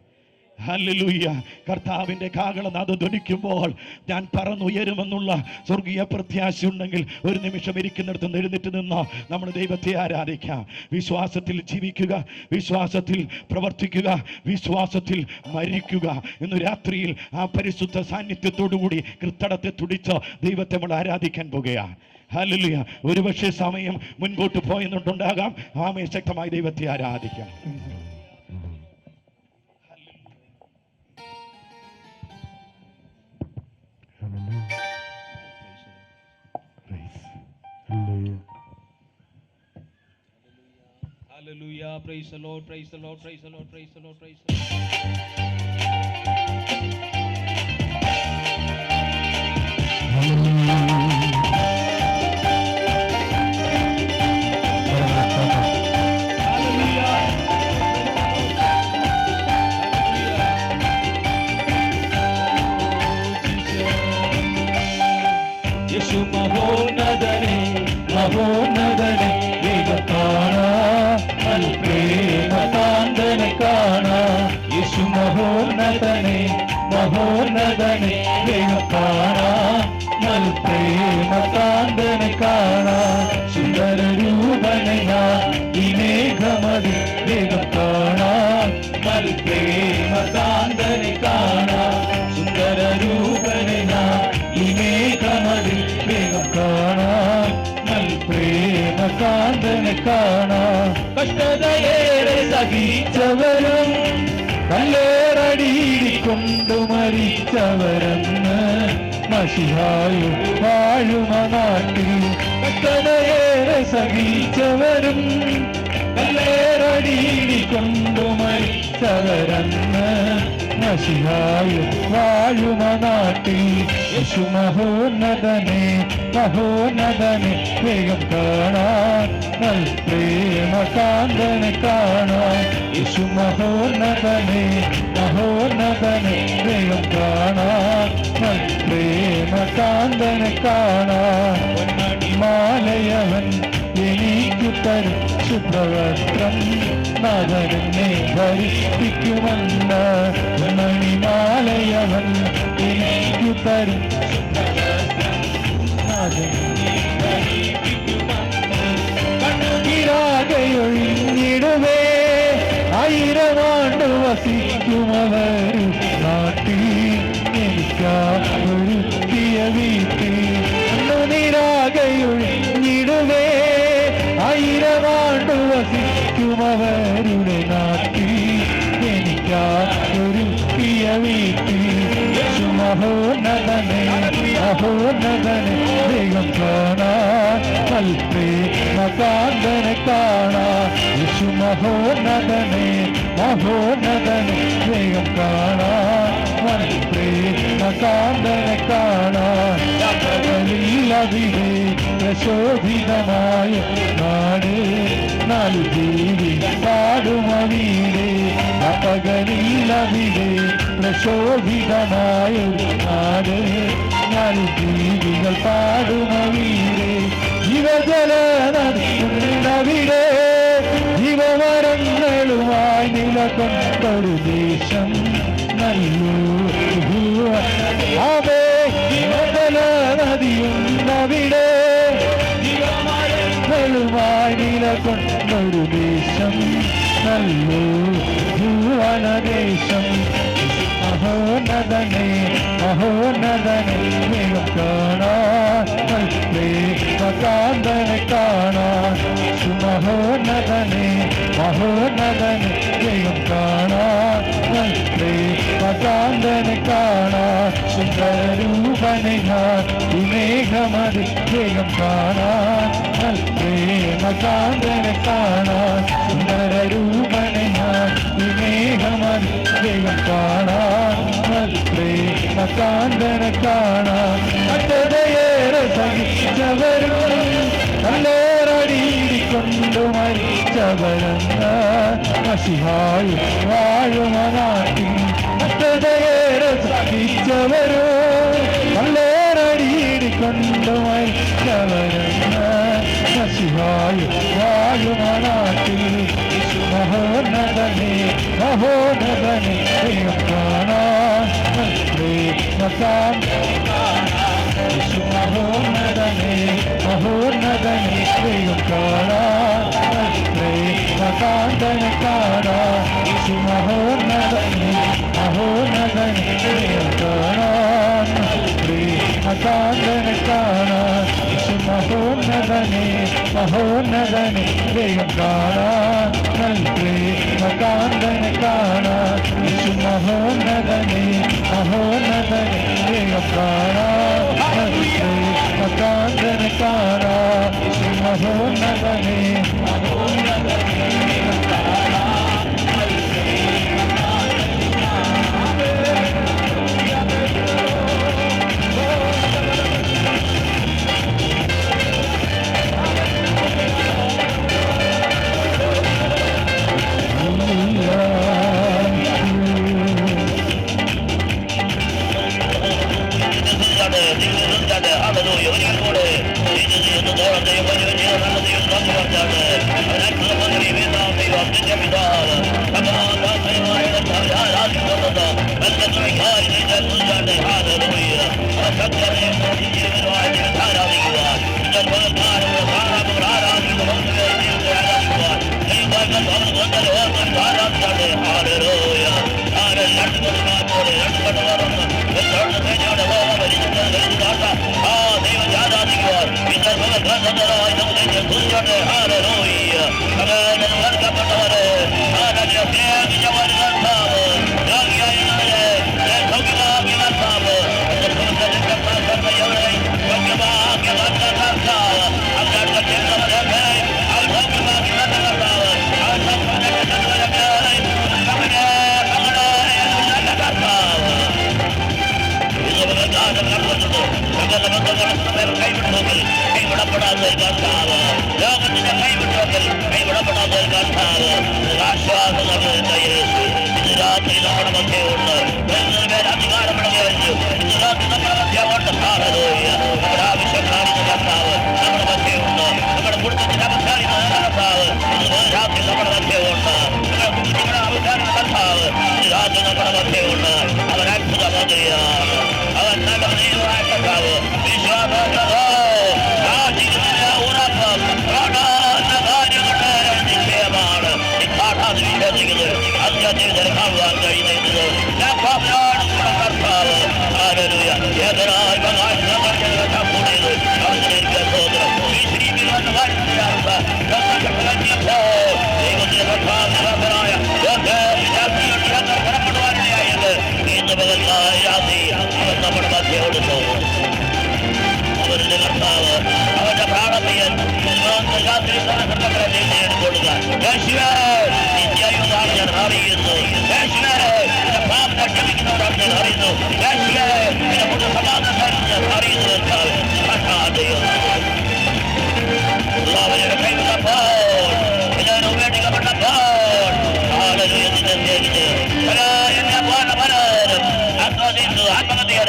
ഹല്ലേലൂയ. കർത്താവിൻ്റെ കാഹളനാദം ധ്വനിക്കുമ്പോൾ ഞാൻ പറന്നുയരുമെന്നുള്ള സ്വർഗീയ പ്രത്യാശ ഉണ്ടെങ്കിൽ ഒരു നിമിഷം ഇരിക്കുന്നിടത്ത് എഴുന്നേറ്റ് നിന്ന് നമ്മുടെ ദൈവത്തെ ആരാധിക്കാം. വിശ്വാസത്തിൽ ജീവിക്കുക, വിശ്വാസത്തിൽ പ്രവർത്തിക്കുക, വിശ്വാസത്തിൽ മരിക്കുക. ഇന്ന് രാത്രിയിൽ ആ പരിശുദ്ധ സാന്നിധ്യത്തോടുകൂടി കൃത്തടത്തെ തുടിച്ച് ദൈവത്തെ നമ്മൾ ആരാധിക്കാൻ പോകുകയാണ്. ഹല്ലേലൂയ. ഒരുപക്ഷെ സമയം മുൻപോട്ട് പോയെന്നുണ്ടാകാം. ശക്തമായി ദൈവത്തെ ആരാധിക്കാം. Hallelujah. Praise the Lord. Praise the Lord. Praise the Lord. Praise the Lord. Praise the Lord. യേശു മഹോന്നതനെ മഹോന്നതനെ യേശു മഹോന്നതനെ മഹോന്നതനെ വേഗം കാണാം പ്രേമകാന്തനെ കാണാം സുന്ദര രൂപനെ ഞാൻ ഈ മേഘമതി വേഗം കാണാം പ്രേമകാന്തനെ കാണാം സുന്ദര രൂപനെ ഞാൻ ഈ മേഘമതി വേഗം കാണാം പ്രേമകാന്തനെ കാണാം കഷ്ടതയേറെ സഹിച്ചവരും കല്ലേറടിക്കൊണ്ടു മരിച്ചവരെന്ന് മഷിഹായും വാഴുമ നാട്ടിൽ കഷ്ടതയേറെ സഹിച്ചവരും കല്ലേറടിക്കൊണ്ടു മരിച്ചവരെന്ന് മഷിഹായും വാഴുമ നാട്ടിൽ യേശു മഹോന്നതനെ മഹോന്നതനെ വേഗം കാണാൻ പ്രേമകാന്തനെ കാണാൻ യേശു മഹോന്നതനെ മഹോന്നതനെ വേഗം കാണാൻ പ്രേമകാന്തനെ കാണാൻ മാലയവൻ എനിക്കു തരും ശുഭവസ്ത്രം നാഥനെ ധരിപ്പിക്കുമെന്ന് മണിമാലയവൻ എനിക്കു തരും കണ്ണുകിരാകയൊഴിഞ്ഞിടുവേ 1000 ആണ്ട് വസിക്കുമവർ നാട്ടിൽ എനിക്കൊരുക്കിയ വീട്ടിൽ കണ്ണുനിരാകയൊഴിഞ്ഞിടുവേ 1000 ആണ്ട് വസിക്കുമവരുടെ നാട്ടിൽ എനിക്കൊരുക്കിയ വീട്ടിൽ മഹോന്നതനെ മഹോന്നതനെ വേഗം കാണാൻ പ്രേമകാന്തനെ കാണാൻ യേശു മഹോന്നതനെ മഹോന്നതനെ വേഗം കാണാൻ പ്രേമകാന്തനെ കാണാൻ പകലിലവിടെ പ്രശോഭിതമായ നാട് 4 ജീവി പാടുമവീടെ പകലിലവിടെ പ്രശോഭിതമായ നാട് 4 ജീവികൾ പാടുമവീരെ ജീവജല നദിയുടെ ജീവമരങ്ങളുമായി നിലകൊണ്ടൊരു ദേശം നല്ലൂ അവേ ജീവജല നദിയുണ്ടവിടെ ജീവമരങ്ങളുമായി നിലകൊണ്ടൊരു ദേശം നല്ലൂ ഭൂവനദേശം മഹോന്നതനെ മഹോന്നതനെ വേഗം കാണാൻ പ്രേമകാന്തനെ കാണാൻ മഹോന്നതനെ മഹോന്നതനെ വേഗം കാണാൻ പ്രേമകാന്തനെ കാണാൻ സുന്ദരരൂപനെ ഞാൻ ഈ മേഘമതി വേഗം കാണാൻ പ്രേമകാന്തനെ കാണാൻ സുന്ദരരൂപനെ ഞാൻ ഈ മേഘമതി വേഗം കാണാൻ പ്രേമകാന്തനെ കാണാൻ കഷ്ടതയേറെ സഹിച്ചവരും കല്ലേറടിക്കൊണ്ടു മരിച്ചവരെന്ന് മഷിഹായും വാഴുമ നാട്ടിൽ കഷ്ടതയേറെ സഹിച്ചവരും കല്ലേറടിക്കൊണ്ടു മരിച്ചവരെന്ന് മഷിഹായും വാഴുമ നാട്ടിൽ മഹോന്നതനെ മഹോന്നതനെ വേഗം കാണാൻ പ്രേമകാന്തനെ മഹോന്നതനെ മഹോന്നതനെ വേഗം കാണാൻ പ്രേമകാന്തനെ കാണാൻ മഹോന്നതനെ മഹോന്നതനെ വേഗം കാണാൻ പ്രേമകാന്തനെ കാണാൻ മഹോന്നതനെ മഹോന്നതനെ വേഗം കാണാൻ പ്രേമകാന്തനെ കാണാൻ മഹോന്നതനെ മഹോന്നതനെ വേഗം കാണാൻ പ്രേമകാന്തനെ കാണാൻ മഹോന്നതനെ Hallelujah.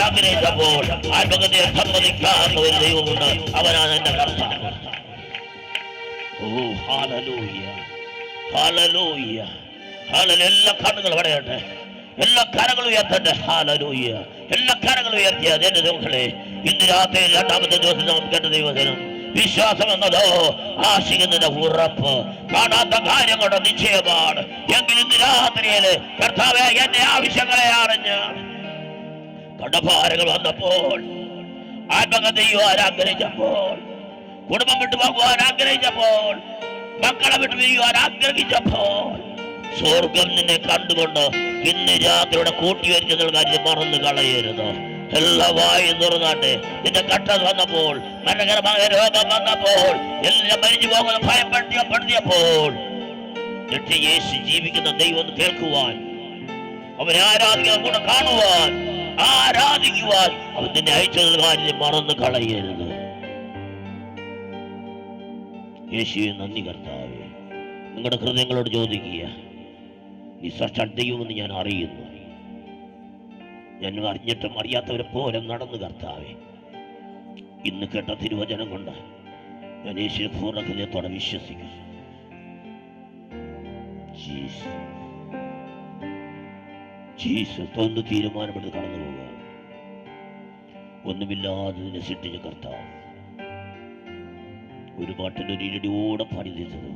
ആഗ്രഹിച്ചപ്പോൾ ആത്മകഥയെ സമ്മതിക്കാത്ത ഒരു ദൈവമുണ്ട്. അവനാണ് എന്റെ കർത്താവ്. ഓ ഹല്ലേലൂയ, ഹല്ലേലൂയ, ഹല്ലേലൂയ. എല്ലാ കണ്ണുകളും അടയട്ടെ, എല്ലാ കരങ്ങളും ഉയർത്തട്ടെ. ഹല്ലേലൂയ. എല്ലാ കരങ്ങളും ഉയർത്തിയത് എന്റെ ദൈവങ്ങളെ, ഇന്ന് രാത്രി രണ്ടാമത്തെ ദിവസം നമുക്ക് കേട്ട ദൈവജനം വിശ്വാസം എന്നതോ ആശിക്കുന്നതിന്റെ ഉറപ്പ്, കാണാത്ത കാര്യങ്ങളുടെ നിശ്ചയമാണ്. എങ്കിൽ ഇന്ന് രാത്രിയില് കർത്താവേ എന്റെ ആവശ്യങ്ങളെ അറിഞ്ഞ് കടഭാരങ്ങൾ വന്നപ്പോൾ, ആത്മഹത്യ ചെയ്യുവാൻ ആഗ്രഹിച്ചപ്പോൾ, കുടുംബം വിട്ടു പോകുവാൻ ആഗ്രഹിച്ചപ്പോൾ, മക്കളെ വിട്ടു പിരിയുവാൻ ആഗ്രഹിച്ചപ്പോൾ, സ്വർഗം നിന്നെ കണ്ടുകൊണ്ട് ഇന്ന് രാത്രിയുടെ കൂട്ടിവരുന്ന കാര്യം മറന്നു കളയരുത്. എല്ലാ വായും തുറന്നാട്ടെ. നിന്റെ കട്ടത് വന്നപ്പോൾ, മരണകരമായ രോഗം വന്നപ്പോൾ, എല്ലാം മരിച്ചു പോകുന്ന ഭയപ്പെടുത്തിയപ്പോൾ യേശു ജീവിക്കുന്ന ദൈവം കേൾക്കുവാൻ, അവനെ ആരാധിക്കാൻ കൂടെ കാണുവാൻ, ആരാധിക്കുവാൻ അവൻ നിന്നെ അയച്ചത് കാര്യം മറന്നു കളയരുത്. യേശുവേ നന്ദി കർത്താവേ. നിങ്ങളുടെ ഹൃദയങ്ങളോട് ചോദിക്കുക, നീ സാക്ഷാൽ ദൈവമെന്ന് ഞാൻ അറിയുന്നു. ഞാൻ അറിഞ്ഞിട്ടും അറിയാത്തവരെ പോലെ നടന്നു കർത്താവേ. ഇന്ന് കേട്ട തിരുവചനം കൊണ്ട് ഞാൻ യേശുവിനെ പൂർണ്ണ ഹൃദയത്തോടെ വിശ്വസിക്കുന്നു. ജീസസ് ഒന്ന് തീരുമാനമെടുത്ത് കടന്നു പോവുക. ഒന്നുമില്ലാതെ നിന്നെ സൃഷ്ടിച്ച കർത്താവ് ഒരു പാട്ടിന്റെ ഒരു ഇരടിയോടെ പാടി തീർത്തത്.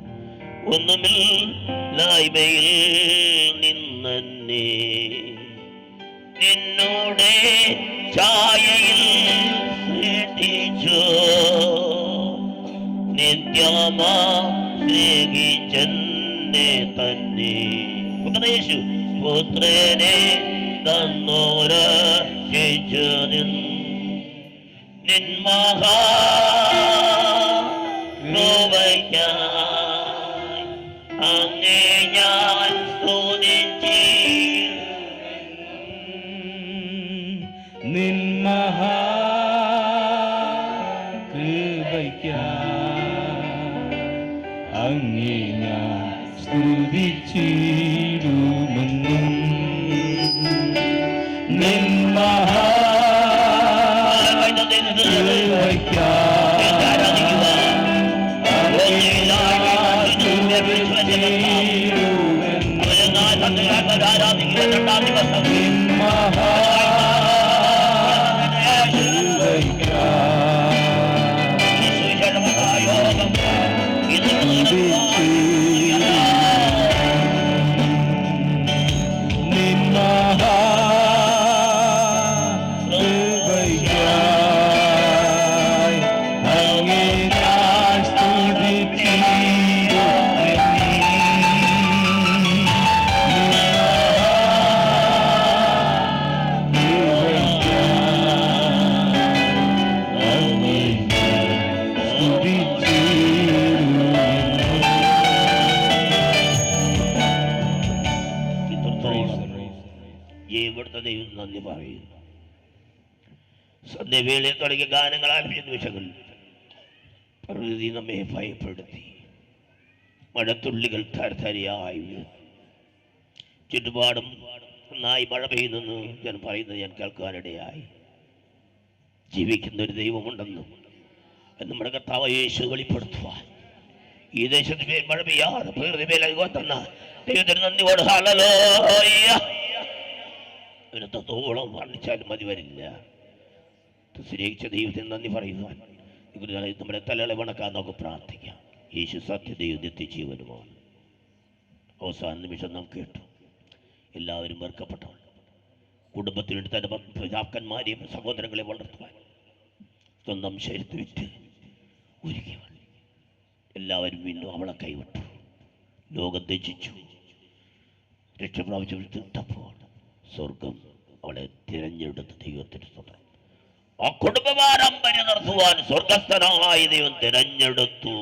ഒന്നുമില്ലായ്മയിൽ നിന്നെ നിന്നോടെ ഛായയിൽ സൃഷ്ടിച്ചു, നിത്യമാ സ്നേഹിച്ചെന്നെ തന്നെ യേശു പുത്രനെ തന്നോരക്ഷിച്ചു നിന്മഹാകൃപയ്ക്കായി അങ്ങേ ഞാൻ സ്തുതിച്ചിടും. നിന്മഹാകൃപയ്ക്കായി അങ്ങേ ഞാൻ സ്തുതിച്ചിടുമെന്നും ഇവിടുത്തെ ദൈവം നന്ദി പറയുന്നു. സന്ധ്യവേളയിൽ തുടങ്ങിയ ഗാനങ്ങൾ ആലപിച്ച നിമിഷങ്ങളിൽ പ്രകൃതി നമ്മെ ഭയപ്പെടുത്തി. മഴത്തുള്ളികൾ തരതരയായി ചുറ്റുപാടും നന്നായി മഴ പെയ്യുന്നെന്ന് ഞാൻ പറയുന്നത് ഞാൻ കേൾക്കാനിടയായി. ജീവിക്കുന്ന ഒരു ദൈവമുണ്ടെന്നും നമ്മുടെ കർത്താവ് യേശു വെളിപ്പെടുത്തുവാൻ ഈ ദേശത്ത് മേൽ മഴ പെയ്യാതെ പ്രകൃതി മേൽ അനുഭവം തന്ന ദൈവത്തിന് നന്ദിയോട് ഹല്ലേലൂയ. എത്രത്തോളം വർണ്ണിച്ചാലും മതി വരില്ല. സ്നേഹിച്ച ദൈവത്തിന് നന്ദി പറയുവാൻ നമ്മുടെ തലകളെ വണക്കാൻ നമുക്ക് പ്രാർത്ഥിക്കാം. യേശു സത്യദൈവം നിത്യജീവനുമാണ്. അവസാന നിമിഷം നാം കേട്ടു, എല്ലാവരും വെറുക്കപ്പെട്ടവൾ കുടുംബത്തിനുവേണ്ടി തന്റെ പിതാക്കന്മാരെയും സഹോദരങ്ങളെ വളർത്തുവാൻ സ്വന്തം ശരീരത്ത് വിറ്റ് ഒരുക്കിയവൾ. എല്ലാവരും വീണ്ടും അവളെ കൈവിട്ടു, ലോകം ത്യജിച്ചു. രക്ഷ പ്രാപിച്ചപ്പോൾ സ്വർഗം അവളെ തിരഞ്ഞെടുത്ത് ദൈവത്തിന് സ്വന്തം ആ കുടുംബപാരമ്പര്യം നടത്തുവാൻ സ്വർഗസ്ഥനായ ദൈവം തിരഞ്ഞെടുത്തു.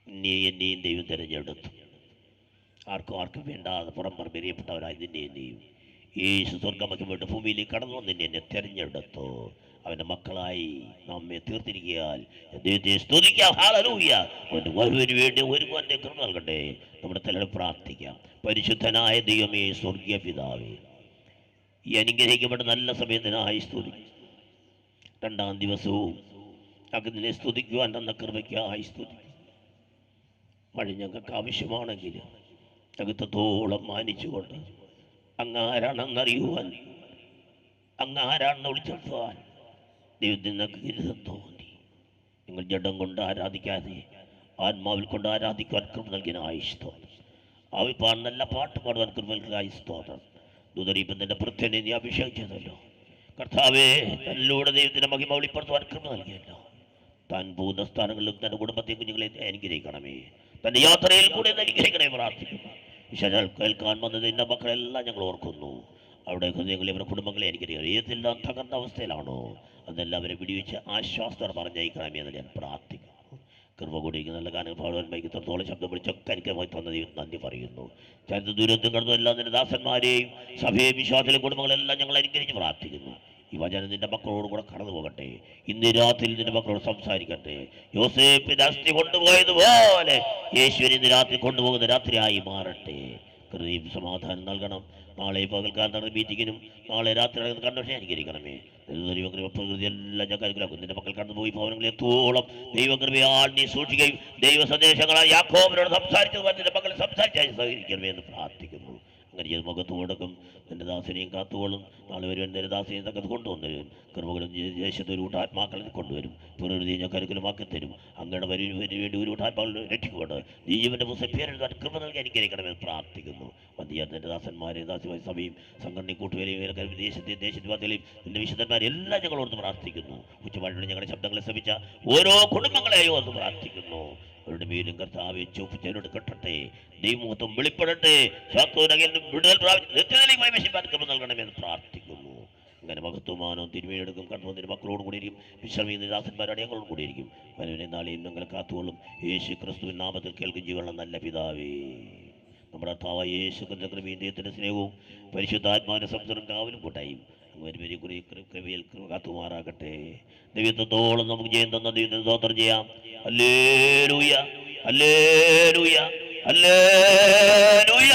എന്നെയും ദൈവം തിരഞ്ഞെടുത്തു. ആർക്കും വേണ്ടാതെ പുറംപറമ്പെറിയപ്പെട്ടവരായി നിന്നെയും യേശു സ്വർഗമൊക്കെ വിട്ട് ഭൂമിയിലേക്ക് കടന്നു വന്ന് എന്നെ തിരഞ്ഞെടുത്തു. അവന്റെ മക്കളായി നമ്മെ തീർത്തിരിക്കാൻ ദൈവത്തെ സ്തുതിക്കാം. ഹല്ലേലൂയ. അവന്റെ വരവിന് വേണ്ടി ഒരുവന്റെ കൃപ നൽകട്ടെ. നമ്മുടെ തലയിൽ പ്രാർത്ഥിക്കാം. പരിശുദ്ധനായ ദൈവമേ, സ്വർഗീയ പിതാവേ, ഈ അനുഗ്രഹിക്കപ്പെട്ട നല്ല സമയത്തിനായി സ്തുതിക്കും. രണ്ടാം ദിവസവും അഗ്നിനെ സ്തുതിക്കുവാൻ തന്ന കൃപയ്ക്കായി സ്തുതിക്കും. മഴ ഞങ്ങൾക്ക് ആവശ്യമാണെങ്കിൽ അകത്തോളം മാനിച്ചുകൊണ്ട് അങ്ങാരാണെന്നറിയുവാൻ, അങ്ങാരാണെന്ന് വിളിച്ചെടുത്തുവാൻ ദൈവത്തിന് ഗിരിതം തോന്നി. നിങ്ങൾ ജഡം കൊണ്ട് ആരാധിക്കാതെ ആത്മാവിൽ കൊണ്ട് ആരാധിക്കുവാൻ കൃപ നൽകിയ സ്തോത്രം. ആവിപ്പാൻ നല്ല പാട്ട് പാടുവാൻ കൃപ നൽകിയ സ്തോത്രം. ദൂതരീപത്തിന്റെ പ്രത്യനെ നീ അഭിഷേകിച്ചതല്ലോ കർത്താവേ. തന്നിലൂടെ ദൈവത്തിന്റെ മഹിമ വെളിപ്പെടുത്തുവാൻ കൃപ നൽകിയല്ലോ. താൻ പോകുന്ന സ്ഥാനങ്ങളിലും തന്റെ കുടുംബത്തെ കുഞ്ഞുങ്ങളെ അനുഗ്രഹിക്കണമേ. തന്റെ യാത്രയിൽ കൂടെ അനുഗ്രഹിക്കണേ പ്രാർത്ഥിക്കുന്നു. ഈശ്വരൻ കേൾക്കാൻ വന്നത് എൻ്റെ മക്കളെല്ലാം ഞങ്ങൾ ഓർക്കുന്നു. അവിടെ ഹൃദയങ്ങളെ അവരുടെ കുടുംബങ്ങളെ അനുഗ്രഹിക്കണം. ഏതെല്ലാം തകർന്ന അവസ്ഥയിലാണോ അതെല്ലാം അവരെ വിടിവെച്ച് ആശ്വാസത്തോടെ പറഞ്ഞയക്കണമേ എന്ന് ഞാൻ പ്രാർത്ഥിക്കുന്നു. കൃപ കൂടിക്ക് നല്ല ഗാനം പാടുവാൻ ഇത്രത്തോളം ശബ്ദം വിളിച്ചൊക്കെ അനുഗ്രഹമായി തന്ന ദൈവം നന്ദി പറയുന്നു. ചരിത്ര ദൂരത്തും കടന്നു എല്ലാം നിന്റെ ദാസന്മാരെയും സഭയെയും വിശ്വാസത്തിലെ കുടുംബങ്ങളെല്ലാം ഞങ്ങൾ അനുഗ്രഹിച്ച് പ്രാർത്ഥിക്കുന്നു. ഈ വചനം നിന്റെ മക്കളോട് കൂടെ കടന്നു പോകട്ടെ. ഇന്ന് രാത്രി നിന്റെ മക്കളോട് സംസാരിക്കട്ടെ. യോസേപ്പിന്റെ അസ്ഥി കൊണ്ടുപോയതുപോലെ യേശുവിനെ ഇന്ന് രാത്രി കൊണ്ടുപോകുന്ന രാത്രിയായി മാറട്ടെ. കൃപയും സമാധാനം നൽകണം. നാളെ പകൽക്കാലം നടന്ന മീറ്റിങ്ങിനും നാളെ രാത്രി നടക്കുന്ന കൺവെൻഷൻ അനുകരിക്കണമേ. പ്രകൃതി എല്ലാം ഞാൻ കരുതലാക്കും. നിന്റെ മക്കൾ കടന്നുപോയി ഭവനങ്ങളിൽ എത്തോളം ദൈവകൃപയാൽ നീ സൂക്ഷിക്കുകയും ദൈവ സന്ദേശങ്ങളാൽ യാക്കോബിനോട് സംസാരിച്ചത് നിന്റെ മക്കൾ സംസാരിച്ചാൽ സഹകരിക്കണമേ എന്ന് പ്രാർത്ഥിക്കുന്നു. അങ്ങനെ ചെയ്ത് മുഖത്ത് കൊടുക്കും. നിന്റെ ദാസനെയും കാത്തുകൊള്ളും. നാളെ വരുവാൻ നിന്റെ ദാസനെയും തക്കത്ത് കൊണ്ടുവന്നരും. കൃപകളും ദേശത്ത് ഒരു കൂട്ടാത്മാക്കളെ കൊണ്ടുവരും. പ്രകൃതി ഞാൻ കരുക്കലുമാക്കി തരും. അങ്ങയുടെ വരിന് വേണ്ടി ഒരു കൂട്ടാത്മാക്കൾ രക്ഷിക്കൊണ്ട് ജീവന്റെ പുസ്തകം പേരെഴുതാൻ കൃപ നൽകി അനുഗ്രഹിക്കണമെന്ന് പ്രാർത്ഥിക്കുന്നു. വന്ധ്യാൻ നിന്റെ ദാസന്മാരെയും ദാസിമായ സഭയും സംഘടനയും കൂട്ടുകാരെയും ദേശവാസികളെയും നിന്റെ വിശുദ്ധന്മാരെല്ലാം ഞങ്ങളോട് പ്രാർത്ഥിക്കുന്നു. ഉച്ചപാടിയുടെ ഞങ്ങളുടെ ശബ്ദങ്ങളെ ശ്രമിച്ച ഓരോ കുടുംബങ്ങളെയോ ഒന്ന് പ്രാർത്ഥിക്കുന്നു. അവരുടെ മേലും കർത്താവെ ചോപ്പിച്ചവരോട് കെട്ടട്ടെ. ദൈവമുഖത്തും വെളിപ്പെടട്ടെ. വിടുതൽ പ്രാപിച്ച് കൃപ നൽകണമെന്ന് പ്രാർത്ഥിക്കുന്നു. അങ്ങനെ മഹത്വമാനവും തിരുമേനെടുക്കും കണ്ടുവന്നിട്ട് മക്കളോട് കൂടിയിരിക്കും. വിശ്രമിക്കുന്ന ദാസന്മാരുടെ ഞങ്ങളോട് കൂടിയിരിക്കും. വരവിനെ നാളെയും ഞങ്ങൾ കാത്തുകൊള്ളും. യേശു ക്രിസ്തുവിൻ നാമത്തിൽ കേൾക്കും ജീവനുള്ള നല്ല പിതാവേ. നമ്മുടെ കർത്താവായ യേശു ക്രിസ്തുവിന്റെ കൃപയും ദൈവത്തിന്റെ സ്നേഹവും പരിശുദ്ധാത്മാവിന്റെ സംസരം കാവലും കൂട്ടായും വരും കുറി കൃപയിൽ കാത്തുമാറാകട്ടെ. ദൈവത്തോളം നമുക്ക് ജയം തന്ന ദൈവത്തിന് സ്തോത്രം ചെയ്യാം. Hallelujah, hallelujah, hallelujah.